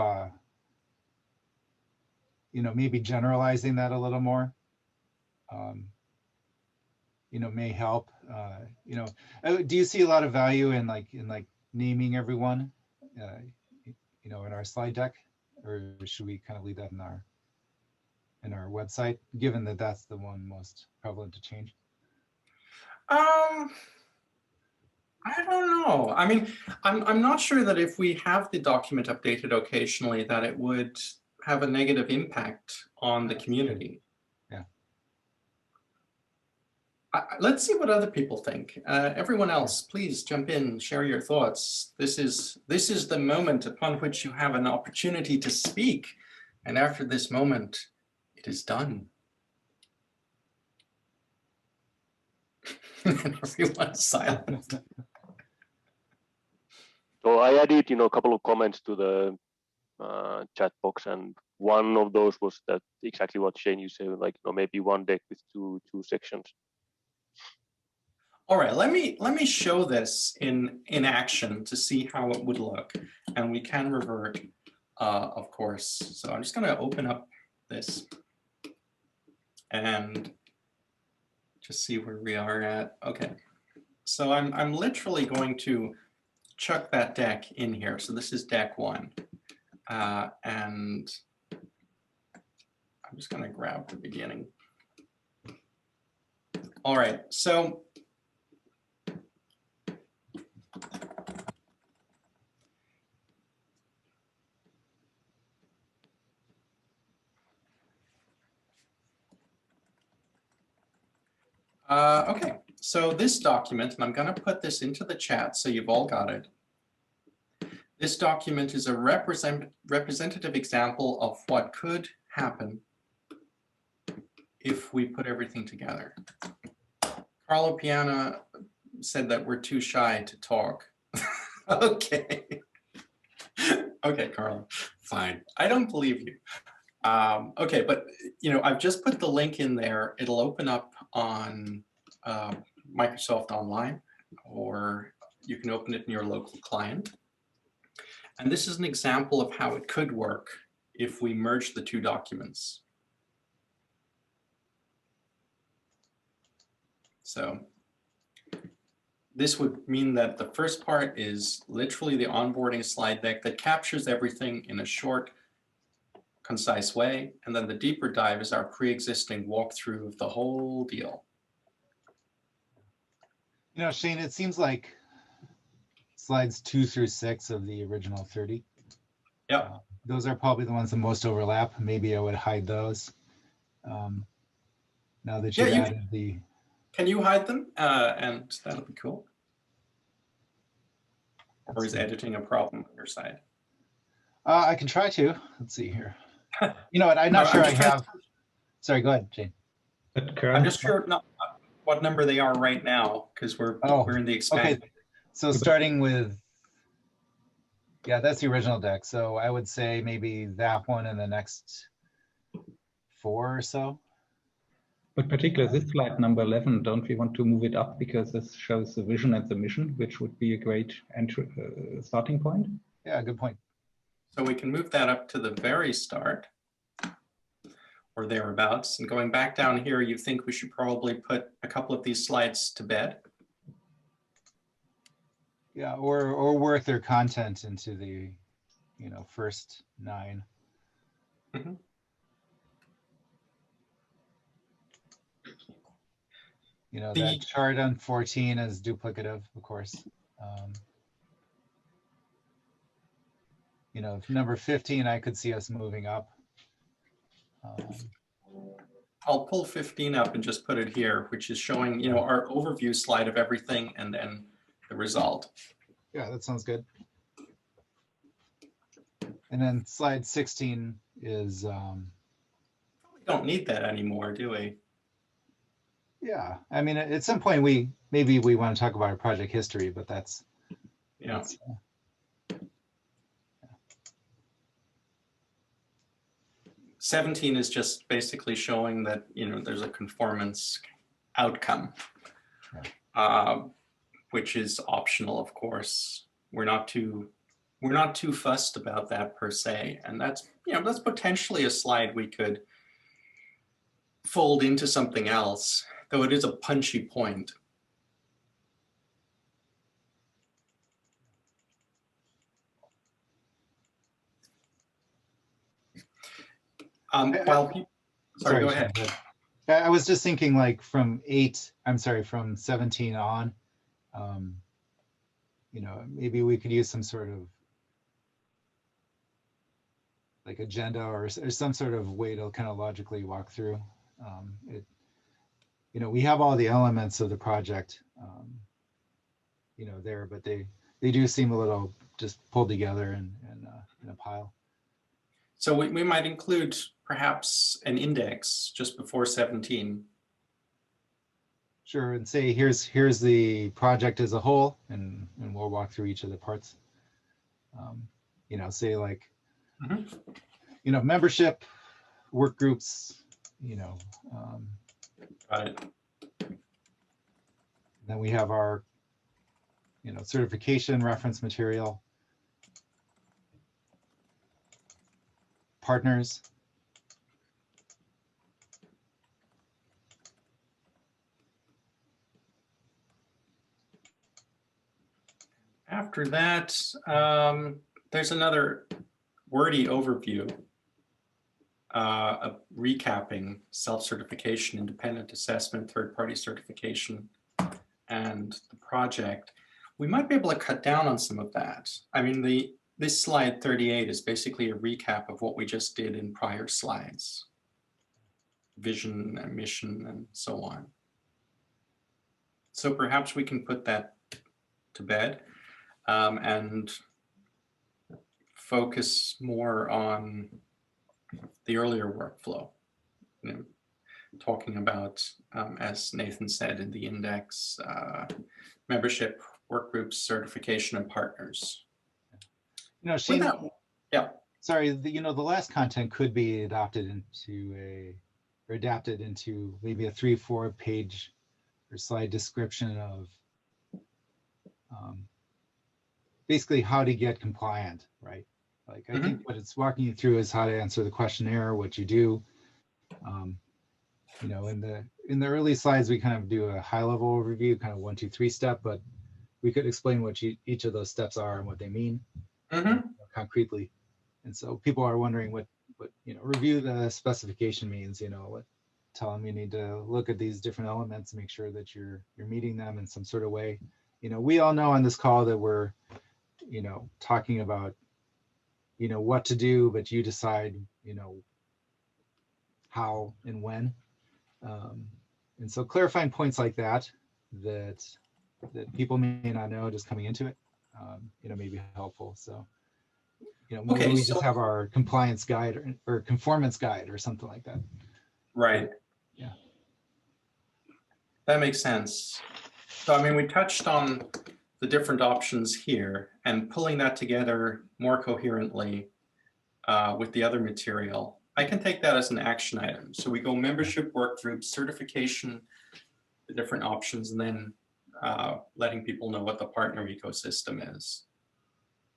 you know, maybe generalizing that a little more, you know, may help. You know, do you see a lot of value in like naming everyone, you know, in our slide deck, or should we kind of leave that in our website, given that that's the one most prevalent to change? I don't know. I mean, I'm not sure that if we have the document updated occasionally, that it would have a negative impact on the community. Yeah. Let's see what other people think. Everyone else, please jump in, share your thoughts. This is the moment upon which you have an opportunity to speak. And after this moment, it is done. And everyone's silent. So I added, you know, a couple of comments to the chat box, and one of those was that exactly what Shane you said, like, you know, maybe one deck with two sections. All right, let me show this in action to see how it would look, and we can revert, of course. So I'm just going to open up this and just see where we are at. Okay, so I'm literally going to chuck that deck in here. So this is deck one, and I'm just going to grab the beginning. All right, so Okay, so this document, and I'm going to put this into the chat so you've all got it. This document is a representative example of what could happen if we put everything together. Carlo Piana said that we're too shy to talk. Okay. Okay, Carlo, fine. I don't believe you. Okay, but I've just put the link in there. It'll open up on Microsoft Online, or you can open it in your local client. And this is an example of how it could work if we merge the two documents. So this would mean that the first part is literally the onboarding slide deck that captures everything in a short, concise way. And then the deeper dive is our pre-existing walkthrough of the whole deal. Shane, it seems like slides 2 through 6 of the original 30. Yeah. Those are probably the ones that most overlap. Maybe I would hide those. Now that you've added the... Can you hide them? And that'll be cool. Or is editing a problem on your side? I can try to. Let's see here. You know what? I'm not sure I have. Sorry, go ahead, Jane. I'm just sure not what number they are right now, because we're in the expansion. Okay. So starting with, yeah, that's the original deck. So I would say maybe that one and the next 4 or so. But particularly this slide number 11, don't we want to move it up because this shows the vision and the mission, which would be a great starting point? Yeah, good point. So we can move that up to the very start or thereabouts. And going back down here, you think we should probably put a couple of these slides to bed? Yeah, or work their content into the, first 9. Mm-hmm. That chart on 14 is duplicative, of course. Number 15, I could see us moving up. I'll pull 15 up and just put it here, which is showing, our overview slide of everything and then the result. Yeah, that sounds good. And then slide 16 is... We don't need that anymore, do we? Yeah, I mean, at some point maybe we want to talk about our project history, but that's... Yeah. 17 is just basically showing that, there's a conformance outcome, which is optional, of course. We're not too fussed about that per se. And that's potentially a slide we could fold into something else, though it is a punchy point. Sorry, go ahead. I was just thinking like from 17 on, maybe we could use some sort of like agenda or some sort of way to kind of logically walk through. We have all the elements of the project, there, but they do seem a little just pulled together in a pile. So we might include perhaps an index just before 17. Sure, and say here's the project as a whole, and we'll walk through each of the parts. Say like, membership, work groups, Got it. Then we have our, certification reference material, partners. After that, there's another wordy overview, recapping self-certification, independent assessment, third-party certification, and the project. We might be able to cut down on some of that. I mean, this slide 38 is basically a recap of what we just did in prior slides. Vision and mission and so on. So perhaps we can put that to bed and focus more on the earlier workflow, you know, talking about, as Nathan said, in the index, membership, work groups, certification, and partners. You know, Shane, yeah. Sorry, the last content could be adopted into or adapted into maybe a 3-4 page or slide description of basically how to get compliant, right? Like I think what it's walking you through is how to answer the questionnaire, what you do. You know, in the early slides, we kind of do a high level overview, kind of 1, 2, 3 step, but we could explain what each of those steps are and what they mean concretely. And so people are wondering what review the specification means. You know, tell them you need to look at these different elements, make sure that you're meeting them in some sort of way. You know, we all know on this call that we're, you know, talking about, you know, what to do, but you decide, you know, how and when. And so clarifying points like that people may not know just coming into it, you know, may be helpful. So, you know, maybe we just have our compliance guide or conformance guide or something like that. Right. Yeah. That makes sense. So, I mean, we touched on the different options here and pulling that together more coherently with the other material. I can take that as an action item. So we go membership, work group, certification, the different options, and then letting people know what the partner ecosystem is.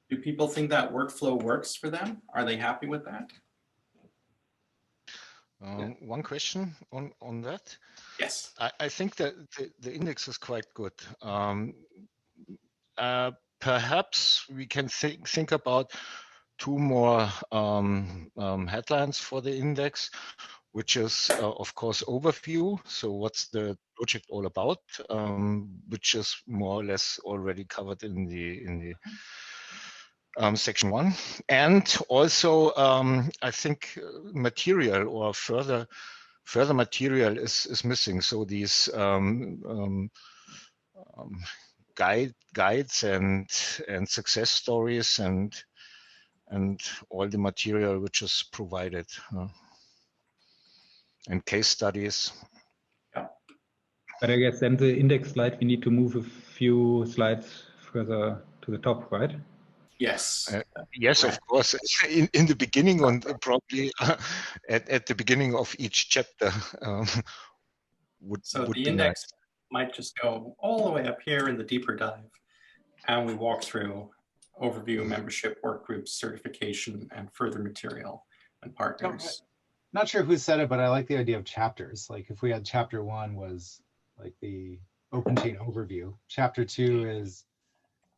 Do people think that workflow works for them? Are they happy with that? One question on that. Yes. I think that the index is quite good. Perhaps we can think about 2 more headlines for the index, which is of course overview. So what's the project all about, which is more or less already covered in the section 1, and also I think material or further material is missing. So these guides and success stories and all the material which is provided, and case studies. But I guess then the index slide, we need to move a few slides further to the top, right? Yes. Yes, of course. In the beginning, and probably at the beginning of each chapter would the be index nice. might just go all the way up here in the deeper dive, and we walk through overview, membership, work groups, certification, and further material and partners. Not sure who said it, but I like the idea of chapters. Like if we had chapter 1 was like the OpenChain overview. Chapter 2 is,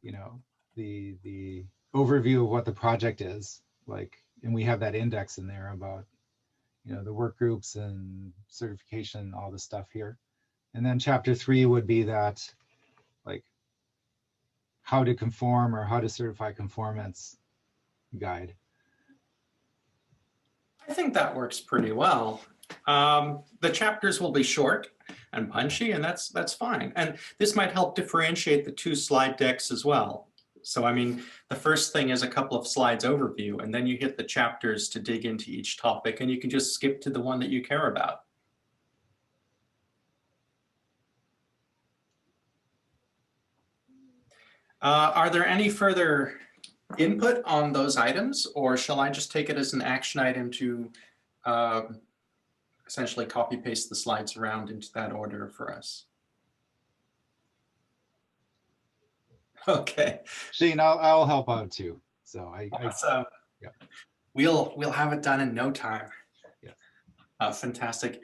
you know, the overview of what the project is like, and we have that index in there about, you know, the work groups and certification, all the stuff here. And then chapter 3 would be that, like, how to conform or how to certify conformance guide. I think that works pretty well. The chapters will be short and punchy, and that's fine. And this might help differentiate the 2 slide decks as well. So, I mean, the first thing is a couple of slides overview, and then you hit the chapters to dig into each topic, and you can just skip to the one that you care about. Are there any further input on those items, or shall I just take it as an action item to essentially copy paste the slides around into that order for us? Okay. Shane, I'll help out too. So awesome. Yeah. We'll have it done in no time. Yeah. Fantastic.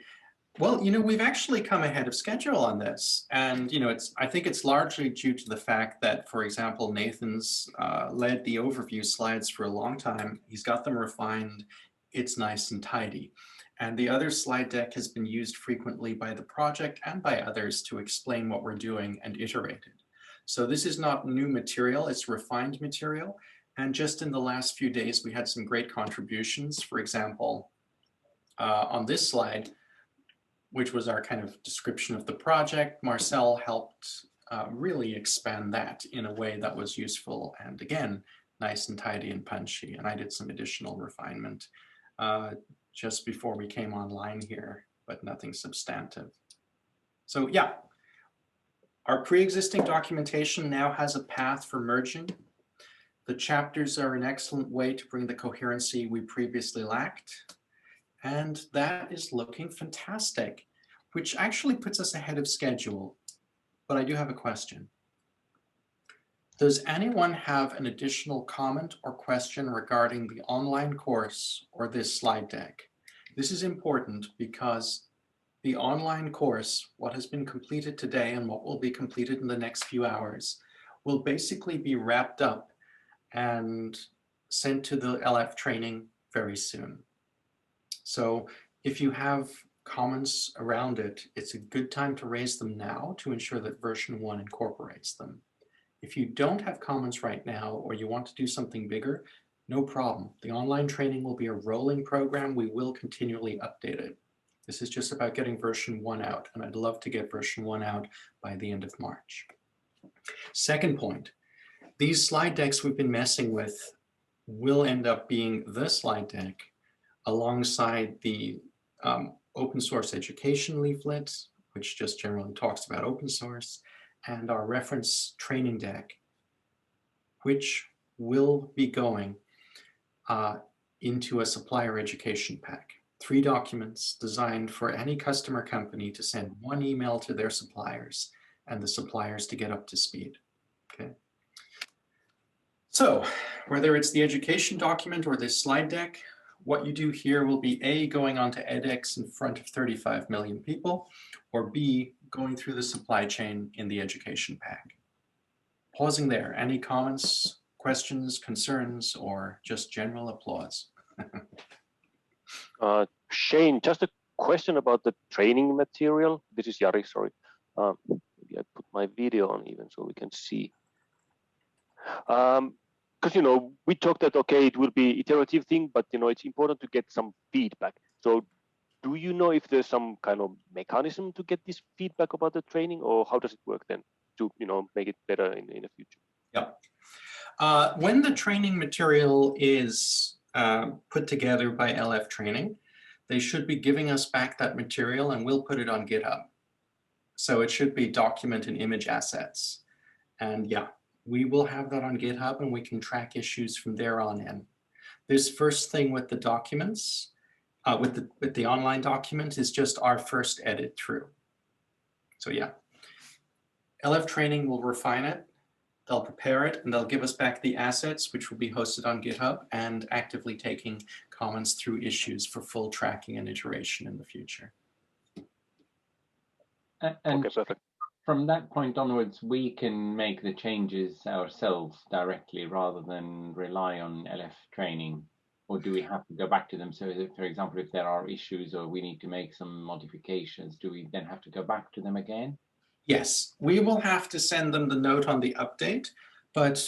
Well, you know, we've actually come ahead of schedule on this, and you know, I think it's largely due to the fact that, for example, Nathan's led the overview slides for a long time. He's got them refined. It's nice and tidy. And the other slide deck has been used frequently by the project and by others to explain what we're doing and iterate it. So this is not new material, it's refined material. And just in the last few days, we had some great contributions. For example, on this slide, which was our kind of description of the project. Marcel helped really expand that in a way that was useful and, again, nice and tidy and punchy. And I did some additional refinement just before we came online here, but nothing substantive. So yeah, our pre-existing documentation now has a path for merging. The chapters are an excellent way to bring the coherency we previously lacked. And that is looking fantastic, which actually puts us ahead of schedule. But I do have a question. Does anyone have an additional comment or question regarding the online course or this slide deck? This is important because the online course, what has been completed today and what will be completed in the next few hours, will basically be wrapped up and sent to the LF training very soon. So if you have comments around it, it's a good time to raise them now to ensure that version 1 incorporates them. If you don't have comments right now or you want to do something bigger, no problem. The online training will be a rolling program. We will continually update it. This is just about getting version 1 out, and I'd love to get version 1 out by the end of March. Second point, these slide decks we've been messing with will end up being the slide deck alongside the open source education leaflet, which just generally talks about open source, and our reference training deck, which will be going into a supplier education pack. 3 documents designed for any customer company to send 1 email to their suppliers and the suppliers to get up to speed. Okay. So whether it's the education document or this slide deck, what you do here will be A, going onto edX in front of 35 million people, or B, going through the supply chain in the education pack. Pausing there, any comments, questions, concerns, or just general applause? Shane, just a question about the training material. This is Jari, sorry. Maybe I put my video on even so we can see. Because, you know, we talked that, okay, it will be iterative thing, but, you know, it's important to get some feedback. So do you know if there's some kind of mechanism to get this feedback about the training, or how does it work then to, you know, make it better in the future? Yeah. When the training material is put together by LF Training, they should be giving us back that material and we'll put it on GitHub. So it should be document and image assets. And yeah, we will have that on GitHub and we can track issues from there on in. This first thing with the documents, with the online document is just our first edit through. So yeah, LF Training will refine it, they'll prepare it, and they'll give us back the assets, which will be hosted on GitHub and actively taking comments through issues for full tracking and iteration in the future. And okay, perfect. From that point onwards, we can make the changes ourselves directly rather than rely on LF Training, or do we have to go back to them? So if, for example, if there are issues or we need to make some modifications, do we then have to go back to them again? Yes, we will have to send them the note on the update, but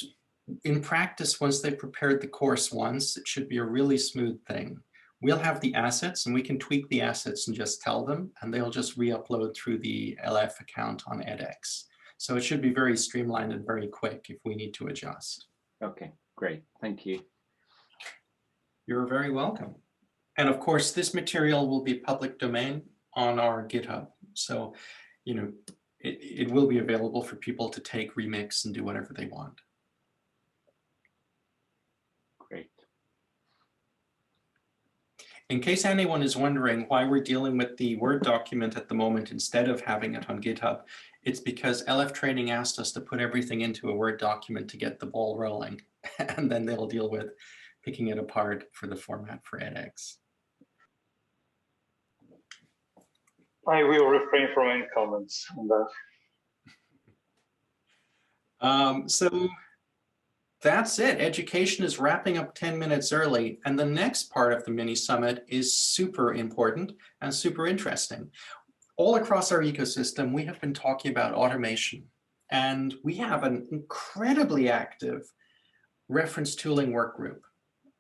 in practice, once they've prepared the course once, it should be a really smooth thing. We'll have the assets and we can tweak the assets and just tell them, and they'll just re-upload through the LF account on edX. So it should be very streamlined and very quick if we need to adjust. Okay, great. Thank you. You're very welcome. And of course, this material will be public domain on our GitHub. So, you know, it will be available for people to take, remix, and do whatever they want. Great. In case anyone is wondering why we're dealing with the Word document at the moment instead of having it on GitHub, it's because LF Training asked us to put everything into a Word document to get the ball rolling, and then they'll deal with picking it apart for the format for edX. I will refrain from any comments on that. So that's it. Education is wrapping up 10 minutes early, and the next part of the mini summit is super important and super interesting. All across our ecosystem, we have been talking about automation, and we have an incredibly active reference tooling work group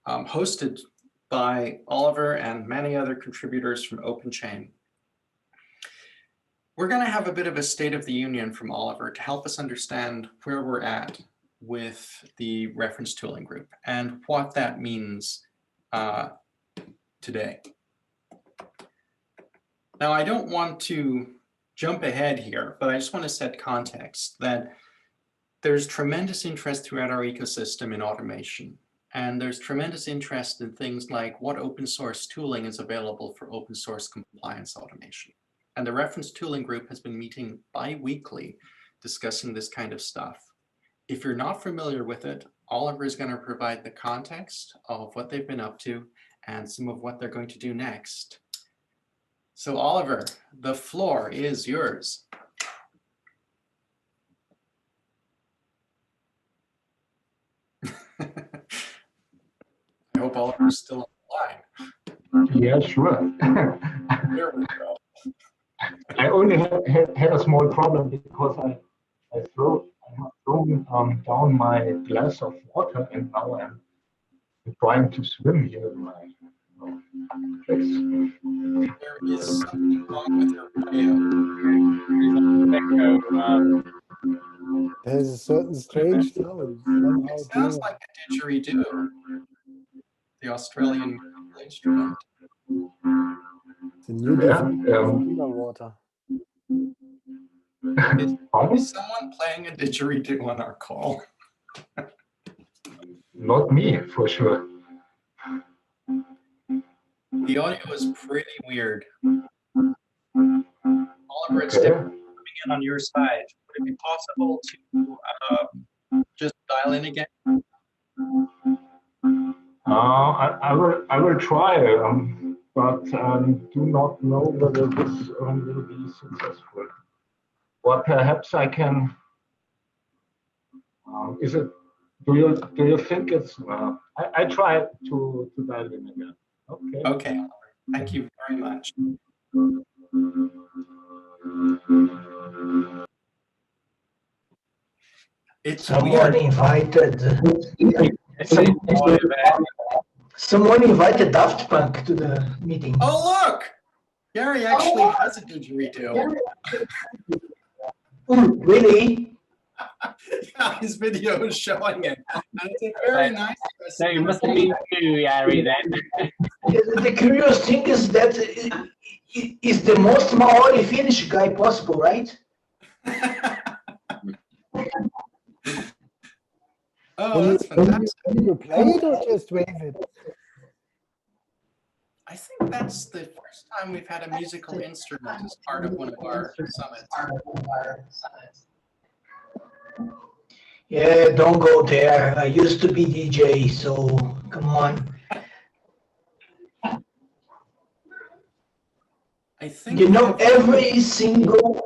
hosted by Oliver and many other contributors from OpenChain. We're going to have a bit of a State of the Union from Oliver to help us understand where we're at with the reference tooling group and what that means today. Now, I don't want to jump ahead here, but I just want to set context that there's tremendous interest throughout our ecosystem in automation. And there's tremendous interest in things like what open source tooling is available for open source compliance automation. And the reference tooling group has been meeting bi-weekly discussing this kind of stuff. If you're not familiar with it, Oliver is going to provide the context of what they've been up to and some of what they're going to do next. So Oliver, the floor is yours. I hope Oliver's still on the line. Yeah, sure. There we go. I only had a small problem because I have thrown down my glass of water, and now I'm trying to swim here in my place. There is something wrong with your audio. There's a certain strange sound. It sounds like a didgeridoo, the Australian instrument. It's a new definition of water. Is someone playing a didgeridoo on our call? Not me, for sure. The audio is pretty weird. Oliver, it's coming in on your side. Would it be possible to just dial in again? I will try, but do not know whether this will be successful. Or perhaps I can. Is it? Do you think it's? I try to dial in again. Okay. Okay, Oliver. Thank you very much. It's someone invited. Someone invited Daft Punk to the meeting. Oh, look! Gary actually has a didgeridoo. Really? Yeah, his video is showing it. And it's a very nice. So you must have been you, Gary, then. The curious thing is that is the most Maori Finnish guy possible, right? Oh, that's fantastic. Can you play it or just wave it? I think that's the first time we've had a musical instrument as part of one of our summits. Yeah, don't go there. I used to be DJ, so come on. I think you know every single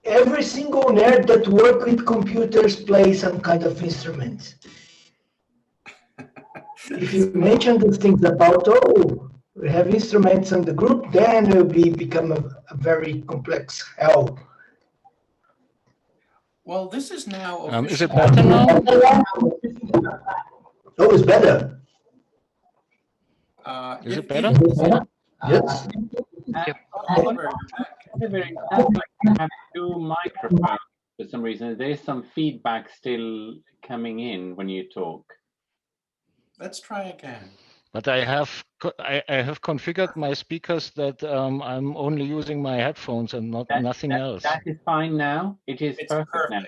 nerd that work with computers plays some kind of instrument. If you mention these things about we have instruments in the group, then it will become a very complex hell. Well, this is now. Is it better now? Oh, it's better. Is it better? Yes. Oliver, it sounds like you have two microphones for some reason. There's some feedback still coming in when you talk. Let's try again. But I have configured my speakers that I'm only using my headphones and nothing else. That is fine now. It's perfect now.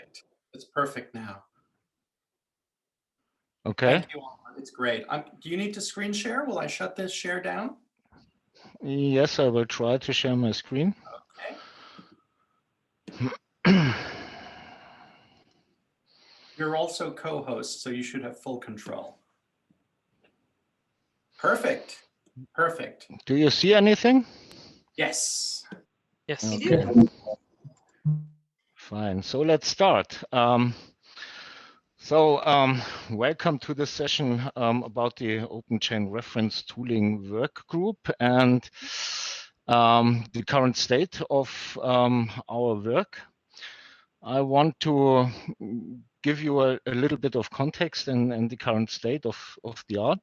It's perfect now. Okay. Thank you, Oliver. It's great. Do you need to screen share? Will I shut this share down? Yes, I will try to share my screen. Okay. You're also co-host, so you should have full control. Perfect. Perfect. Do you see anything? Yes. Yes. Okay. Fine. So let's start. Welcome to this session about the OpenChain reference tooling work group and the current state of our work. I want to give you a little bit of context and the current state of the art.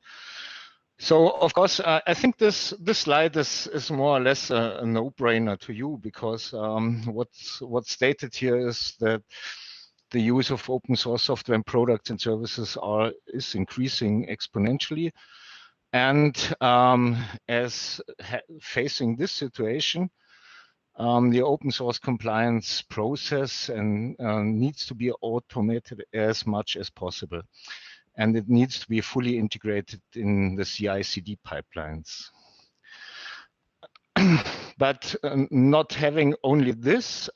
So of course, I think this slide is more or less a no-brainer to you, because what's stated here is that the use of open source software and products and services is increasing exponentially. And as facing this situation, the open source compliance process needs to be automated as much as possible. And it needs to be fully integrated in the CI/CD pipelines. But not having only this,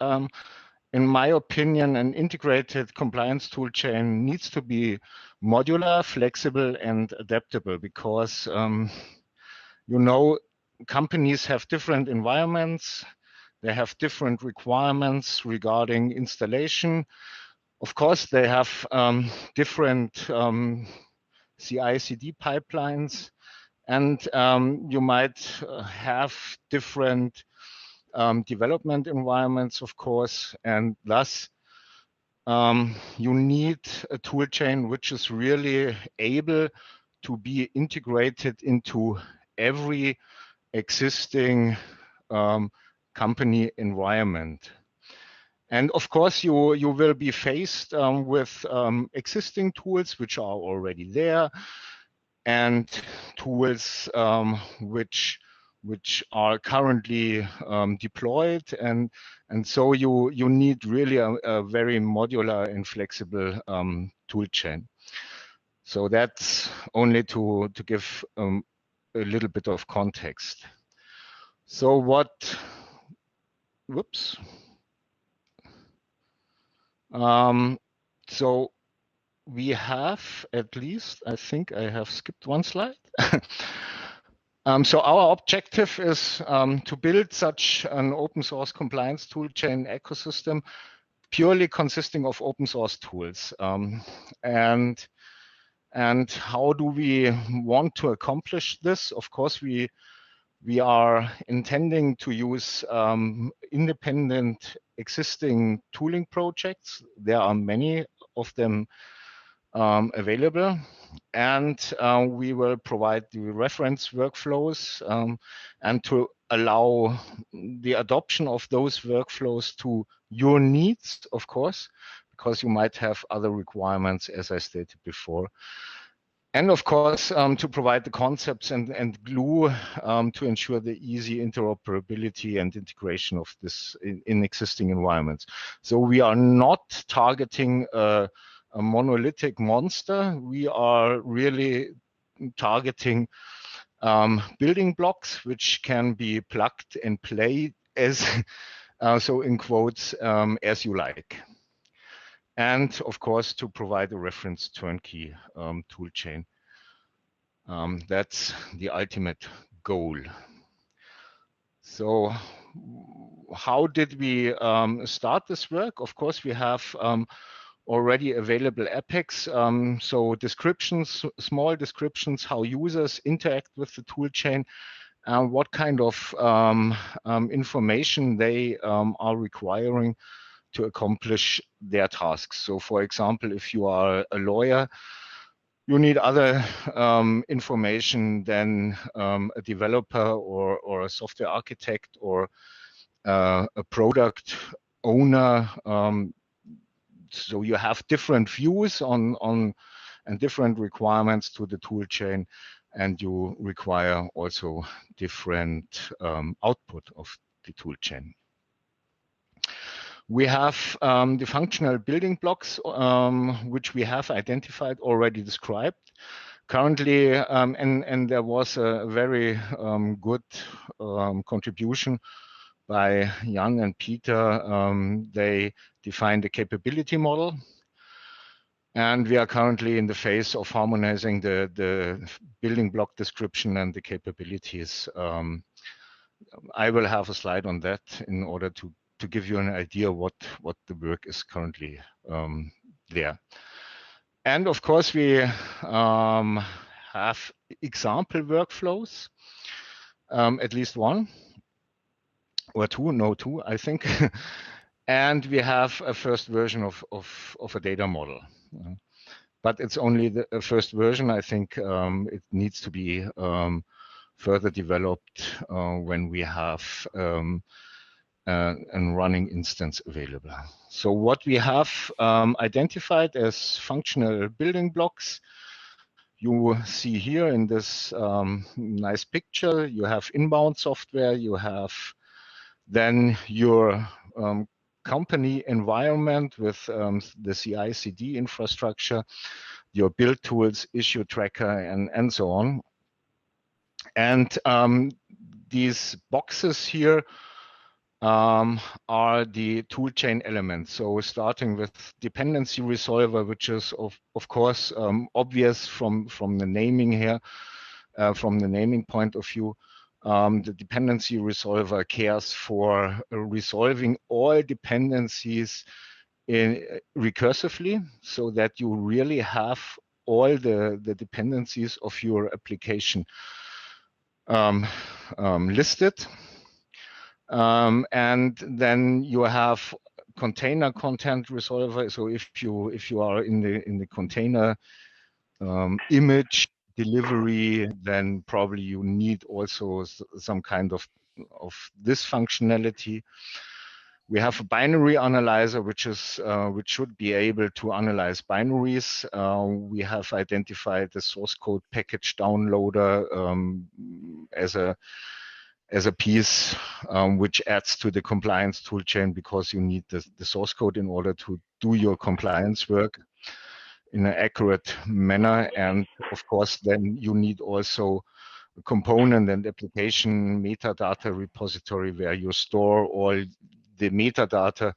in my opinion, an integrated compliance toolchain needs to be modular, flexible, and adaptable, because companies have different environments. They have different requirements regarding installation. Of course, they have different CI/CD pipelines, and you might have different development environments, of course, and thus you need a tool chain which is really able to be integrated into every existing company environment. And of course, you will be faced with existing tools which are already there, and tools which are currently deployed, and so you need really a very modular and flexible tool chain. So that's only to give a little bit of context. So so we have, at least, I think I have skipped one slide. So our objective is to build such an open source compliance toolchain ecosystem purely consisting of open source tools. And how do we want to accomplish this? Of course, we are intending to use independent existing tooling projects. There are many of them available, and we will provide the reference workflows and to allow the adoption of those workflows to your needs, of course, because you might have other requirements, as I stated before. And of course, to provide the concepts and glue to ensure the easy interoperability and integration of this in existing environments. So we are not targeting a monolithic monster. We are really targeting building blocks which can be plugged and played as, so in quotes, as you like. And of course, to provide a reference turnkey toolchain. That's the ultimate goal. So how did we start this work? Of course, we have already available epics. So descriptions, small descriptions, how users interact with the toolchain, what kind of information they are requiring to accomplish their tasks. So for example, if you are a lawyer, you need other information than a developer or a software architect or a product owner. So you have different views on and different requirements to the tool chain, and you require also different output of the tool chain. We have the functional building blocks, which we have identified, already described. Currently, and there was a very good contribution by Jan and Peter. They defined a capability model. And we are currently in the phase of harmonizing the building block description and the capabilities. I will have a slide on that in order to give you an idea what the work is currently there. And of course, we have example workflows, at least one or two, I think. And we have a first version of a data model. but it's only the first version. I think it needs to be further developed when we have a running instance available. So what we have identified as functional building blocks, you see here in this nice picture, you have inbound software, you have then your company environment with the CI/CD infrastructure, your build tools, issue tracker, and so on. And these boxes here are the toolchain elements. So starting with dependency resolver, which is of course obvious from the naming here, from the naming point of view. The dependency resolver cares for resolving all dependencies recursively, so that you really have all the dependencies of your application listed. And then you have container content resolver. So if you are in the container image delivery, then probably you need also some kind of this functionality. We have a binary analyzer, which should be able to analyze binaries. We have identified the source code package downloader as a piece which adds to the compliance toolchain, because you need the source code in order to do your compliance work in an accurate manner. And of course, then you need also a component and application metadata repository where you store all the metadata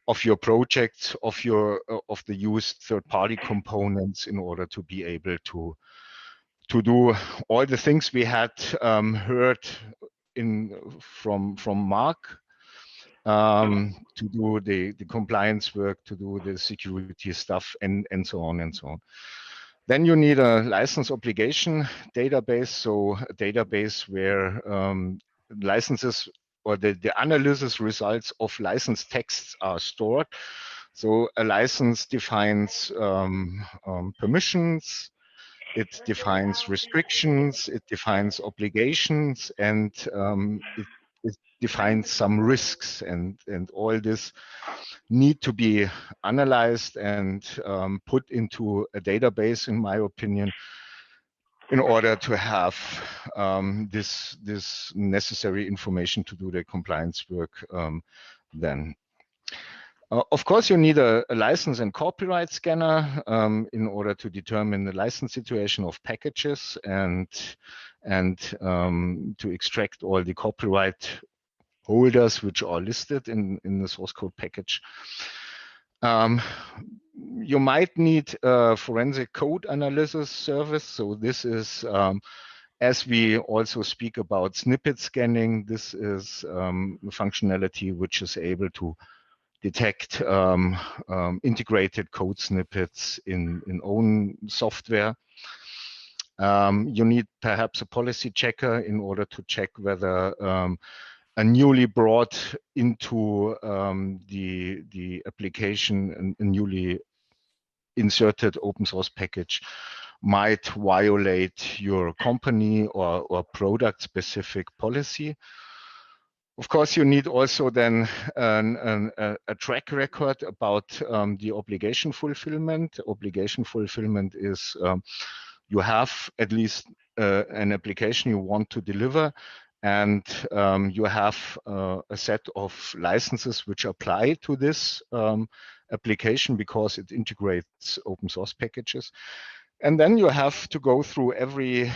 of your projects, of the used third-party components, in order to be able to do all the things we had heard from Mark, to do the compliance work, to do the security stuff, and so on and so on. Then you need a license obligation database, so a database where licenses or the analysis results of license texts are stored. So a license defines permissions, it defines restrictions, it defines obligations, and it defines some risks, and all this need to be analyzed and put into a database, in my opinion, in order to have this necessary information to do the compliance work then. Of course, you need a license and copyright scanner in order to determine the license situation of packages and to extract all the copyright holders which are listed in the source code package. You might need a forensic code analysis service. So this is, as we also speak about snippet scanning, this is functionality which is able to detect integrated code snippets in own software. You need perhaps a policy checker in order to check whether a newly brought into the application, a newly inserted open source package might violate your company or product specific policy. Of course, you need also then a track record about the obligation fulfillment. Obligation fulfillment is you have at least an application you want to deliver, and you have a set of licenses which apply to this application because it integrates open source packages. And then you have to go through every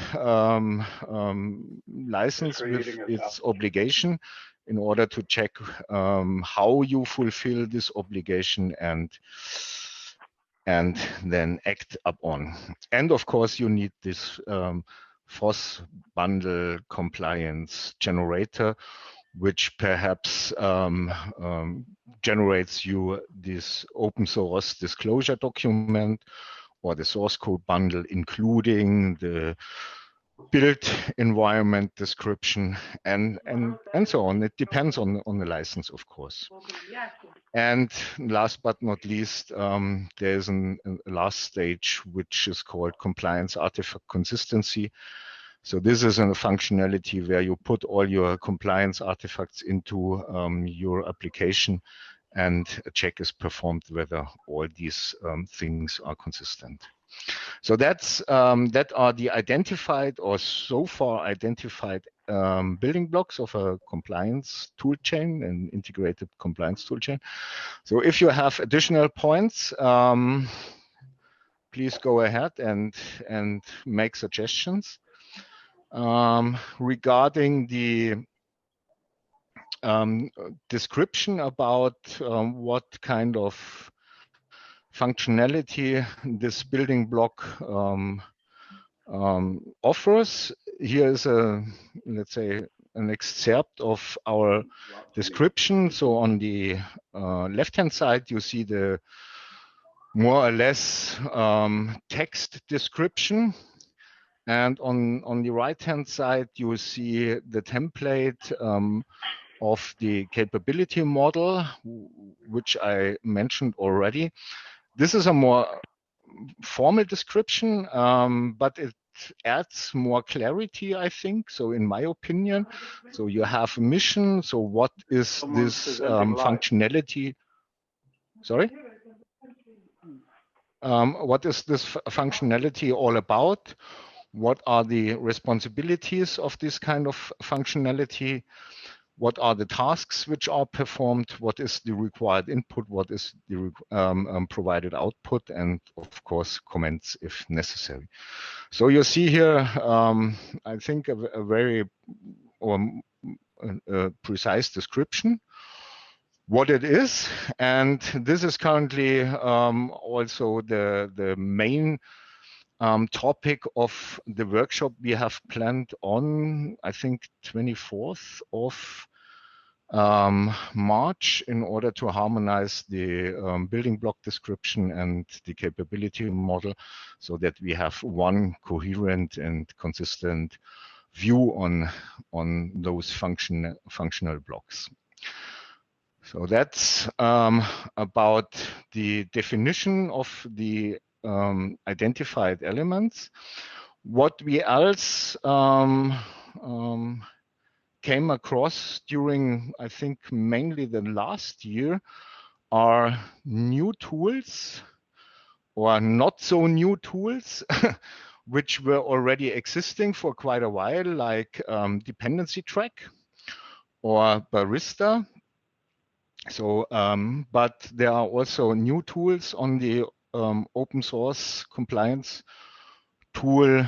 license with its obligation in order to check how you fulfill this obligation and then act upon. And of course, you need this FOSS bundle compliance generator, which perhaps generates you this open source disclosure document or the source code bundle, including the build environment description, and so on. It depends on the license, of course. And last but not least, there's a last stage which is called compliance artifact consistency. So this is a functionality where you put all your compliance artifacts into your application, and a check is performed whether all these things are consistent. So that are the identified, or so far identified, building blocks of a compliance toolchain, an integrated compliance toolchain. So if you have additional points, please go ahead and make suggestions. Regarding the description about what kind of functionality this building block offers, here is let's say, an excerpt of our description. So on the left-hand side, you see the more or less text description. And on the right-hand side, you will see the template of the capability model, which I mentioned already. This is a more formal description, but it adds more clarity, I think. So in my opinion, so you have a mission. So what is this functionality? Sorry? What is this functionality all about? What are the responsibilities of this kind of functionality? What are the tasks which are performed? What is the required input? What is the provided output? And of course, comments if necessary. So you see here, I think, a very precise description what it is. And this is currently also the main topic of the workshop we have planned on, I think, 24th of March, in order to harmonize the building block description and the capability model, so that we have one coherent and consistent view on those functional blocks. So that's about the definition of the identified elements. What we else came across during, I think, mainly the last year, are new tools, or not so new tools, which were already existing for quite a while, like dependency track or Barista. So, but there are also new tools on the open source compliance tool,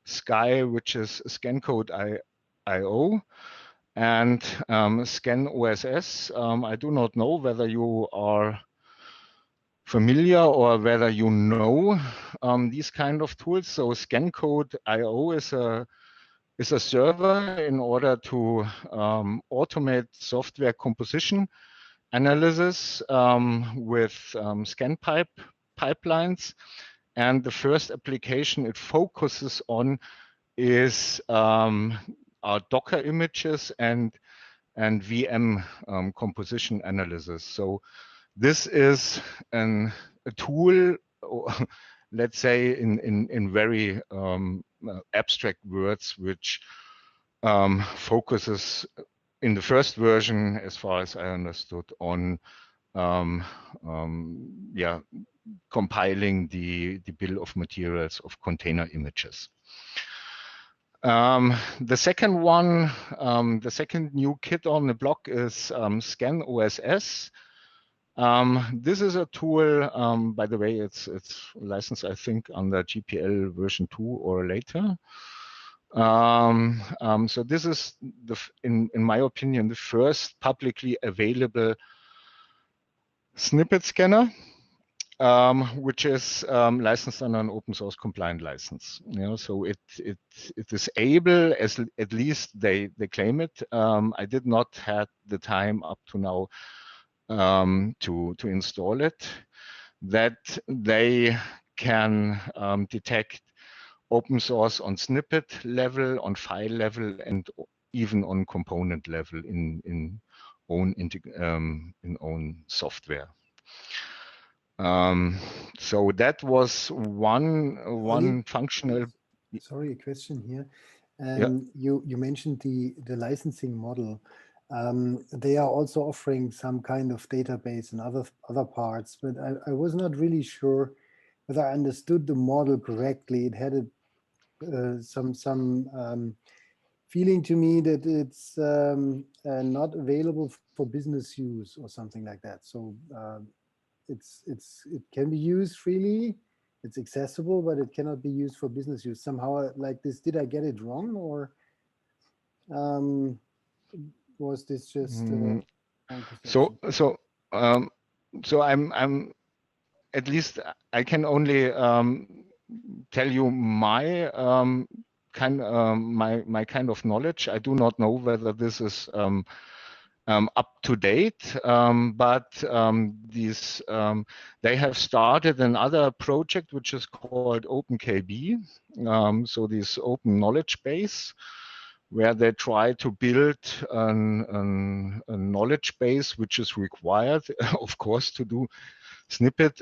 Sky, which is ScanCode.io, and ScanOSS. I do not know whether you are familiar or whether you know these kind of tools. So ScanCode.io is a server in order to automate software composition analysis with scan pipelines. And the first application it focuses on is our Docker images and VM composition analysis. So this is a tool, let's say in very abstract words, which focuses in the first version, as far as I understood, on compiling the bill of materials of container images. The second one, the second new kit on the block is ScanOSS. This is a tool, by the way, it's licensed, I think, under GPL version 2 or later. So this is, in my opinion, the first publicly available snippet scanner, which is licensed under an open source compliant license. So it is able, at least they claim it. I did not have the time up to now to install it, that they can detect open source on snippet level, on file level, and even on component level in own software. So that was one functional. Sorry, a question here. Yeah. You mentioned the licensing model. They are also offering some kind of database and other parts, but I was not really sure whether I understood the model correctly. It had some feeling to me that it's not available for business use or something like that. So it can be used freely. It's accessible, but it cannot be used for business use. Somehow like this, did I get it wrong, or was this just so I'm at least I can only tell you my my kind of knowledge. I do not know whether this is up to date, but they have started another project which is called OpenKB, so this open knowledge base, where they try to build a knowledge base which is required, of course, to do snippet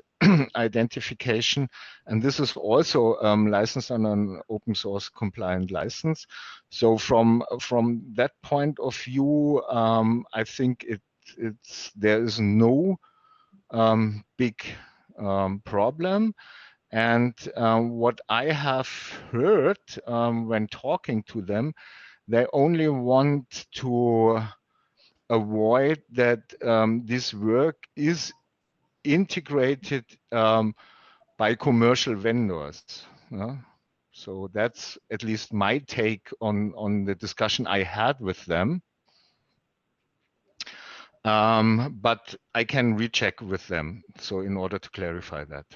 identification. And this is also licensed on an open source compliant license. So from that point of view, I think there is no big problem. And what I have heard when talking to them, they only want to avoid that this work is integrated by commercial vendors. So that's at least my take on the discussion I had with them. But I can recheck with them, so in order to clarify that.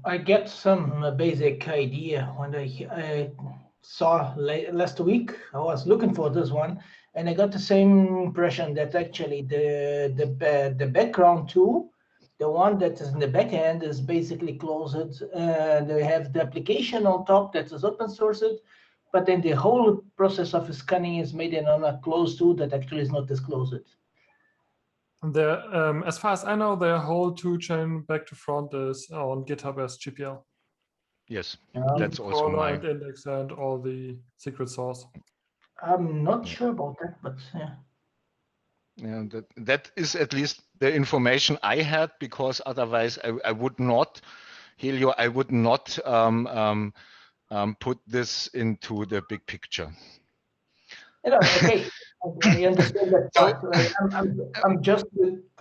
I get some basic idea when I saw last week. I was looking for this one, and I got the same impression that actually the background tool, the one that is in the back end, is basically closed. They have the application on top that is open sourced, but then the whole process of scanning is made on a closed tool that actually is not disclosed. As far as I know, their whole toolchain back to front is on GitHub as GPL. Yes, that's also crawler my and index and all the secret source. I'm not sure about that, but yeah. Yeah, that is at least the information I had, because otherwise I would not, Helio, I would not put this into the big picture. Okay, I understand that part.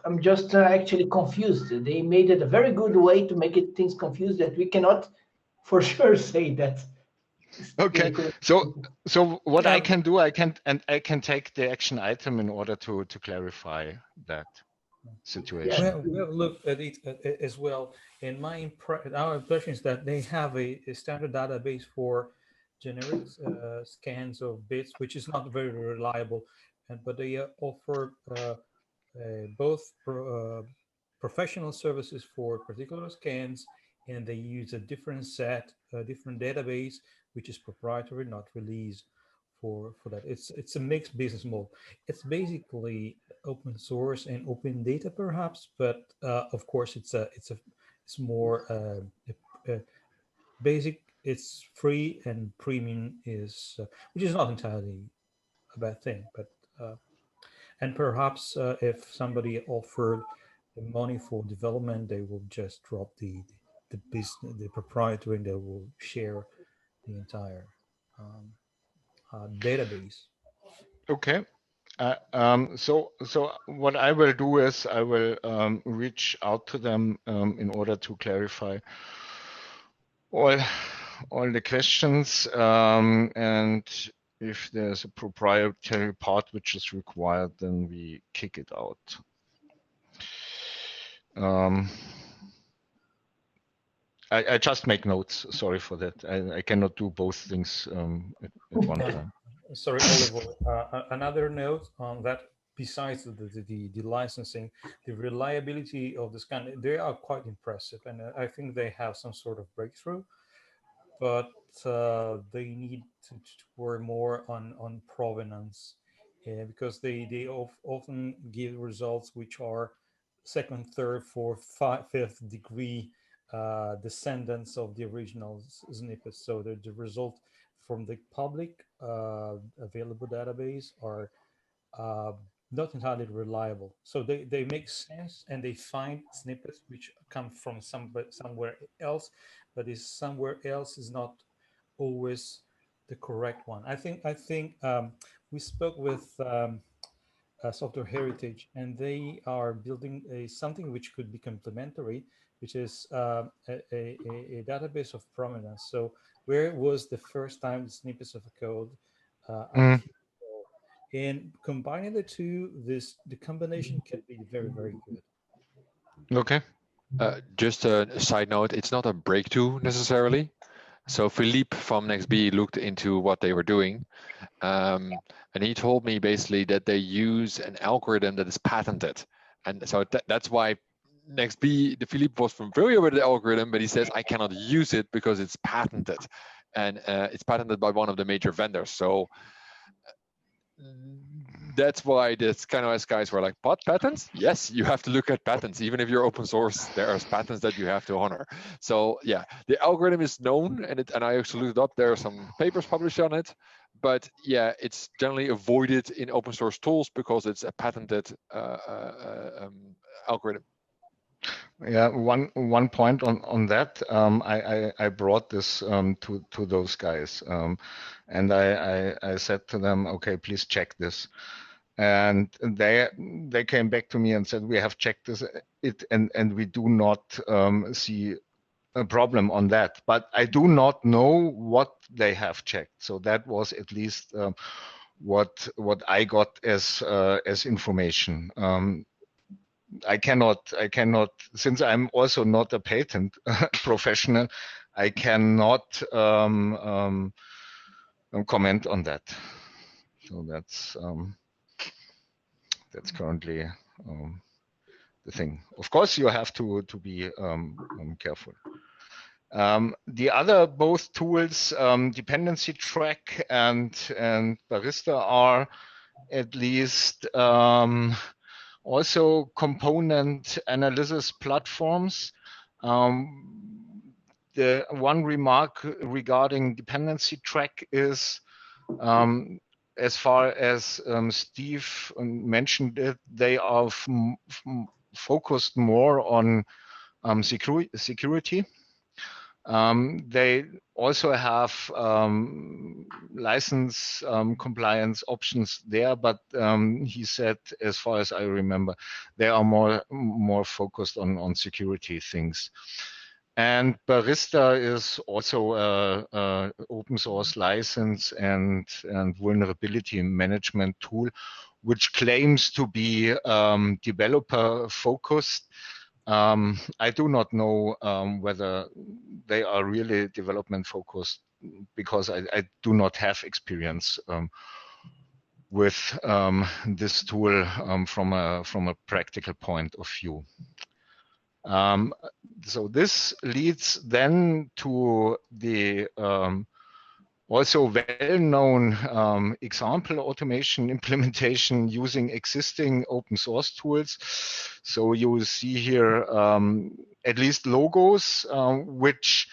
I'm just actually confused. They made it a very good way to make things confused that we cannot for sure say that. Okay, so what I can do, I can take the action item in order to clarify that situation. Well, we have looked at it as well. And our impression is that they have a standard database for generic scans of bits, which is not very reliable, but they offer both professional services for particular scans, and they use a different different database, which is proprietary, not released for that. It's a mixed business model. It's basically open source and open data, perhaps, but of course it's more basic. It's free, and premium is, which is not entirely a bad thing, but and perhaps if somebody offered money for development, they will just drop the business, the proprietary, and they will share the entire database. Okay. So what I will do is I will reach out to them in order to clarify all the questions, and if there's a proprietary part which is required, then we kick it out. I just make notes. Sorry for that. I cannot do both things at one time. Sorry, Oliver. Another note on that besides the licensing, the reliability of the scan, they are quite impressive, and I think they have some sort of breakthrough. But they need to work more on provenance, because they often give results which are second, third, fourth, fifth degree descendants of the original snippets. So the result from the public available database are not entirely reliable. So they make sense, and they find snippets which come from somewhere else, but is somewhere else is not always the correct one. I think we spoke with Software Heritage, and they are building something which could be complementary, which is a database of provenance. So where was the first time the snippets of a code appeared? And combining the two, the combination can be very, very good. Okay. Just a side note, it's not a breakthrough necessarily. So Philippe from NextB looked into what they were doing, and he told me basically that they use an algorithm that is patented. And so that's why NextB, Philippe was familiar with the algorithm, but he says, I cannot use it because it's patented. And it's patented by one of the major vendors. So that's why this kind of guys were like, but patents? Yes, you have to look at patents. Even if you're open source, there are patents that you have to honor. So yeah, the algorithm is known, and I actually looked it up. There are some papers published on it, but yeah, it's generally avoided in open source tools because it's a patented algorithm. Yeah, one point on that. I brought this to those guys, and I said to them, okay, please check this. And they came back to me and said, we have checked it and we do not see a problem on that. But I do not know what they have checked. So that was at least what I got as information. I cannot, since I'm also not a patent professional, I cannot comment on that. So that's currently the thing. Of course, you have to be careful. The other both tools, Dependency Track and Barista, are at least also component analysis platforms. The one remark regarding Dependency Track is, as far as Steve mentioned it, they are focused more on security. They also have license compliance options there, but he said, as far as I remember, they are more focused on security things. And Barista is also a open source license and vulnerability management tool, which claims to be developer focused. I do not know whether they are really development focused, because I do not have experience with this tool from a practical point of view. So this leads then to the also well-known example automation implementation using existing open source tools. So you will see here at least logos, which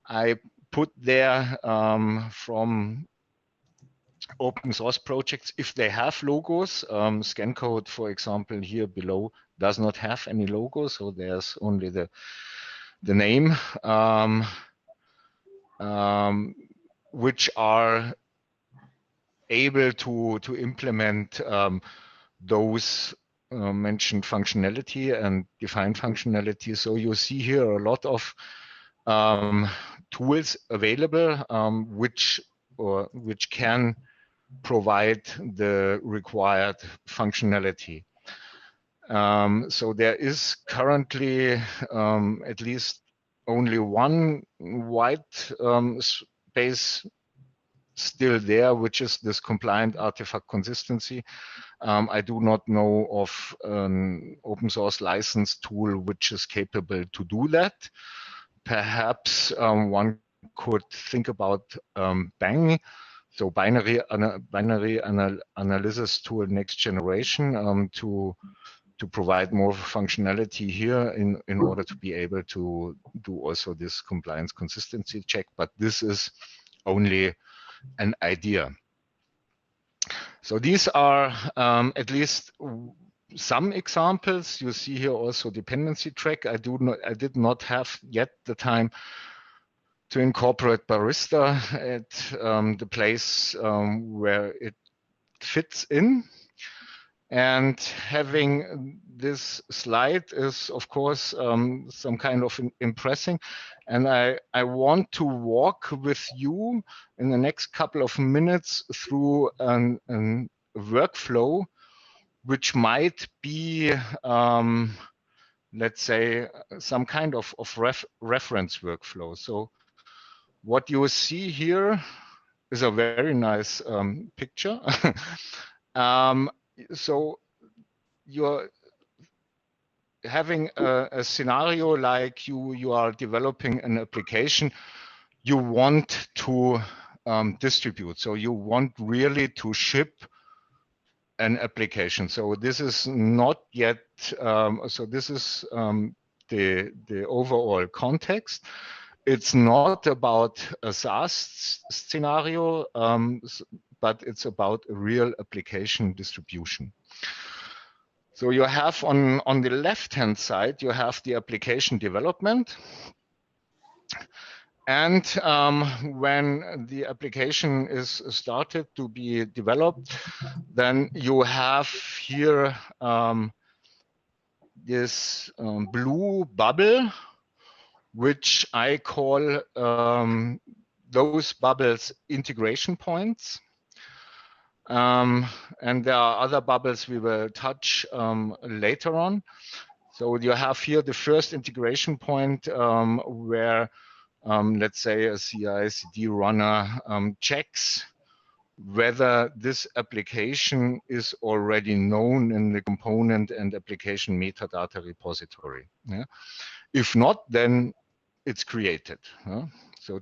I put there from open source projects if they have logos. ScanCode, for example, here below does not have any logo, so there's only the name, which are able to implement those mentioned functionality and defined functionality. So you see here a lot of tools available which can provide the required functionality. So there is currently at least only one white space still there, which is this compliant artifact consistency. I do not know of an open source license tool which is capable to do that. Perhaps one could think about Bang, so binary analysis tool next generation, to provide more functionality here in order to be able to do also this compliance consistency check. But this is only an idea. So these are at least some examples. You see here also dependency track. I did not have yet the time to incorporate Barista at the place where it fits in. And having this slide is, of course, some kind of impressing. And I want to walk with you in the next couple of minutes through a workflow, which might be, let's say, some kind of reference workflow. So what you see here is a very nice picture. So you're having a scenario like you are developing an application you want to distribute. So you want really to ship an application. So this is not yet, so this is the overall context. It's not about a SaaS scenario, but it's about a real application distribution. So you have on the left-hand side, you have the application development. And when the application is started to be developed, then you have here this blue bubble, which I call those bubbles integration points. And there are other bubbles we will touch later on. So you have here the first integration point where, let's say, a CI/CD runner checks whether this application is already known in the component and application metadata repository. Yeah? If not, then it's created. So,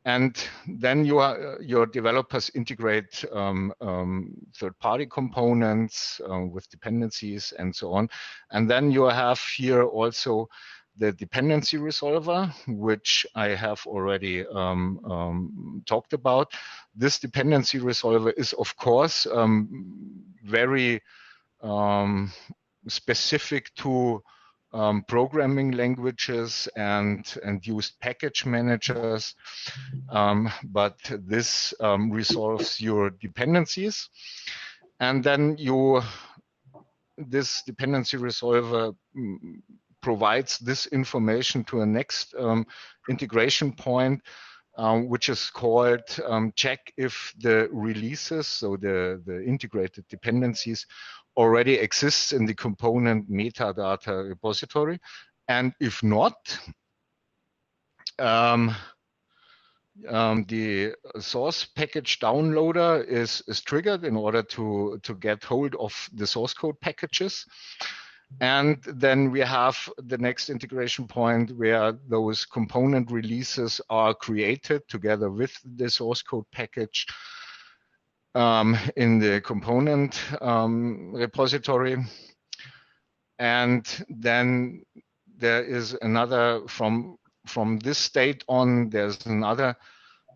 and then your developers integrate third-party components with dependencies and so on. And then you have here also the dependency resolver, which I have already talked about. This dependency resolver is, of course, very specific to programming languages and used package managers, but this resolves your dependencies. And then this dependency resolver provides this information to a next integration point, which is called check if the releases, so the integrated dependencies, already exists in the component metadata repository. And if not, the source package downloader is triggered in order to get hold of the source code packages. And then we have the next integration point where those component releases are created together with the source code package in the component repository. And then there is another, from this state on, there's another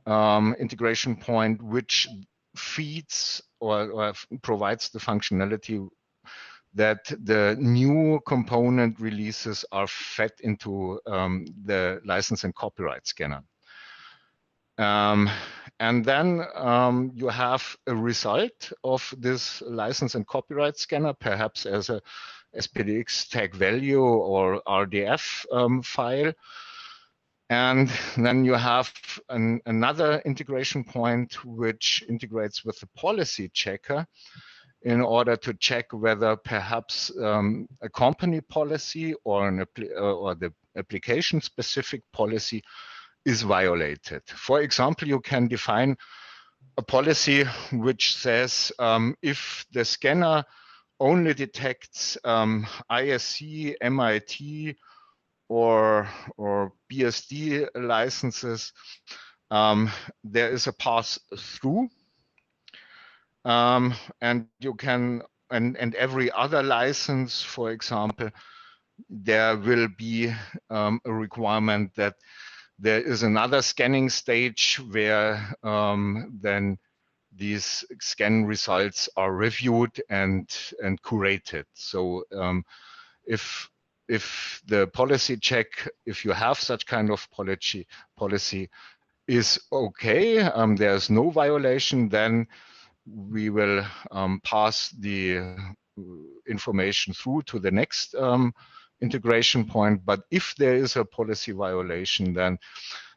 integration point which feeds or provides the functionality that the new component releases are fed into the license and copyright scanner. And then you have a result of this license and copyright scanner, perhaps as a SPDX tag value or RDF file. And then you have another integration point which integrates with the policy checker in order to check whether perhaps a company policy or the application-specific policy is violated. For example, you can define a policy which says if the scanner only detects ISC, MIT, or BSD licenses, there is a pass through, and you can and every other license, for example, there will be a requirement that there is another scanning stage where then these scan results are reviewed and curated. So if the policy check, if you have such kind of policy is okay, there's no violation, then we will pass the information through to the next integration point. But if there is a policy violation, then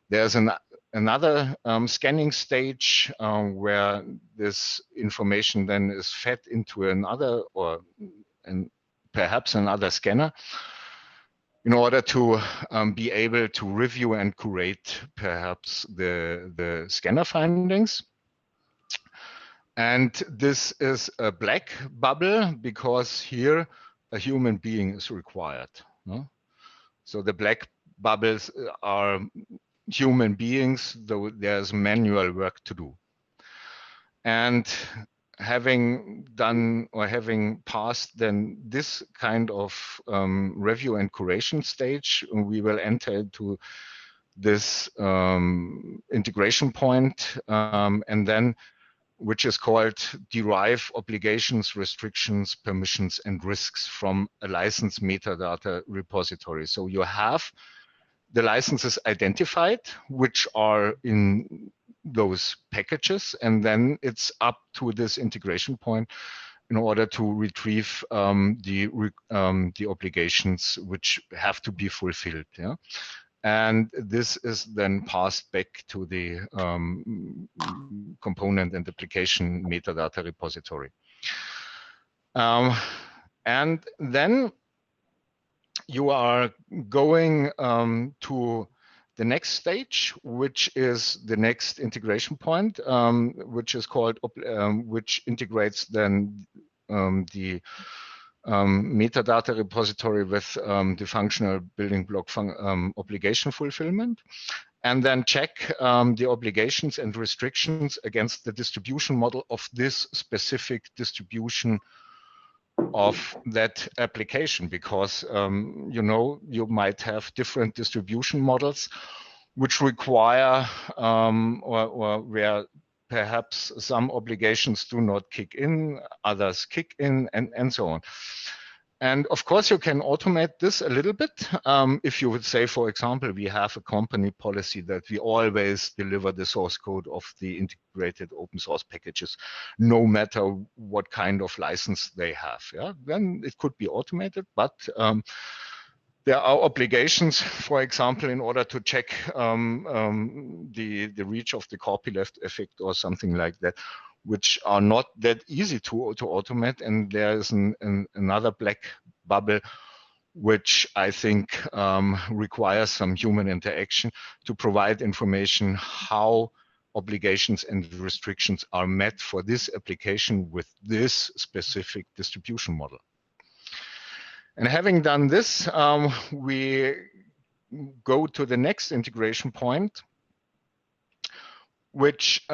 there's another scanning stage where this information then is fed into another perhaps another scanner in order to be able to review and curate perhaps the scanner findings. And this is a black bubble because here a human being is required. No? So the black bubbles are human beings, though there's manual work to do. And having done or having passed then this kind of review and curation stage, we will enter into this integration point, and then which is called derive obligations, restrictions, permissions, and risks from a license metadata repository. So you have the licenses identified, which are in those packages, and then it's up to this integration point in order to retrieve the obligations which have to be fulfilled. Yeah? And this is then passed back to the component and application metadata repository. And then you are going to the next stage, which is the next integration point, which is called, which integrates then the metadata repository with the functional building block obligation fulfillment, and then check the obligations and restrictions against the distribution model of this specific distribution of that application, because you know, you might have different distribution models which require or where perhaps some obligations do not kick in, others kick in, and so on. And of course, you can automate this a little bit. If you would say, for example, we have a company policy that we always deliver the source code of the integrated open source packages, no matter what kind of license they have. Yeah? Then it could be automated, but there are obligations, for example, in order to check the reach of the copyleft effect or something like that, which are not that easy to automate. And there is another black bubble, which I think requires some human interaction to provide information how obligations and restrictions are met for this application with this specific distribution model. And having done this, we go to the next integration point, which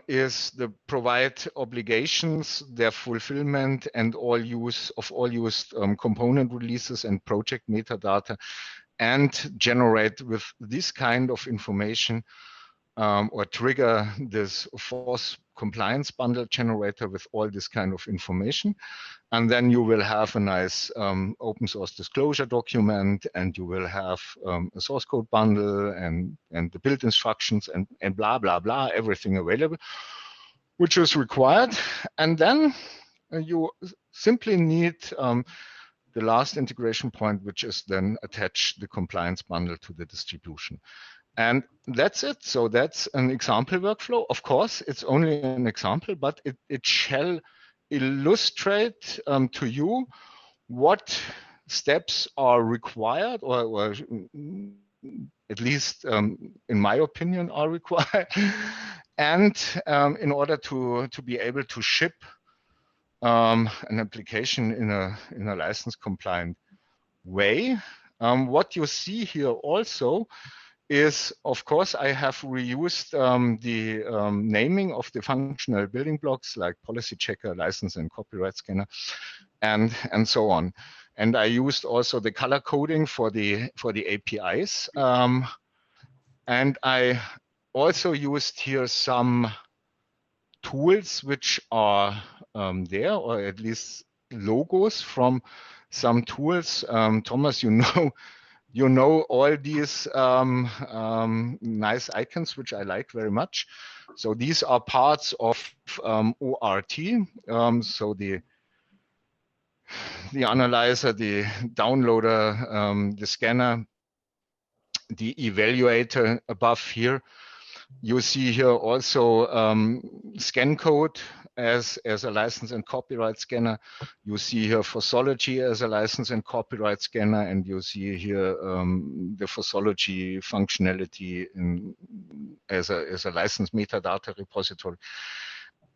is the provide obligations, their fulfillment, and all used component releases and project metadata, and generate with this kind of information or trigger this force compliance bundle generator with all this kind of information. And then you will have a nice open source disclosure document, and you will have a source code bundle and the build instructions and blah, blah, blah, everything available, which is required. And then you simply need the last integration point, which is then attach the compliance bundle to the distribution. And that's it. So that's an example workflow. Of course, it's only an example, but it shall illustrate to you what steps are required or at least in my opinion, are required. And in order to be able to ship an application in a license compliant way. What you see here also is, of course, I have reused the naming of the functional building blocks like policy checker, license and copyright scanner, and so on. And I used also the color coding for the APIs. And I also used here some tools which are there, or at least logos from some tools. Thomas, you know all these nice icons, which I like very much. So these are parts of ORT. So the analyzer, the downloader, the scanner, the evaluator above here. You see here also scan code as a license and copyright scanner. You see here Fossology as a license and copyright scanner, and you see here the Fossology functionality as a license metadata repository.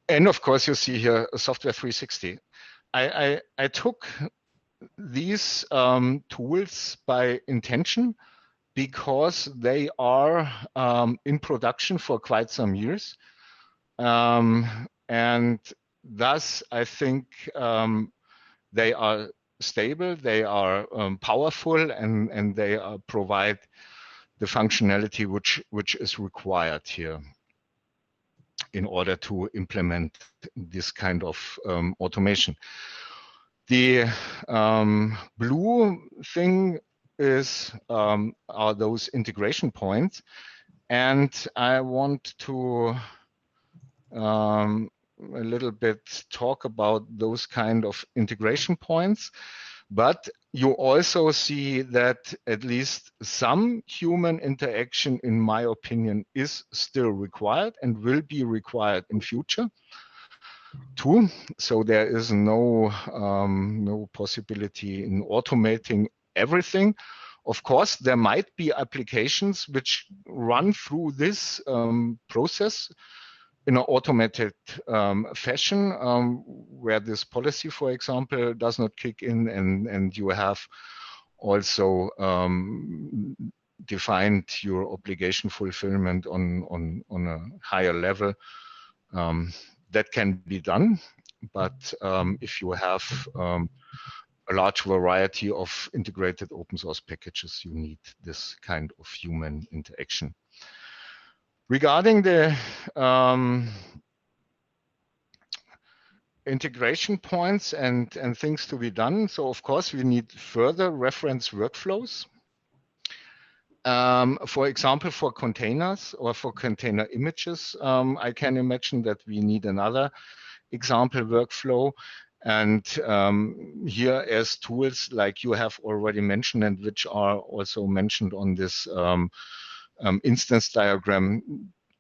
And of course, you see here Software 360. I took these tools by intention, because they are in production for quite some years. And thus, I think they are stable, they are powerful, and they provide the functionality which is required here in order to implement this kind of automation. The blue thing are those integration points, and I want to a little bit talk about those kind of integration points. But you also see that at least some human interaction, in my opinion, is still required and will be required in future too. So there is no possibility in automating everything. Of course, there might be applications which run through this process in an automated fashion, where this policy, for example, does not kick in, and you have also defined your obligation fulfillment on a higher level. That can be done, but if you have a large variety of integrated open source packages, you need this kind of human interaction. Regarding the integration points and things to be done, so of course we need further reference workflows. For example, for containers or for container images, I can imagine that we need another example workflow. And here as tools like you have already mentioned, and which are also mentioned on this instance diagram,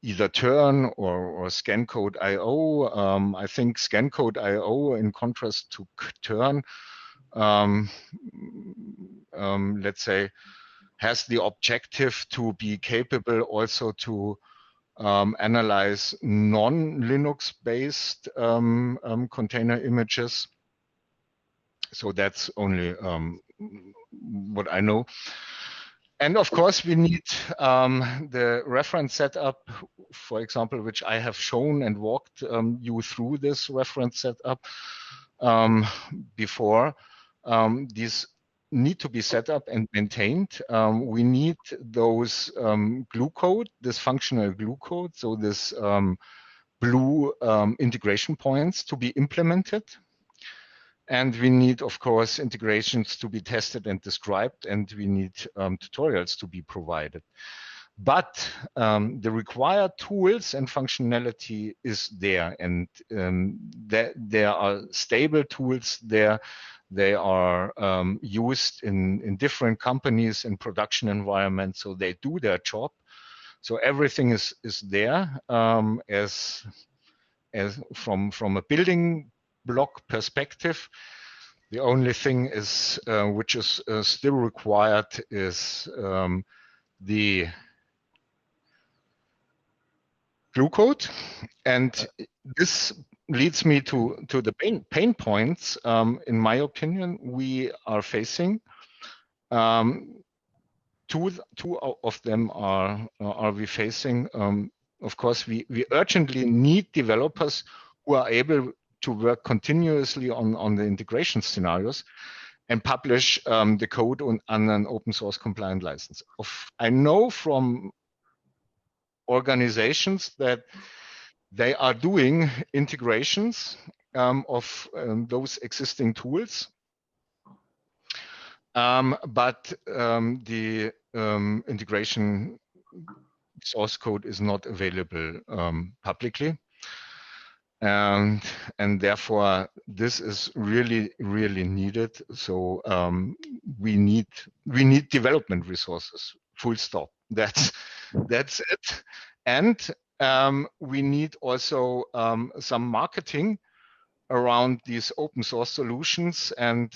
either Turn or ScanCode.io. I think ScanCode.io, in contrast to Turn, let's say, has the objective to be capable also to analyze non-Linux based container images. So that's only what I know. And of course, we need the reference setup, for example, which I have shown and walked you through this reference setup before. These need to be set up and maintained. We need those glue code, this functional glue code, so this blue integration points to be implemented. And we need, of course, integrations to be tested and described, and we need tutorials to be provided. But the required tools and functionality is there, and there are stable tools there. They are used in different companies in production environments, so they do their job. So everything is there as from a building block perspective. The only thing is which is still required is the glue code, and this leads me to the pain points, in my opinion, we are facing. Two of them are we facing. Of course, we urgently need developers who are able to work continuously on the integration scenarios and publish the code on an open source compliant license. I know from organizations that they are doing integrations of those existing tools, but the integration source code is not available publicly. And therefore, this is really needed. So we need development resources. Full stop. That's it. And we need also some marketing around these open source solutions and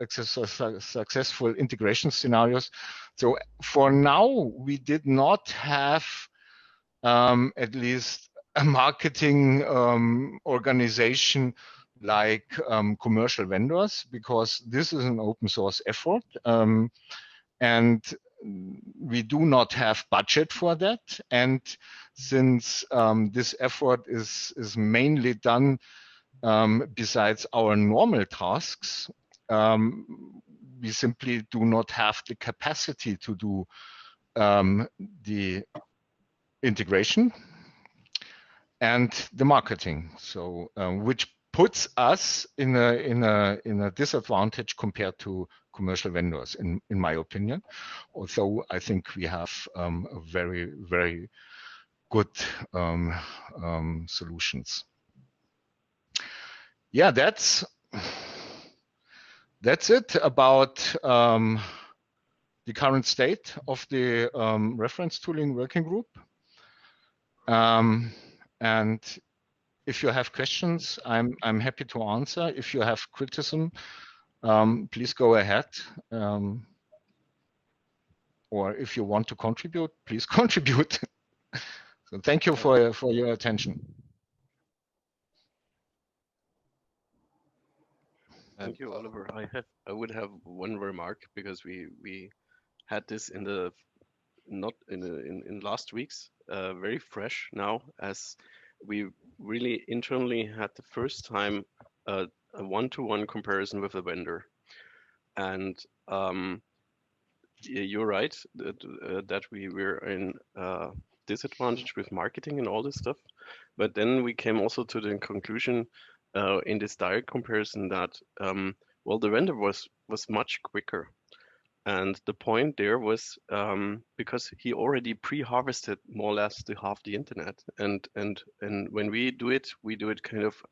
successful integration scenarios. So for now, we did not have at least a marketing organization like commercial vendors, because this is an open source effort, and we do not have budget for that. And since this effort is mainly done besides our normal tasks, we simply do not have the capacity to do the integration and the marketing. So which puts us in a disadvantage compared to commercial vendors, in my opinion. Although I think we have a very good solutions. Yeah, that's it about the current state of the reference tooling working group. And if you have questions, I'm happy to answer. If you have criticism, please go ahead. Or if you want to contribute, please contribute. So thank you for your attention. Thank you, Oliver. I would have one remark, because we had this in the in last weeks, very fresh now, as we really internally had the first time a one-to-one comparison with the vendor. And you're right that we were in disadvantage with marketing and all this stuff. But then we came also to the conclusion in this direct comparison that, well, the vendor was much quicker. And the point there was because he already pre-harvested more or less the half the internet, and when we do it kind of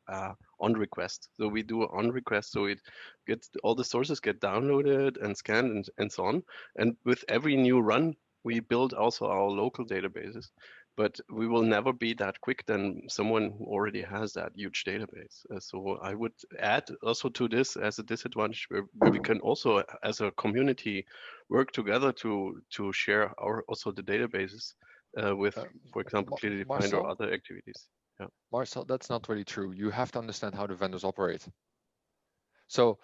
on request. So we do it on request, so it gets all the sources get downloaded and scanned and so on. And with every new run, we build also our local databases. But we will never be that quick than someone who already has that huge database. So I would add also to this as a disadvantage where we can also, as a community, work together to share also the databases with, for example, clearly defined or other activities. Yeah. Marcel, that's not really true. You have to understand how the vendors operate. So,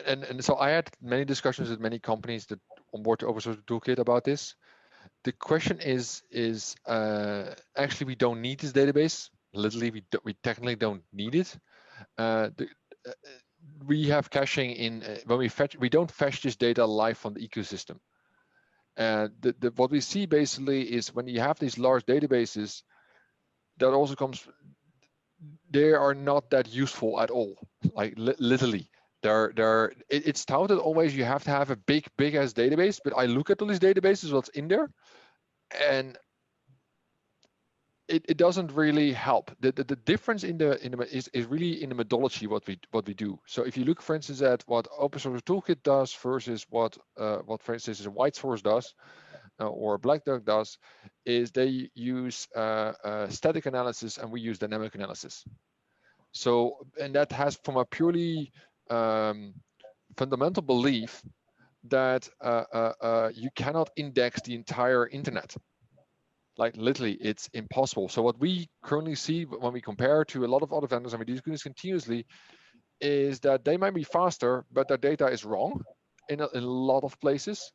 and so I had many discussions with many companies that onboard the open source toolkit about this. The question is actually we don't need this database. Literally, we technically don't need it. We have caching in when we fetch. We don't fetch this data live from the ecosystem. What we see basically is when you have these large databases, that also comes. They are not that useful at all. Like literally. It's touted always you have to have a big ass database, but I look at all these databases, what's in there, and it doesn't really help. The difference is really in the methodology what we do. So if you look, for instance, at what Open Source Toolkit does versus what for instance a White Source does or Black Duck does, is they use static analysis and we use dynamic analysis. So, and that has from a purely fundamental belief that you cannot index the entire internet. Like literally, it's impossible. So what we currently see when we compare to a lot of other vendors, and we do this continuously, is that they might be faster, but their data is wrong in a lot of places.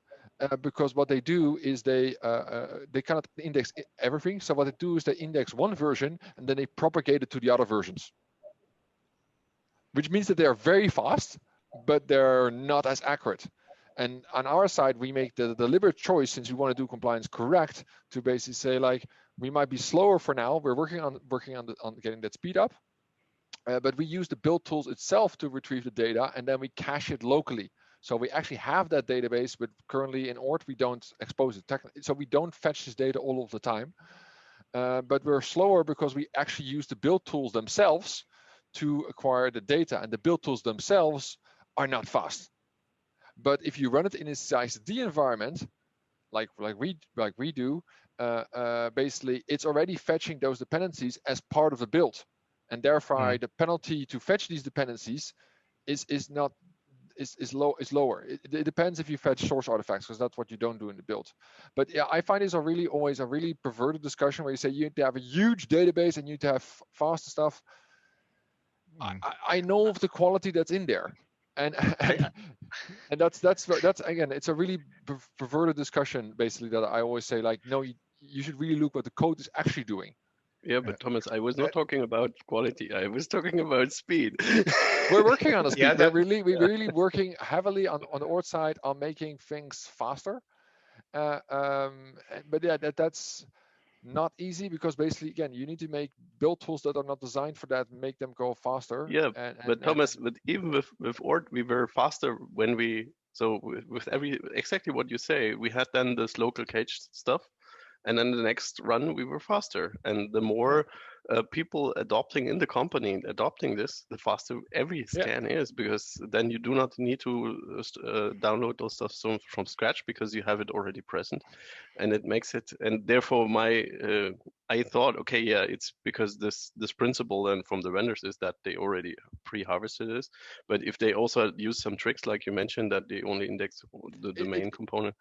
Because what they do is they cannot index everything. So what they do is they index one version and then they propagate it to the other versions, which means that they are very fast, but they're not as accurate. And on our side, we make the deliberate choice, since we want to do compliance correct, to basically say like we might be slower for now. We're working on getting that speed up, but we use the build tools itself to retrieve the data, and then we cache it locally. So we actually have that database, but currently in ORT we don't expose it. So we don't fetch this data all of the time. But we're slower because we actually use the build tools themselves to acquire the data, and the build tools themselves are not fast. But if you run it in a CICD environment, like we do, basically it's already fetching those dependencies as part of the build, and therefore the penalty to fetch these dependencies is lower. It depends if you fetch source artifacts, because that's what you don't do in the build. But yeah, I find it's always a really perverted discussion where you say you need to have a huge database and you need to have fast stuff. I know of the quality that's in there, and that's again, it's a really perverted discussion basically, that I always say like, no, you should really look what the code is actually doing. Yeah, but Thomas, I was not talking about quality. I was talking about speed. We're working on the speed. We're really working heavily on the ORT side on making things faster. But yeah, that's not easy, because basically, again, you need to make build tools that are not designed for that, make them go faster. Yeah, but Thomas, but even with ORT, we were faster when with exactly what you say. We had then this local cache stuff, and then the next run we were faster. And the more people adopting in the company, adopting this, the faster every scan is, because then you do not need to download those stuff from scratch, because you have it already present, and it makes it. And therefore, I thought, okay, yeah, it's because this principle then from the vendors is that they already pre-harvested this. But if they also use some tricks, like you mentioned, that they only index the main component,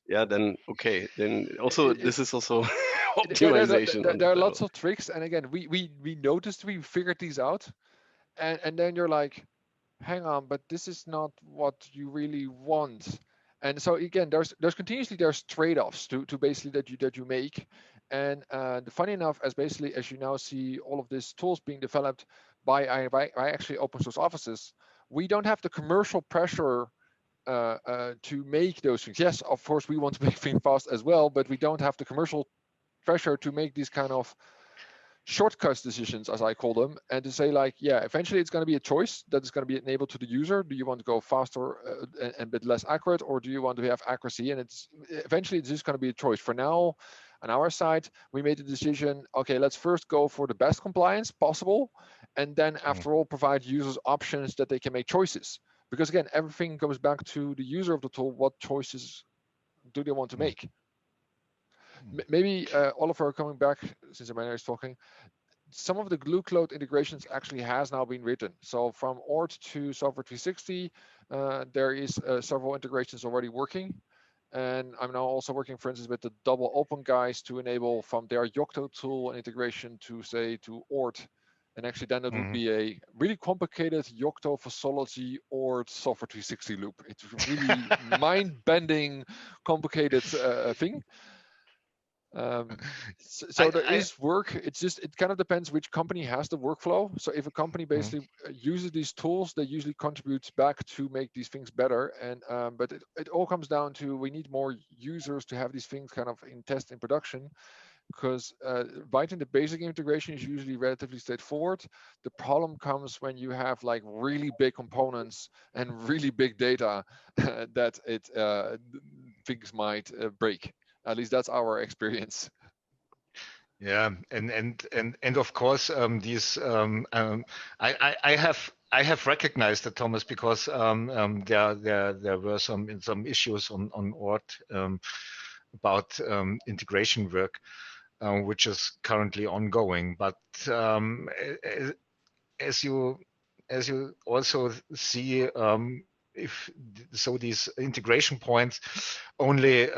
yeah, then okay, then also this is also optimization. There are lots of tricks, and again, we noticed, we figured these out, and then you're like, hang on, but this is not what you really want. And so again, there's continuously trade-offs to basically that you make. And funny enough, as you now see all of these tools being developed by actually open source offices, we don't have the commercial pressure to make those things. Yes, of course, we want to make things fast as well, but we don't have the commercial pressure to make these kind of shortcuts decisions, as I call them, and to say like, yeah, eventually it's going to be a choice that is going to be enabled to the user. Do you want to go faster and a bit less accurate, or do you want to have accuracy? And eventually it's just going to be a choice. For now, on our side, we made the decision, okay, let's first go for the best compliance possible, and then after all, provide users options that they can make choices. Because again, everything comes back to the user of the tool. What choices do they want to make? Maybe Oliver, coming back, since Emmanuel is talking, some of the glue cloud integrations actually has now been written. So from ORT to Software 360, there is several integrations already working. And I'm now also working, for instance, with the double open guys to enable from their Yocto tool an integration to say to ORT. And actually then it would be a really complicated Yocto Fossology ORT Software 360 loop. It's a really mind-bending, complicated thing. So there is work. It's just, it kind of depends which company has the workflow. So if a company basically uses these tools, they usually contribute back to make these things better. And but it all comes down to, we need more users to have these things kind of in test in production, because writing the basic integration is usually relatively straightforward. The problem comes when you have like really big components and really big data that things might break. At least that's our experience. Yeah, and of course these I have recognized that, Thomas, because there were some issues on ORT about integration work, which is currently ongoing. But as you also see, so these integration points only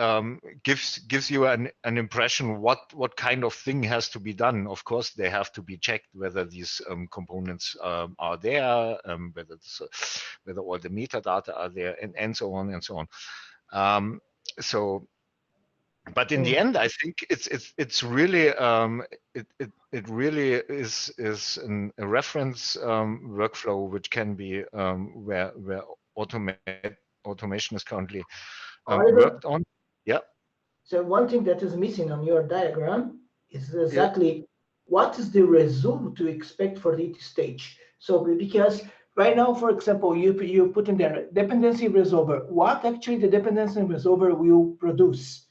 gives you an impression what kind of thing has to be done. Of course, they have to be checked whether these components are there, whether all the metadata are there, and so on and so on. But in the end, I think it's really it really is a reference workflow which can be where automation is currently worked on. Yeah. So one thing that is missing on your diagram is exactly what is the result to expect for each stage. So because right now, for example, you put in there dependency resolver. What actually the dependency resolver will produce?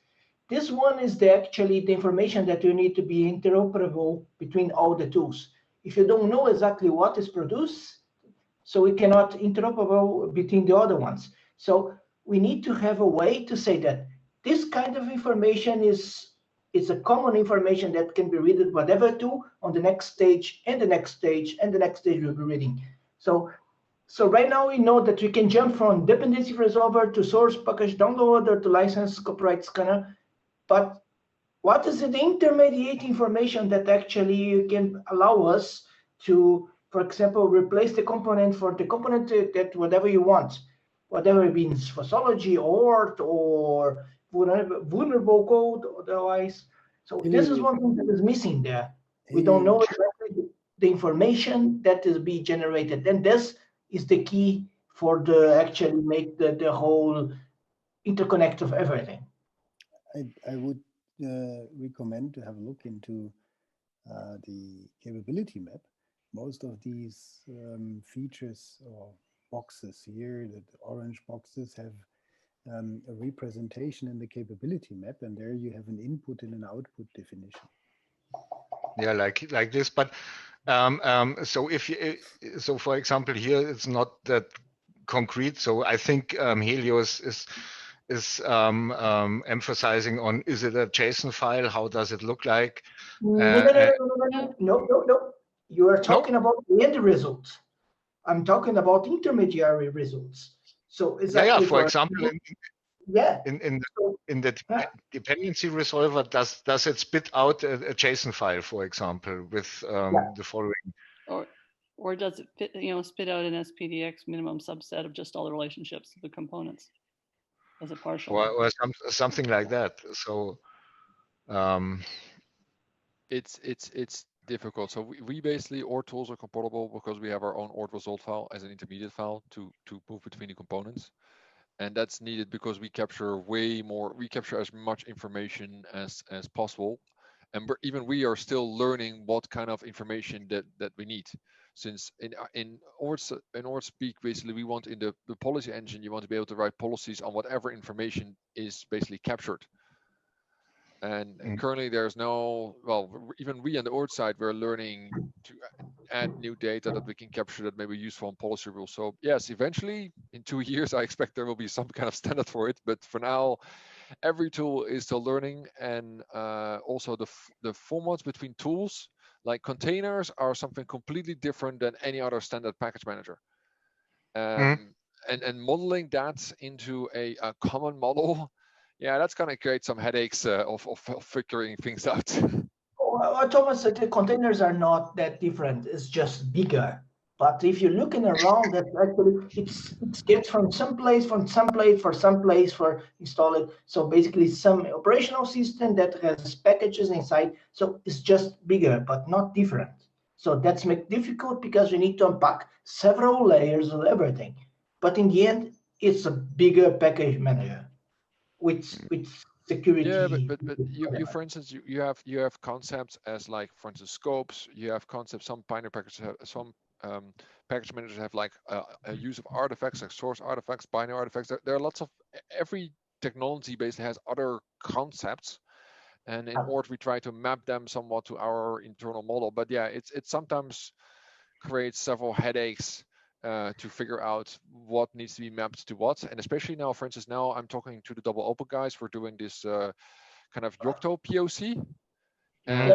This one is actually the information that you need to be interoperable between all the tools. If you don't know exactly what is produced, so we cannot interoperable between the other ones. So we need to have a way to say that this kind of information is a common information that can be read at whatever tool on the next stage and the next stage and the next stage we'll be reading. So right now we know that we can jump from dependency resolver to source package downloader to license copyright scanner. But what is the intermediate information that actually can allow us to, for example, replace the component for the component that whatever you want, whatever it means, Fossology, ORT, or vulnerable code, otherwise. So this is one thing that is missing there. We don't know exactly the information that is being generated. And this is the key for the actually make the whole interconnect of everything. I would recommend to have a look into the capability map. Most of these features or boxes here, the orange boxes, have a representation in the capability map, and there you have an input and an output definition. Yeah, like this. But so so for example, here it's not that concrete. So I think Helios is emphasizing on, is it a JSON file? How does it look like? No. You are talking about the end results. I'm talking about intermediary results. So exactly. Yeah. For example, in the dependency resolver, does it spit out a JSON file, for example, with the following? Or does it spit out an SPDX minimum subset of just all the relationships of the components as a partial? Or something like that. So it's difficult. So we basically, ORT tools are compatible because we have our own ORT result file as an intermediate file to move between the components. And that's needed because we capture way more, we capture as much information as possible. And we are still learning what kind of information that we need. Since in ORT speak, basically, we want in the policy engine, you want to be able to write policies on whatever information is basically captured. And currently there's no, well, even we on the ORT side, we're learning to add new data that we can capture that may be useful in policy rules. So yes, eventually in 2 years, I expect there will be some kind of standard for it. But for now, every tool is still learning. And also the formats between tools, like containers, are something completely different than any other standard package manager. And modeling that into a common model, yeah, that's going to create some headaches of figuring things out. Well, Thomas, the containers are not that different. It's just bigger. But if you're looking around, that actually it's gets from some place for install it. So basically, some operational system that has packages inside. So it's just bigger, but not different. So that's make difficult because you need to unpack several layers of everything. But in the end, it's a bigger package manager with security. Yeah, but you for instance, you have concepts as, like, for instance, scopes. You have concepts. Some binary packages have, some package managers have like a use of artifacts, like source artifacts, binary artifacts. There are lots of, every technology basically has other concepts, and in ORT we try to map them somewhat to our internal model. But yeah, it sometimes creates several headaches to figure out what needs to be mapped to what. And especially now, for instance, now I'm talking to the double open guys. We're doing this kind of Yocto POC. And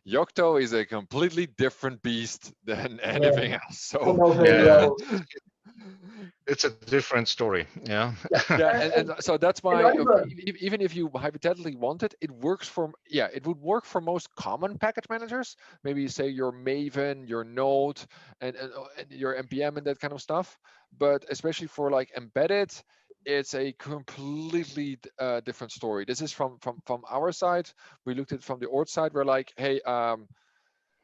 Yocto is a completely different beast than anything else. So it's a different story. Yeah. Yeah, and so that's why Oliver, even if you hypothetically want it, it works for, yeah, it would work for most common package managers. Maybe say your Maven, your Node, and your npm and that kind of stuff. But especially for like embedded, it's a completely different story. This is from our side. We looked at it from the Ort side. We're like, hey,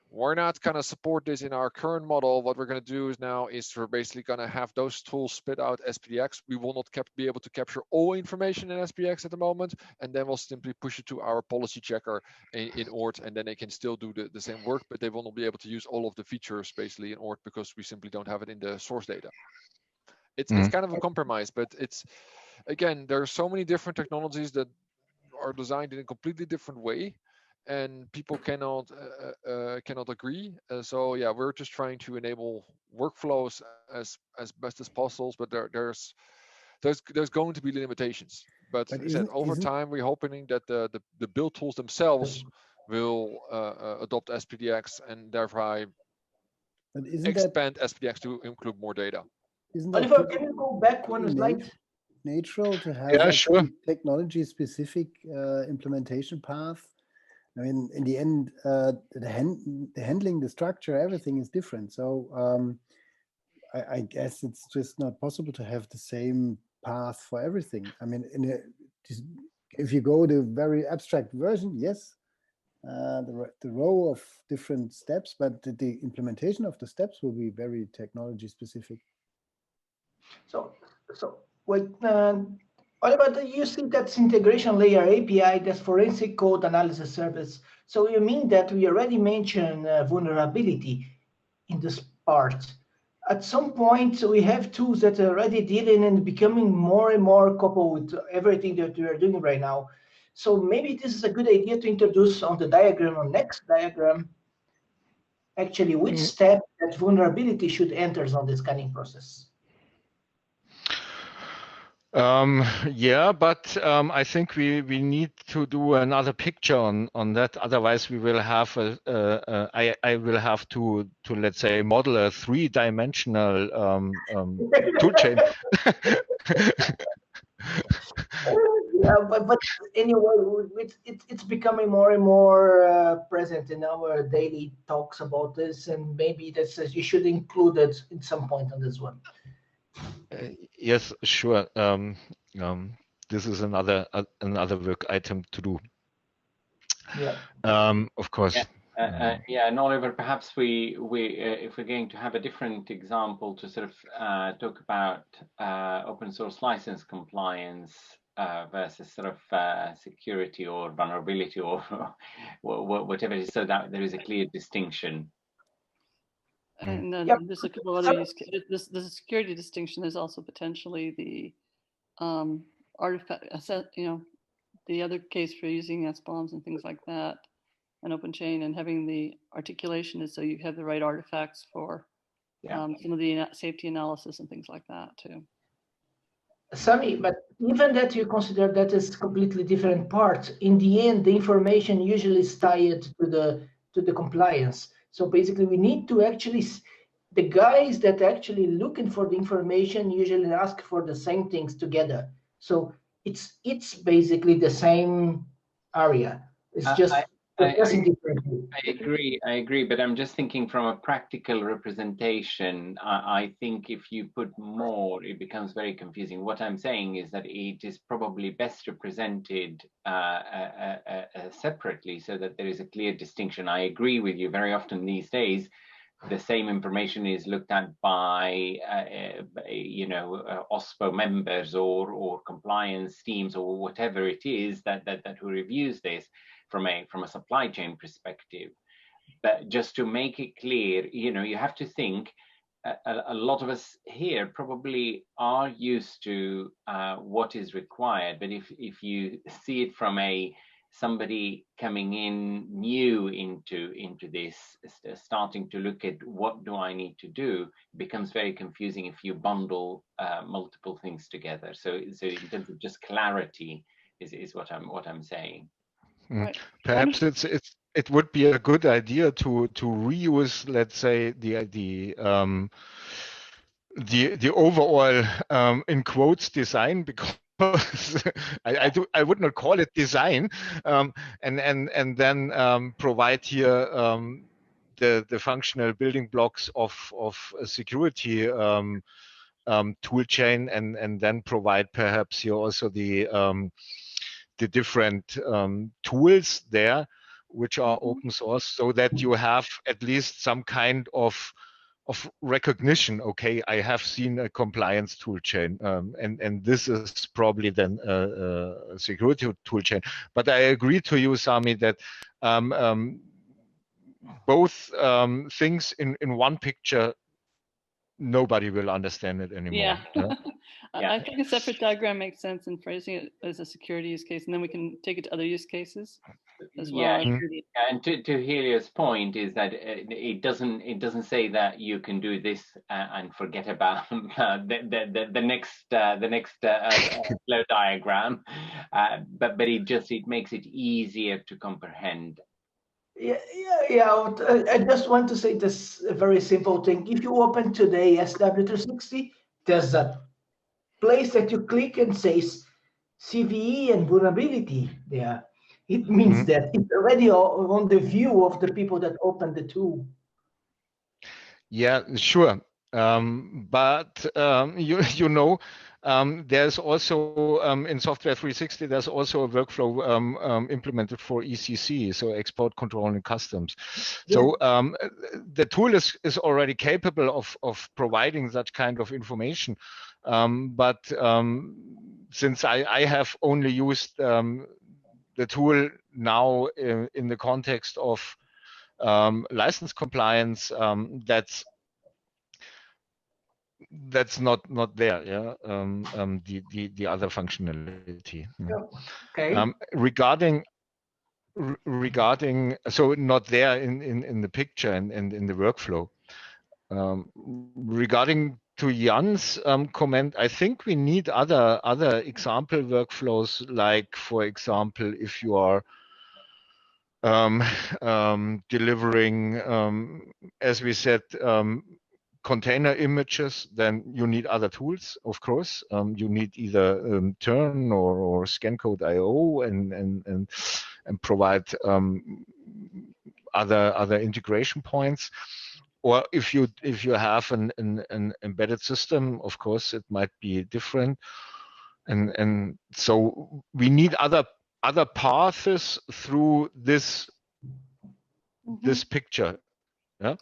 we're not going to support this in our current model. What we're going to do is now is we're basically going to have those tools spit out SPDX. We will not be able to capture all information in SPDX at the moment, and then we'll simply push it to our policy checker in Ort, and then they can still do the same work, but they will not be able to use all of the features basically in Ort because we simply don't have it in the source data. It's kind of a compromise, but it's, again, there are so many different technologies that are designed in a completely different way, and people cannot agree. So yeah, we're just trying to enable workflows as best as possible, but there's going to be limitations. But like I said, over time, we're hoping that the build tools themselves will adopt SPDX and thereby expand SPDX to include more data. Oliver, can you go back one slide? Natural to have yeah, sure. technology-specific implementation path. I mean, in the end, the handling, the structure, everything is different. So I guess it's just not possible to have the same path for everything. I mean, if you go the very abstract version, yes, the row of different steps, but the implementation of the steps will be very technology-specific. So wait, Oliver, you see that's integration layer API, that's forensic code analysis service. So you mean that we already mentioned vulnerability in this part. At some point, we have tools that are already dealing and becoming more and more coupled with everything that we are doing right now. So maybe this is a good idea to introduce on the diagram, on next diagram, actually which step that vulnerability should enter on the scanning process. Yeah, but I think we need to do another picture on that. Otherwise, we will have I will have to let's say model a three-dimensional toolchain. Yeah, but anyway, it's becoming more and more present in our daily talks about this, and maybe you should include it at some point on this one. Yes, sure. This is another work item to do. Yeah. Of course. Yeah, and Oliver, perhaps we if we're going to have a different example to sort of talk about open source license compliance versus sort of security or vulnerability or whatever it is, so that there is a clear distinction. And there's a couple other use cases. There's a security distinction. There's also potentially the artifact, the other case for using SBOMs and things like that, and OpenChain, and having the articulation is so you have the right artifacts for some of the safety analysis and things like that too. Sami, but even that you consider that is completely different part, in the end, the information usually is tied to the compliance. So basically, we need to actually, the guys that actually looking for the information usually ask for the same things together. So it's basically the same area. It's just I agree, but I'm just thinking from a practical representation. I think if you put more, it becomes very confusing. What I'm saying is that it is probably best represented separately so that there is a clear distinction. I agree with you. Very often these days, the same information is looked at by OSPO members or compliance teams or whatever it is that who reviews this from a supply chain perspective. But just to make it clear, you have to think a lot of us here probably are used to what is required. But if you see it from somebody coming in new into this, starting to look at what do I need to do, it becomes very confusing if you bundle multiple things together. So in terms of just clarity is what I'm saying. Right. Perhaps it would be a good idea to reuse, let's say, the overall in quotes design, because I would not call it design, and then provide here the functional building blocks of a security tool chain, and then provide perhaps here also the different tools there, which are open source, so that you have at least some kind of recognition. Okay, I have seen a compliance tool chain, and this is probably then a security tool chain. But I agree to you, Sami, that both things in one picture, nobody will understand it anymore. Yeah. I think a separate diagram makes sense in phrasing it as a security use case, and then we can take it to other use cases as well. Yeah, and to Helios' point is that it doesn't say that you can do this and forget about the next flow diagram, but it makes it easier to comprehend. Yeah. I just want to say this very simple thing. If you open today SW360, there's a place that you click and says CVE and vulnerability there. It means that it's already on the view of the people that open the tool. Yeah, sure. But you know, there's also in Software 360, there's also a workflow implemented for ECC, so export control and customs. Yeah. So the tool is already capable of providing that kind of information. But since I have only used the tool now in the context of license compliance, that's not there. Yeah, the other functionality. Okay. Regarding so not there in the picture and in the workflow. Regarding to Jan's comment, I think we need other example workflows, like for example, if you are delivering, as we said, container images, then you need other tools, of course. You need either Turn or ScanCode.io and provide other integration points. Or if you have an embedded system, of course, it might be different. And so we need other paths through this picture. Yeah.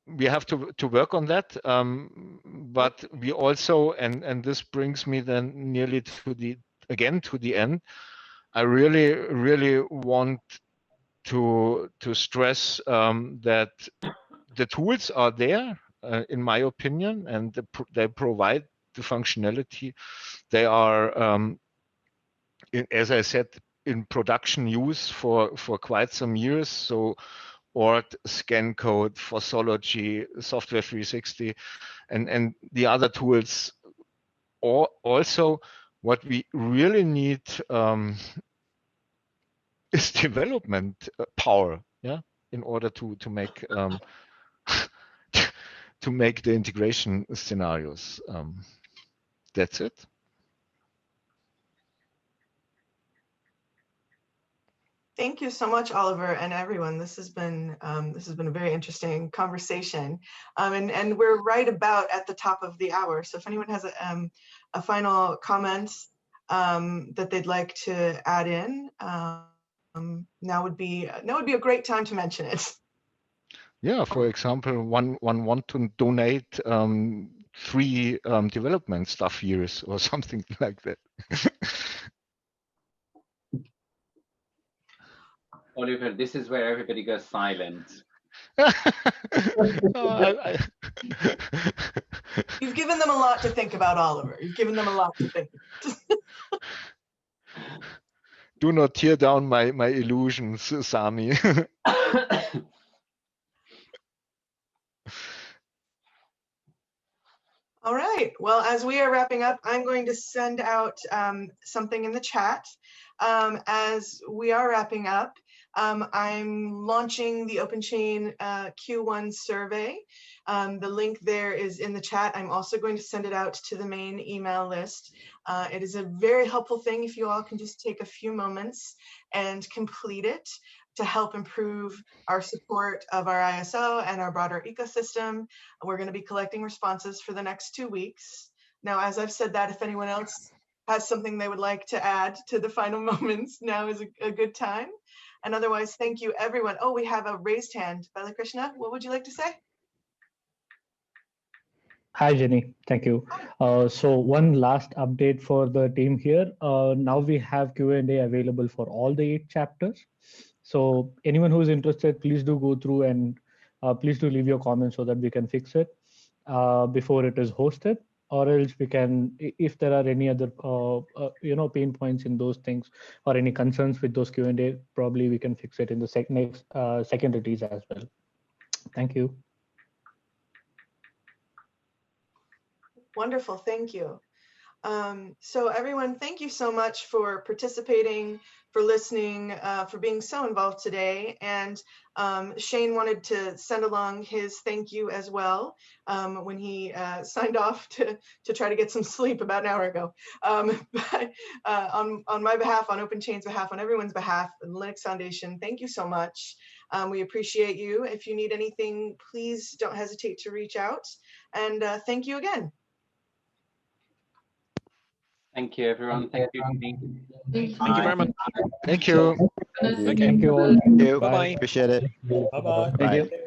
We have to work on that, but we also, and this brings me then nearly to the end. I really want to stress that the tools are there, in my opinion, and they provide the functionality. They are, as I said, in production use for quite some years. So ORT, ScanCode, Fossology, Software 360, and the other tools. Also, what we really need is development power, yeah, in order to make to make the integration scenarios. That's it. Thank you so much, Oliver, and everyone. This has been a very interesting conversation, and we're right about at the top of the hour. So if anyone has a final comment that they'd like to add in, now would be a great time to mention it. Yeah, for example, one want to donate 3 development staff years or something like that. Oliver, this is where everybody goes silent. You've given them a lot to think about, Oliver. You've given them a lot to think about. Do not tear down my illusions, Sami. All right. Well, as we are wrapping up, I'm going to send out something in the chat. As we are wrapping up, I'm launching the OpenChain Q1 survey. The link there is in the chat. I'm also going to send it out to the main email list. It is a very helpful thing if you all can just take a few moments and complete it to help improve our support of our ISO and our broader ecosystem. We're going to be collecting responses for the next 2 weeks. Now, as I've said that, if anyone else has something they would like to add to the final moments, now is a good time. And otherwise, thank you, everyone. Oh, we have a raised hand. Balakrishna, what would you like to say? Hi, Jenny. Thank you. So one last update for the team here. Now we have Q&A available for all the 8 chapters. So anyone who is interested, please do go through and please do leave your comments so that we can fix it before it is hosted. Or else we can, if there are any other pain points in those things or any concerns with those Q&A, probably we can fix it in the next second release as well. Thank you. Wonderful, thank you. So everyone, thank you so much for participating, for listening, for being so involved today. And Shane wanted to send along his thank you as well when he signed off to try to get some sleep about an hour ago. But on my behalf, on OpenChain's behalf, on everyone's behalf, the Linux Foundation, thank you so much. We appreciate you. If you need anything, please don't hesitate to reach out. And thank you again. Thank you, everyone. Thank you. Thank you very much. Thank you. Thank you all. Thank you. Bye. Bye-bye. Appreciate it. Bye-bye. Thank you.